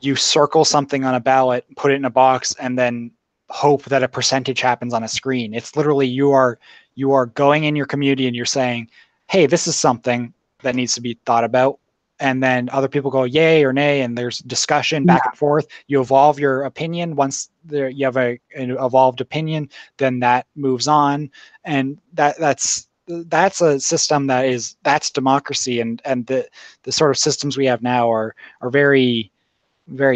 you circle something on a ballot, put it in a box, and then hope that a percentage happens on a screen. It's literally you are going in your community and you're saying, hey, this is something that needs to be thought about. And then other people go yay or nay, and there's discussion back
Yeah.
and forth. You evolve your opinion. Once you have an evolved opinion, then that moves on, and that's a system that's democracy. And the sort of systems we have now are very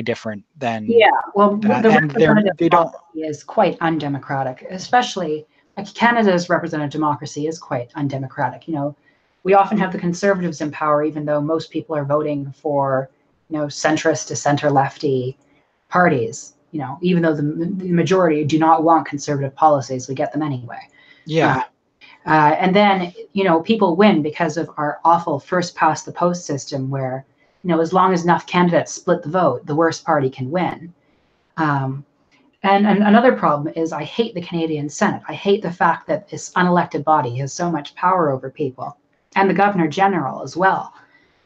different than
Yeah, well,
that,
the
and
representative
they don't.
democracy is quite undemocratic, especially like Canada's representative democracy is quite undemocratic. We often have the conservatives in power, even though most people are voting for, centrist to center lefty parties. Even though the majority do not want conservative policies, we get them anyway. Uh,
Yeah,
and then, people win because of our awful first past the post system where, as long as enough candidates split the vote, the worst party can win. Um, and another problem is I hate the Canadian Senate. I hate the fact that this unelected body has so much power over people, and the Governor General as well.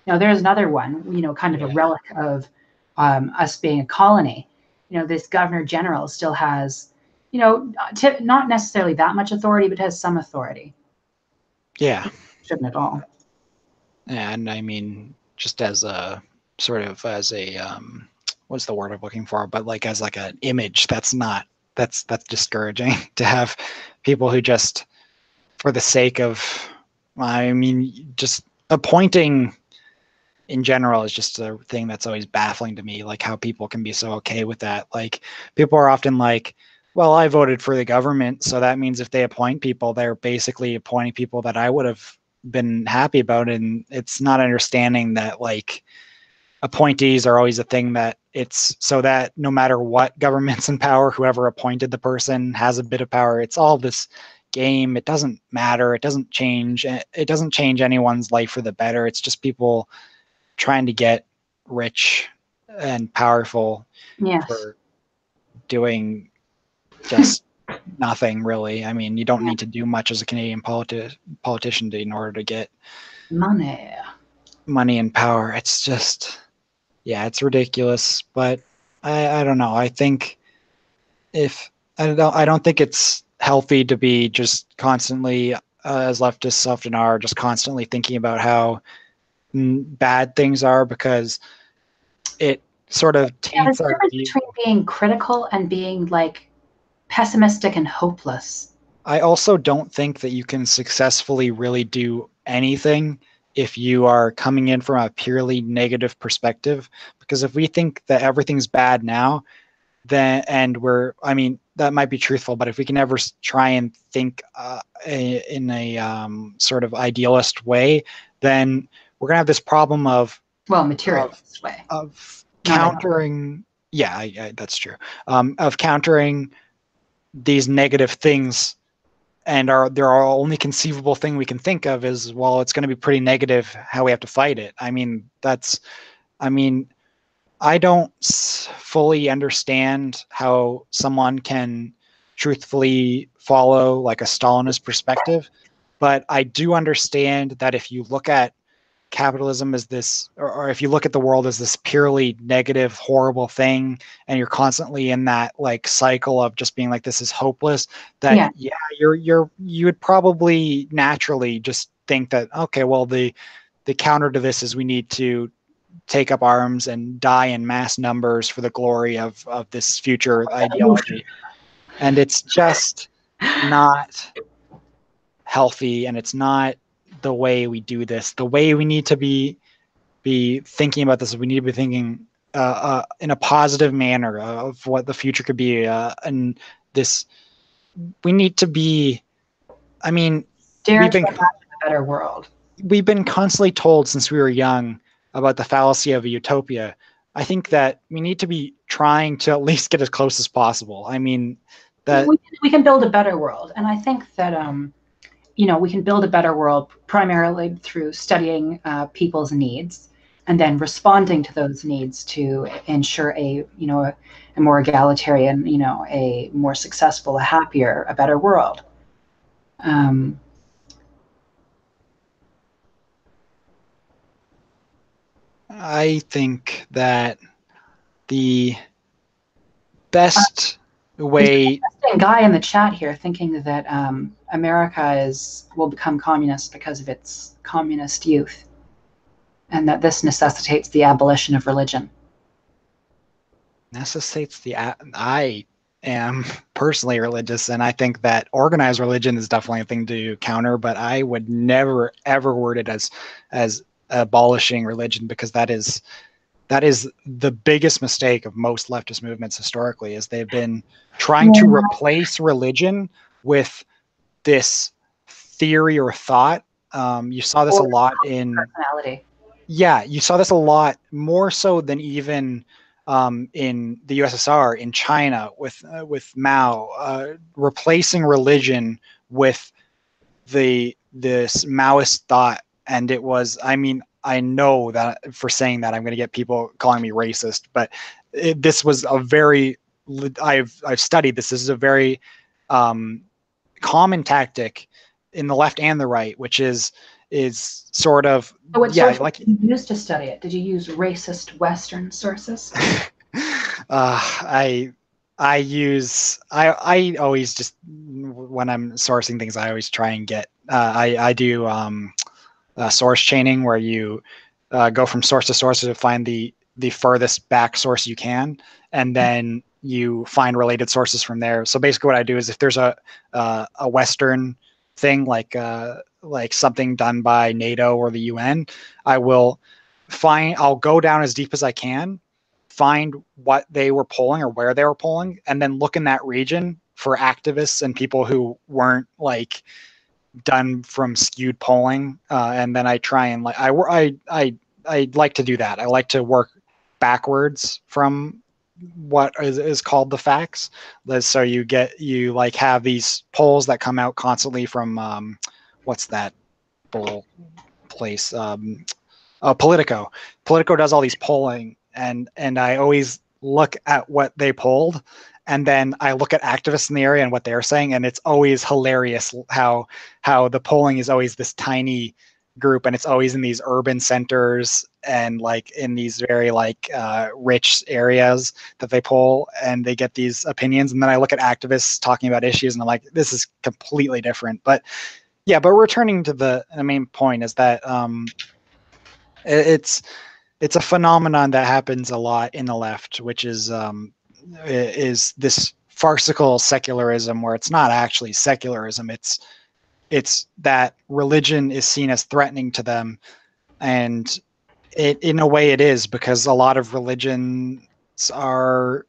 There's another one, kind of a
yeah,
relic of us being a colony. This Governor General still has, not necessarily that much authority, but has some authority.
yeah.
Shouldn't at all.
And I mean, just as a sort of as a what's the word I'm looking for? But like as like an image, that's discouraging to have people who just for the sake of, I mean, just appointing in general is just a thing that's always baffling to me, like how people can be so okay with that. Like people are often like, well, I voted for the government, so that means if they appoint people, they're basically appointing people that I would have been happy about. And it's not understanding that like appointees are always a thing, that it's so that no matter what government's in power, whoever appointed the person has a bit of power. It's all this game. It doesn't matter. It doesn't change anyone's life for the better. It's just people trying to get rich and powerful
Yes.
for doing just nothing really. I mean, you don't need to do much as a Canadian politician in order to get
Money.
money and power. It's just, yeah, it's ridiculous. But I don't know. I think if I don't think it's healthy to be just constantly, as leftists often are, just constantly thinking about how bad things are, because it sort of
Yeah, there's
taints
a
our
difference
view.
between being critical and being like pessimistic and hopeless.
I also don't think that you can successfully really do anything if you are coming in from a purely negative perspective. Because if we think that everything's bad now, then, and I mean, that might be truthful, but if we can ever try and think in a sort of idealist way, then we're gonna have this problem
Well,
of
materialist way, not in.
countering. Yeah, that's true. Of countering these negative things, and our only conceivable thing we can think of is, well, it's going to be pretty negative how we have to fight it. I mean, I don't fully understand how someone can truthfully follow like a Stalinist perspective, but I do understand that if you look at capitalism as this, or if you look at the world as this purely negative, horrible thing, and you're constantly in that like cycle of just being like, this is hopeless, that
Yeah,
yeah, you would probably naturally just think that, okay, well, the counter to this is we need to take up arms and die in mass numbers for the glory of this future ideology. And it's just not healthy, and it's not the way we do this. The way we need to be thinking about this, we need to be thinking in a positive manner of what the future could be, and this we need to be. I mean,
dare
we've
to
been
imagine a better world.
we've been constantly told since we were young about the fallacy of a utopia. I think that we need to be trying to at least get as close as possible. I mean, that
We can build a better world, and I think that we can build a better world primarily through studying people's needs and then responding to those needs to ensure a more egalitarian, a more successful, a happier, a better world. Um,
I think that the best
there's
way.
an interesting guy in the chat here thinking that America will become communist because of its communist youth, and that this necessitates the abolition of religion.
Necessitates I am personally religious, and I think that organized religion is definitely a thing to counter, but I would never ever word it as abolishing religion, because that is the biggest mistake of most leftist movements historically, is they've been trying to
Yeah.
replace religion with this theory or thought. You saw this a
Or
lot in
personality.
Yeah, you saw this a lot more so than even in the USSR, in China with Mao, replacing religion with this Maoist thought. And it was, I mean, I know that for saying that I'm going to get people calling me racist, but this was a very I've studied this. This is a very um, common tactic in the left and the right, which is sort of,
So what
yeah,
sources
like
did you use to study it? Did you use racist Western sources?
I I always just, when I'm sourcing things, I always try and get I do source chaining, where you go from source to source to find the furthest back source you can, and then you find related sources from there. So basically, what I do is, if there's a Western thing, like something done by NATO or the UN, I'll go down as deep as I can, find what they were polling or where they were polling, and then look in that region for activists and people who weren't like done from skewed polling, and then I try and I like to do that. I like to work backwards from what is called the facts. So you like have these polls that come out constantly from what's that bull place? Politico. Politico does all these polling, and I always look at what they polled, and then I look at activists in the area and what they're saying, and it's always hilarious how the polling is always this tiny group, and it's always in these urban centers and like in these very like rich areas that they poll, and they get these opinions. And then I look at activists talking about issues, and I'm like, this is completely different. But yeah, but returning to the main point is that it's a phenomenon that happens a lot in the left, which is this farcical secularism, where it's not actually secularism. It's that religion is seen as threatening to them, and in a way it is, because a lot of religions are,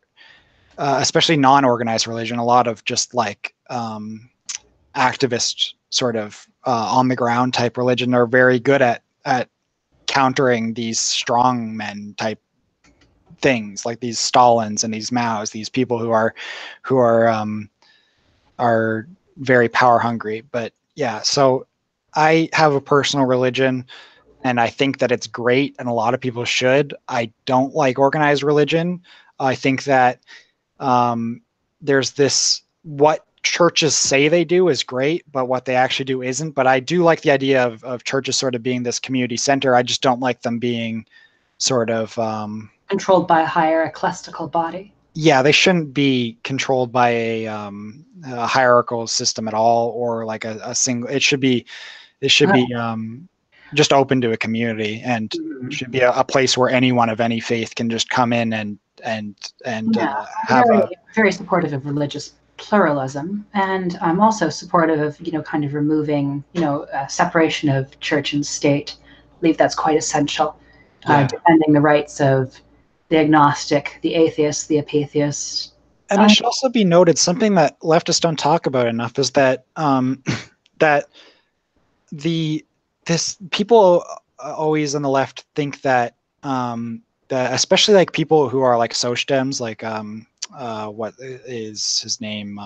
especially non-organized religion, a lot of just like activist sort of on the ground type religion are very good at countering these strong men type things, like these Stalins and these Maos, these people who are very power hungry. But yeah, so I have a personal religion, and I think that it's great, and a lot of people should. I don't like organized religion. I think that there's this, what churches say they do is great, but what they actually do isn't. But I do like the idea of churches sort of being this community center. I just don't like them being sort of
controlled by a higher ecclesiastical body.
yeah, they shouldn't be controlled by a hierarchical system at all, or like a single. It should be just open to a community, and should be a place where anyone of any faith can just come in and
Yeah,
have a.
very supportive of religious pluralism, and I'm also supportive of kind of removing separation of church and state. I believe that's quite essential.
Yeah.
Defending the rights of the agnostic, the atheist, the apatheist.
And it should also be noted, something that leftists don't talk about enough is that that this people always on the left think that that especially like people who are like Soc Dems, like what is his name,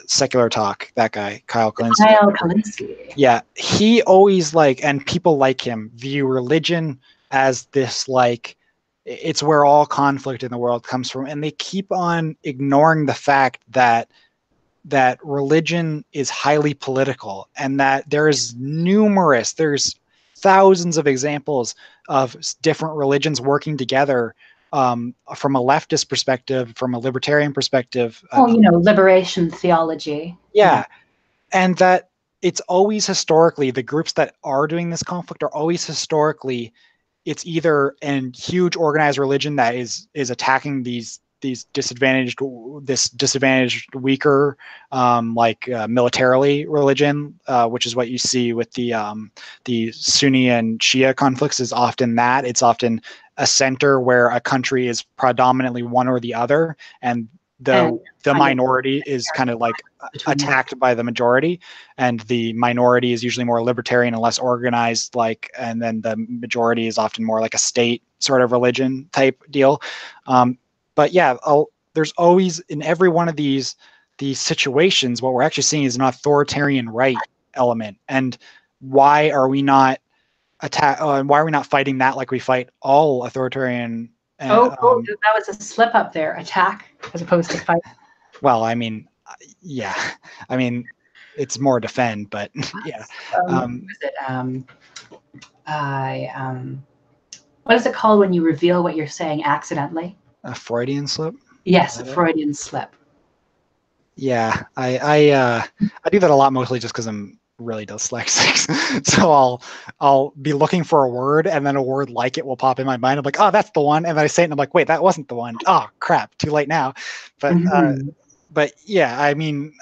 Secular Talk, that guy Kyle Kalinske. Yeah, he always like, and people like him view religion as this like, it's where all conflict in the world comes from, and they keep on ignoring the fact that religion is highly political, and that there's thousands of examples of different religions working together from a leftist perspective, from a libertarian perspective.
Liberation theology.
Yeah, and that it's always historically, the groups that are doing this conflict are always historically, it's either a huge organized religion that is attacking this disadvantaged weaker militarily religion, which is what you see with the Sunni and Shia conflicts. Is often that it's often a center where a country is predominantly one or the other, and the minority is kind of like attacked by the majority, and the minority is usually more libertarian and less organized, and then the majority is often more like a state sort of religion type deal. But yeah, there's always, in every one of these situations, what we're actually seeing is an authoritarian right element. And why are we not why are we not fighting that like we fight all authoritarian?
That was a slip up there. Attack as opposed to fight.
Well, I mean, yeah, I mean, it's more defend, but yeah.
What is it called when you reveal what you're saying accidentally?
A Freudian slip?
Yes, a Freudian slip.
Yeah, I do that a lot, mostly just because I'm really dyslexic. So I'll be looking for a word, and then a word like it will pop in my mind. I'm like, oh, that's the one, and then I say it, and I'm like, wait, that wasn't the one. Oh, crap, too late now. But but yeah, I mean,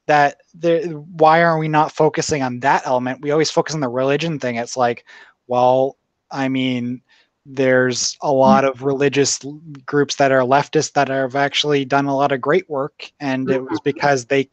why are we not focusing on that element? We always focus on the religion thing. It's like, well, I mean, there's a lot of religious groups that are leftist that have actually done a lot of great work, and it was because they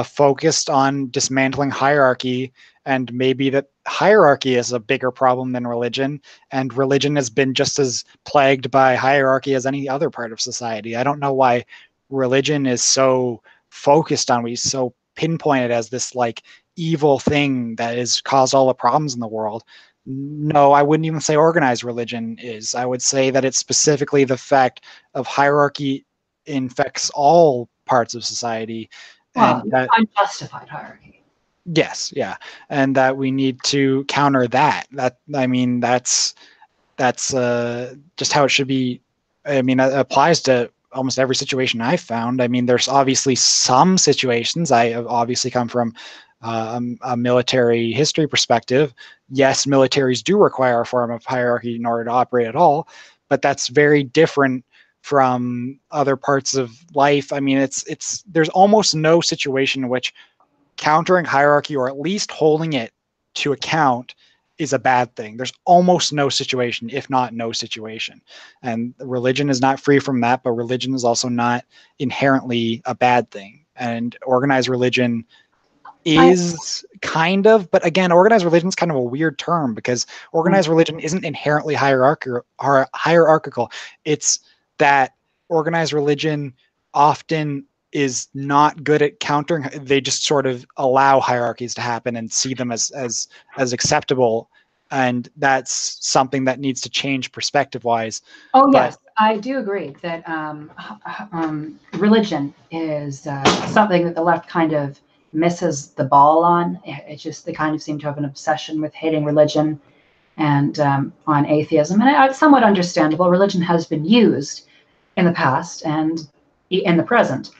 focused on dismantling hierarchy, and maybe that hierarchy is a bigger problem than religion, and religion has been just as plagued by hierarchy as any other part of society. I don't know why religion is so focused on, we so pinpointed as this like evil thing that has caused all the problems in the world. No, I wouldn't even say organized religion is. I would say that it's specifically the fact of hierarchy infects all parts of society.
Well,
and that
unjustified hierarchy.
Yes, yeah, and that we need to counter that. That I mean, that's just how it should be. I mean, it applies to almost every situation I've found. I mean, there's obviously some situations. I have obviously come from a military history perspective. Yes, militaries do require a form of hierarchy in order to operate at all, but that's very different from other parts of life. I mean, it's there's almost no situation in which countering hierarchy or at least holding it to account is a bad thing. There's almost no situation, if not no situation. And religion is not free from that, but religion is also not inherently a bad thing. And organized religion
I
is kind of, but again, organized religion is kind of a weird term because organized religion isn't inherently hierarchical. It's that organized religion often is not good at countering. They just sort of allow hierarchies to happen and see them as acceptable, and that's something that needs to change perspective wise.
Oh
But
yes, I do agree that religion is something that the left kind of misses the ball on. It's just they kind of seem to have an obsession with hating religion and on atheism, and it's somewhat understandable. Religion has been used in the past and in the present,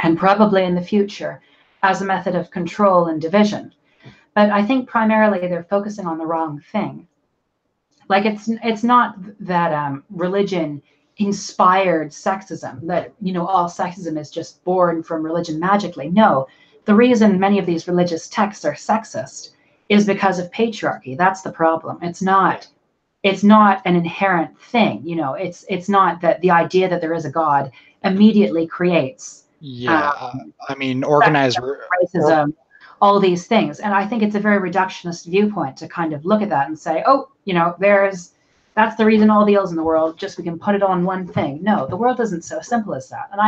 and probably in the future, as a method of control and division. But I think primarily they're focusing on the wrong thing. Like it's not that religion inspired sexism, that all sexism is just born from religion magically. No, the reason many of these religious texts are sexist is because of patriarchy. That's the problem. It's not an inherent thing. It's not that the idea that there is a god immediately creates
yeah,
um,
I mean,
sexism,
or
racism, all these things. And I think it's a very reductionist viewpoint to kind of look at that and say, oh, that's the reason all the ills in the world, just we can put it on one thing. No, the world isn't so simple as that. And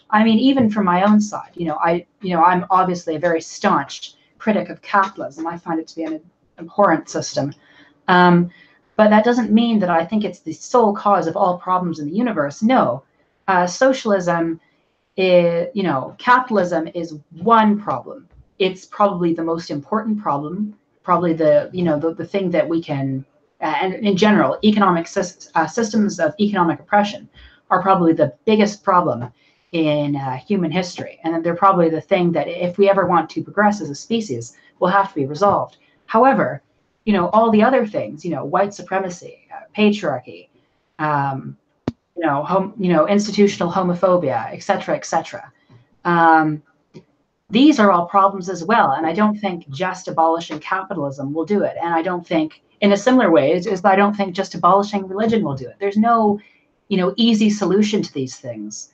I mean, even from my own side, I'm obviously a very staunch critic of capitalism. I find it to be an abhorrent system. Um, but that doesn't mean that I think it's the sole cause of all problems in the universe. No, socialism capitalism is one problem. It's probably the most important problem, probably the thing that we can, and in general, economic systems of economic oppression are probably the biggest problem in human history. And they're probably the thing that if we ever want to progress as a species, will have to be resolved. However, all the other things, white supremacy, patriarchy, um, institutional homophobia, et cetera, et cetera. Um, these are all problems as well. And I don't think just abolishing capitalism will do it. And I don't think, in a similar way, is I don't think just abolishing religion will do it. There's no, easy solution to these things.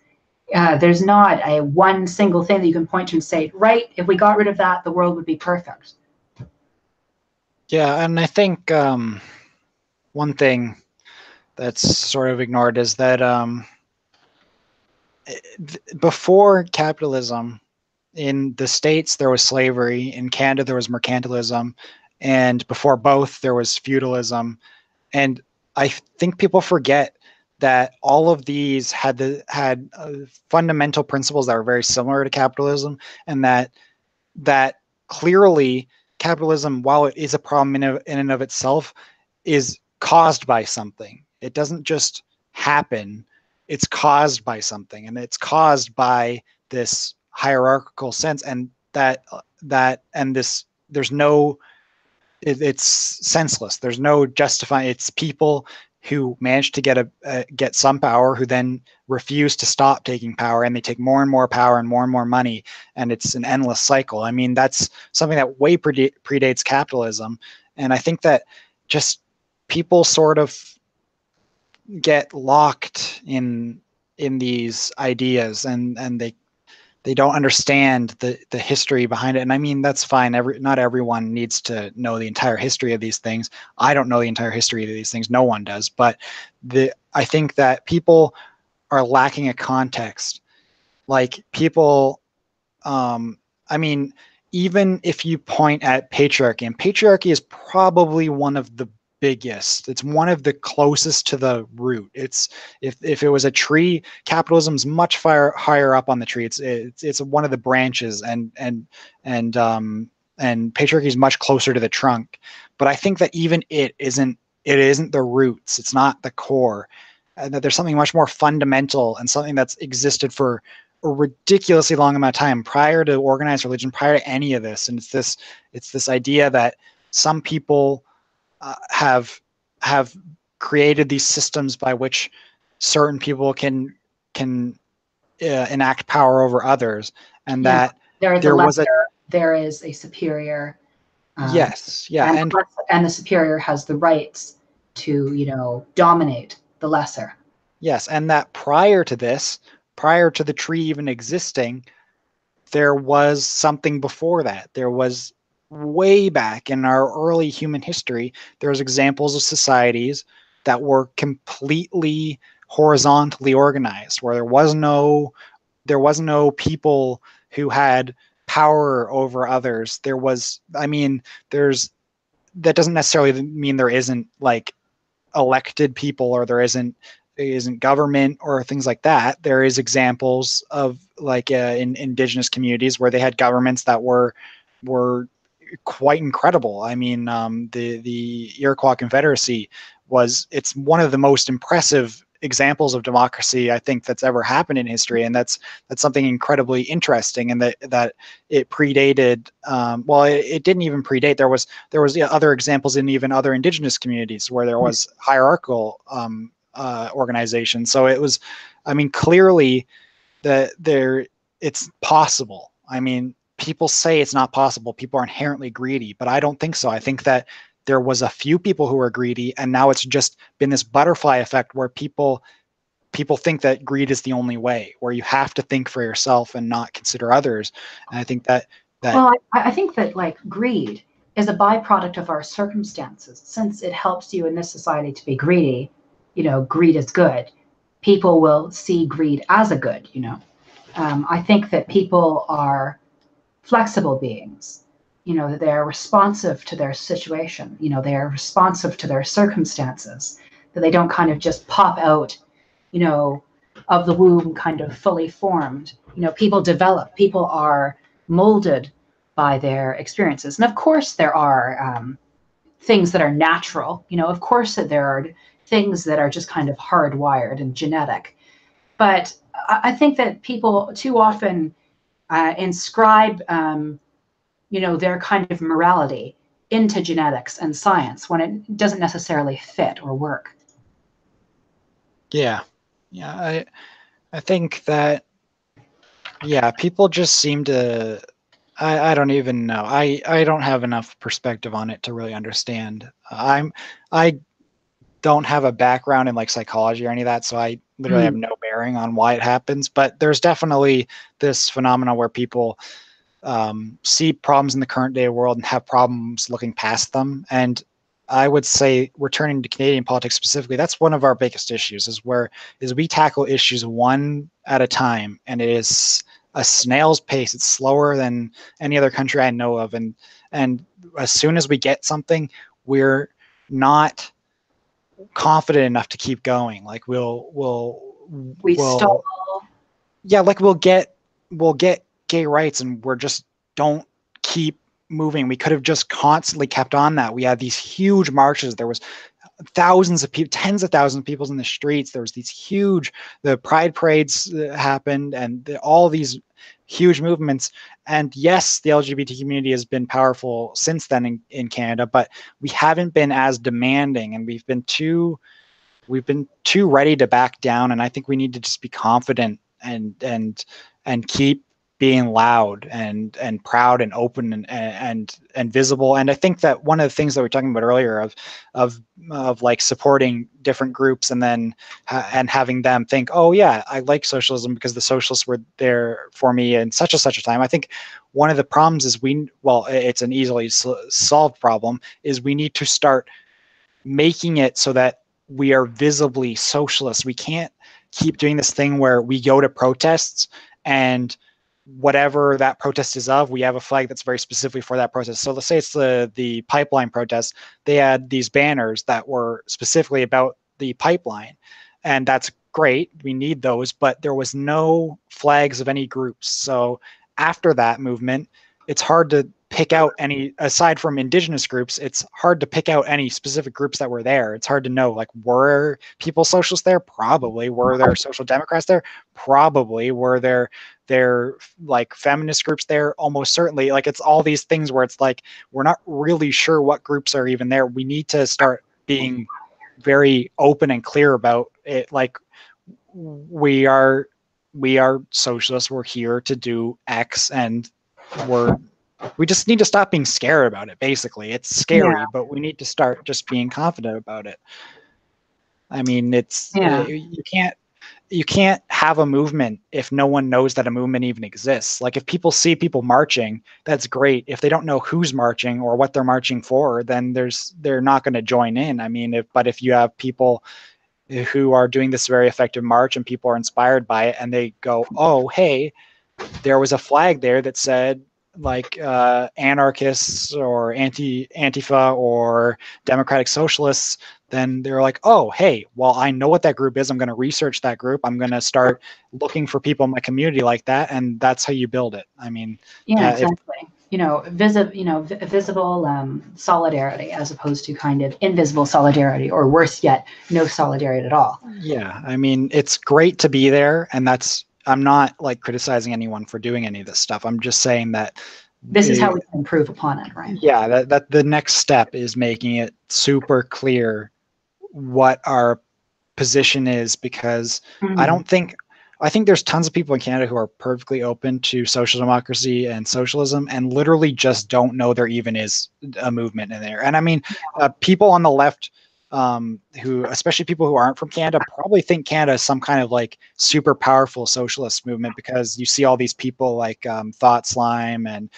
There's not a one single thing that you can point to and say, right, if we got rid of that, the world would be perfect.
yeah, and I think one thing that's sort of ignored is that before capitalism, in the States, there was slavery. In Canada, there was mercantilism. And before both, there was feudalism. And I think people forget that all of these had fundamental principles that were very similar to capitalism, and that clearly capitalism, while it is a problem in and of itself, is caused by something. It doesn't just happen. It's caused by something, and it's caused by this hierarchical sense, and there's no it's senseless. There's no justifying. It's people who manage to get some power who then refuse to stop taking power, and they take more and more power and more money, and it's an endless cycle. I mean, that's something that way predates capitalism, and I think that just people sort of get locked in these ideas, and they don't understand the history behind it. And I mean, that's fine. Not everyone needs to know the entire history of these things. I don't know the entire history of these things. No one does. But I think that people are lacking a context. Like people, I mean, even if you point at patriarchy, and patriarchy is probably one of the biggest. It's one of the closest to the root. It's if it was a tree, capitalism's much higher up on the tree. It's one of the branches, and and patriarchy is much closer to the trunk. But I think that even it isn't the roots. It's not the core. And that there's something much more fundamental and something that's existed for a ridiculously long amount of time prior to organized religion, prior to any of this. And it's this idea that some people have created these systems by which certain people can enact power over others, and
Yeah,
that
there is a
there was a
lesser, there is a superior, um,
yes, yeah,
and the superior has the rights to, dominate the lesser.
yes, and that prior to this, prior to the tree even existing, there was something before that. There was way back in our early human history, there was examples of societies that were completely horizontally organized, where there was no people who had power over others. There's that doesn't necessarily mean there isn't like elected people or there isn't government or things like that. There is examples of like in indigenous communities where they had governments that were quite incredible. The Iroquois Confederacy it's one of the most impressive examples of democracy I think that's ever happened in history, and that's something incredibly interesting. And that it predated. It didn't even predate. There was other examples in even other indigenous communities where there was hierarchical organization. So it was, clearly that it's possible. People say it's not possible. People are inherently greedy, but I don't think so. I think that there was a few people who were greedy, and now it's just been this butterfly effect where people think that greed is the only way, where you have to think for yourself and not consider others. And I think that
Well, I think that like greed is a byproduct of our circumstances. Since it helps you in this society to be greedy, greed is good. People will see greed as a good. I think that people are flexible beings. That they're responsive to their situation. They're responsive to their circumstances. That they don't kind of just pop out, you know, of the womb kind of fully formed. People develop. People are molded by their experiences, and of course there are things that are natural. Of course that there are things that are just kind of hardwired and genetic. But I think that people too often inscribe their kind of morality into genetics and science when it doesn't necessarily fit or work.
yeah, yeah, I think that, yeah, people just seem to. I don't even know. I don't have enough perspective on it to really understand. I don't have a background in like psychology or any of that, so I literally have
Mm.
no bearing on why it happens. But there's definitely this phenomenon where people see problems in the current day world and have problems looking past them. And I would say, returning to Canadian politics specifically, that's one of our biggest issues. Is we tackle issues one at a time, and it is a snail's pace. It's slower than any other country I know of, and as soon as we get something, we're not confident enough to keep going. Like
We stall.
we'll yeah, like we'll get gay rights, and we're just don't keep moving. We could have just constantly kept on that. We had these huge marches. There was thousands of people, tens of thousands of people in the streets. There was these huge, the pride parades happened, and all these huge movements. And yes, the LGBT community has been powerful since then in Canada, but we haven't been as demanding, and we've been too ready to back down. And I think we need to just be confident and keep being loud and proud and open and visible. And I think that one of the things that we were talking about earlier of like supporting different groups and then and having them think, oh yeah, I like socialism because the socialists were there for me in such a time. I think one of the problems is it's an easily solved problem, is we need to start making it so that we are visibly socialist. We can't keep doing this thing where we go to protests and whatever that protest is of, we have a flag that's very specifically for that protest. So let's say it's the pipeline protest. They had these banners that were specifically about the pipeline, and that's great. We need those, but there was no flags of any groups. So after that movement, it's hard to pick out any, aside from indigenous groups, it's hard to pick out any specific groups that were there. It's hard to know, like, were people socialists there? Probably. Were there social democrats there? Probably. Were there like feminist groups there? Almost certainly. Like, it's all these things where it's like, we're not really sure what groups are even there. We need to start being very open and clear about it. Like, we are socialists. We're here to do X, and we just need to stop being scared about it. Basically, it's
Yeah.
scary, but we need to start just being confident about it. I mean,
Yeah.
you can't have a movement if no one knows that a movement even exists. Like, if people see people marching, that's great. If they don't know who's marching or what they're marching for, then they're not going to join in. I mean, if you have people who are doing this very effective march and people are inspired by it and they go, oh, hey, there was a flag there that said, like, anarchists or Antifa or democratic socialists, then they're like, oh, hey, well, I know what that group is. I'm going to research that group. I'm going to start looking for people in my community like that. And that's how you build it. I mean,
Yeah,
if
exactly. Visible solidarity as opposed to kind of invisible solidarity, or worse yet, no solidarity at all.
yeah, I mean, it's great to be there. And I'm not like criticizing anyone for doing any of this stuff. I'm just saying that,
This is how we can improve upon it, right?
yeah, that the next step is making it super clear what our position is, because I
Mm.
don't think I think there's tons of people in Canada who are perfectly open to social democracy and socialism and literally just don't know there even is a movement in there. And I mean, people on the left, who, especially people who aren't from Canada, probably think Canada is some kind of like super powerful socialist movement, because you see all these people like Thought Slime and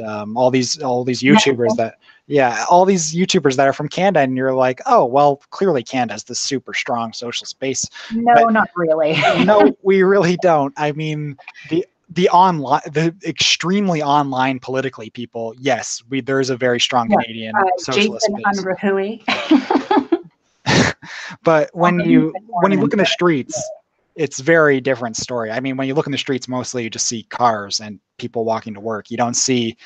all these YouTubers that, yeah, all these YouTubers that are from Canada, and you're like, oh, well, clearly Canada is this super strong social space.
No,
But
not really.
no, we really don't. I mean, the extremely online politically people, yes, there's a very strong
Yeah.
Canadian socialist
Jason
base.
Unruhui.
But when you look in the
Ornament.
streets, it's very different story. I mean, when you look in the streets, mostly you just see cars and people walking to work. You don't see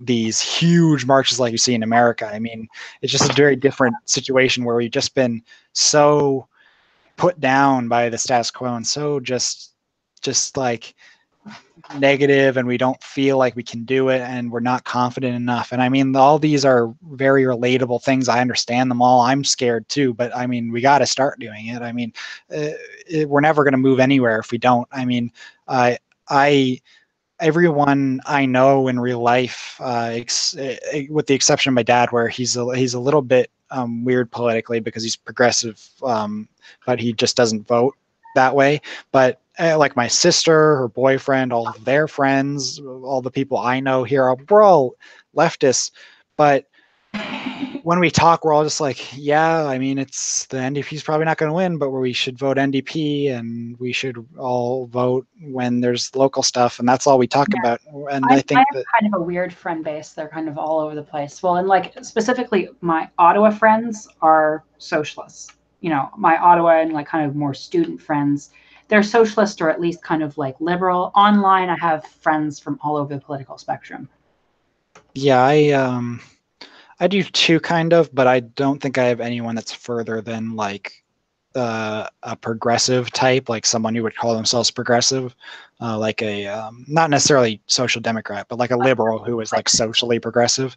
these huge marches like you see in America. I mean, it's just a very different situation where we've just been so put down by the status quo and so just like negative, and we don't feel like we can do it, and we're not confident enough. And I mean, all these are very relatable things. I understand them all. I'm scared too, but I mean, we got to start doing it. I mean, we're never going to move anywhere if we don't. I mean, I everyone I know in real life, with the exception of my dad, where he's a little bit weird politically because he's progressive, but he just doesn't vote that way. But like my sister, her boyfriend, all of their friends, all the people I know here, we're all leftists. But when we talk, we're all just like, yeah, I mean, it's the NDP's probably not going to win, but we should vote NDP, and we should all vote when there's local stuff, and that's all we talk about. And I
I
think
have
that,
kind of a weird friend base. They're kind of all over the place. Well, and like specifically, my Ottawa friends are socialists. My Ottawa and like kind of more student friends, they're socialist or at least kind of like liberal. Online, I have friends from all over the political spectrum.
yeah, I do too, kind of, but I don't think I have anyone that's further than like a progressive type, like someone who would call themselves progressive, like a not necessarily social democrat, but like a liberal who is like socially progressive.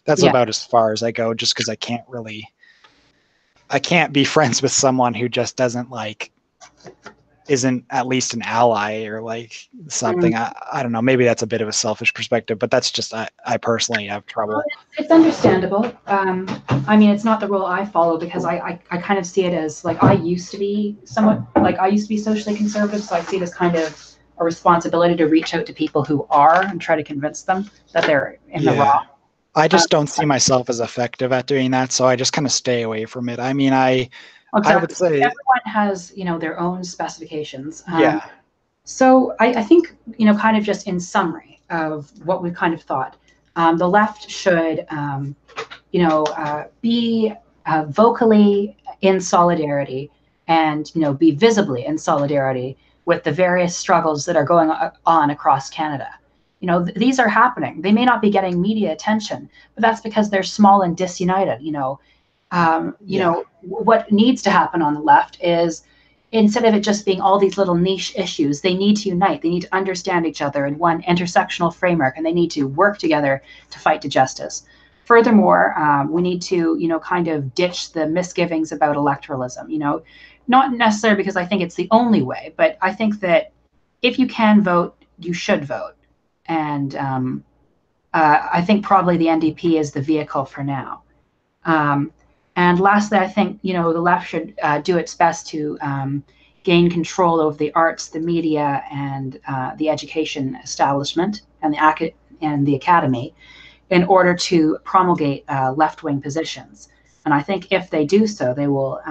That's
Yeah.
about as far as I go, just because I can't be friends with someone who just doesn't like isn't at least an ally or like
Mm.
something. I don't know. Maybe that's a bit of a selfish perspective, but that's just I personally have trouble.
It's understandable. I mean, it's not the rule I follow because I kind of see it as like I used to be somewhat like I used to be socially conservative, so I see it as kind of a responsibility to reach out to people who are and try to convince them that they're in the
Yeah.
wrong.
I
Um,
just don't see myself as effective at doing that, so I just kind of stay away from it. I mean, I would
exactly.
say,
Everyone has their own specifications.
yeah,
So I think, kind of just in summary of what we've kind of thought, the left should, be vocally in solidarity and, be visibly in solidarity with the various struggles that are going on across Canada. these are happening. They may not be getting media attention, but that's because they're small and disunited.
Yeah.
What needs to happen on the left is, instead of it just being all these little niche issues, they need to unite. They need to understand each other in one intersectional framework, and they need to work together to fight to justice. Furthermore, we need to, kind of ditch the misgivings about electoralism. Not necessarily because I think it's the only way, but I think that if you can vote, you should vote. And I think probably the NDP is the vehicle for now. Um, and lastly, I think the left should do its best to gain control over the arts, the media, and the education establishment and the academy in order to promulgate left-wing positions. And I think if they do so, they will,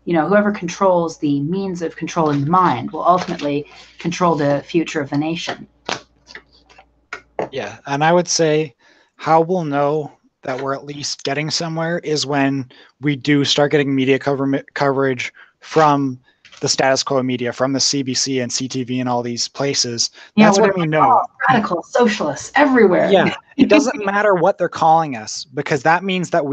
whoever controls the means of controlling the mind will ultimately control the future of the nation.
Yeah, and I would say how we'll know that we're at least getting somewhere is when we do start getting media coverage from the status quo media, from the CBC and CTV and all these places. That's when we know.
Radical socialists everywhere.
Yeah, it doesn't matter what they're calling us, because that means that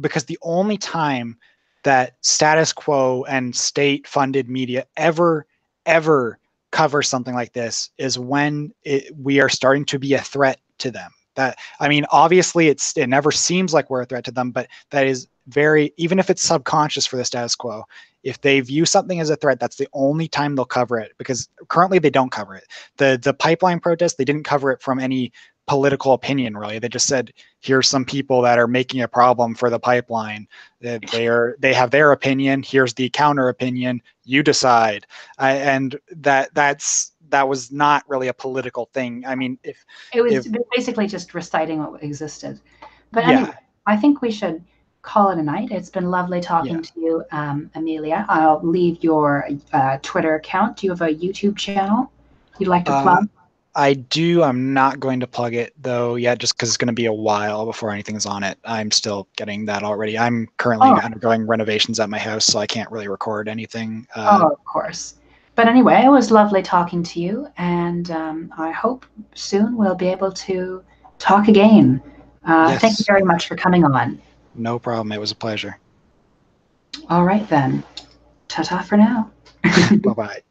because the only time that status quo and state-funded media ever cover something like this is when we are starting to be a threat to them. That, I mean, obviously it never seems like we're a threat to them, but that is even if it's subconscious for the status quo, if they view something as a threat, that's the only time they'll cover it, because currently they don't cover it. The pipeline protest, they didn't cover it from any political opinion, really. They just said, here's some people that are making a problem for the pipeline. They have their opinion. Here's the counter opinion. You decide. And that was not really a political thing. I mean,
it was basically just reciting what existed. But
yeah.
anyway, I think we should call it a night. It's been lovely talking to you, Amelia. I'll leave your Twitter account. Do you have a YouTube channel you'd like to plug?
I do. I'm not going to plug it though yet, just because it's going to be a while before anything's on it. I'm still getting that already. I'm currently undergoing renovations at my house, so I can't really record anything.
Of course. But anyway, it was lovely talking to you, and I hope soon we'll be able to talk again.
Yes.
Thank you very much for coming on.
No problem. It was a pleasure.
All right, then. Ta-ta for now.
Bye-bye.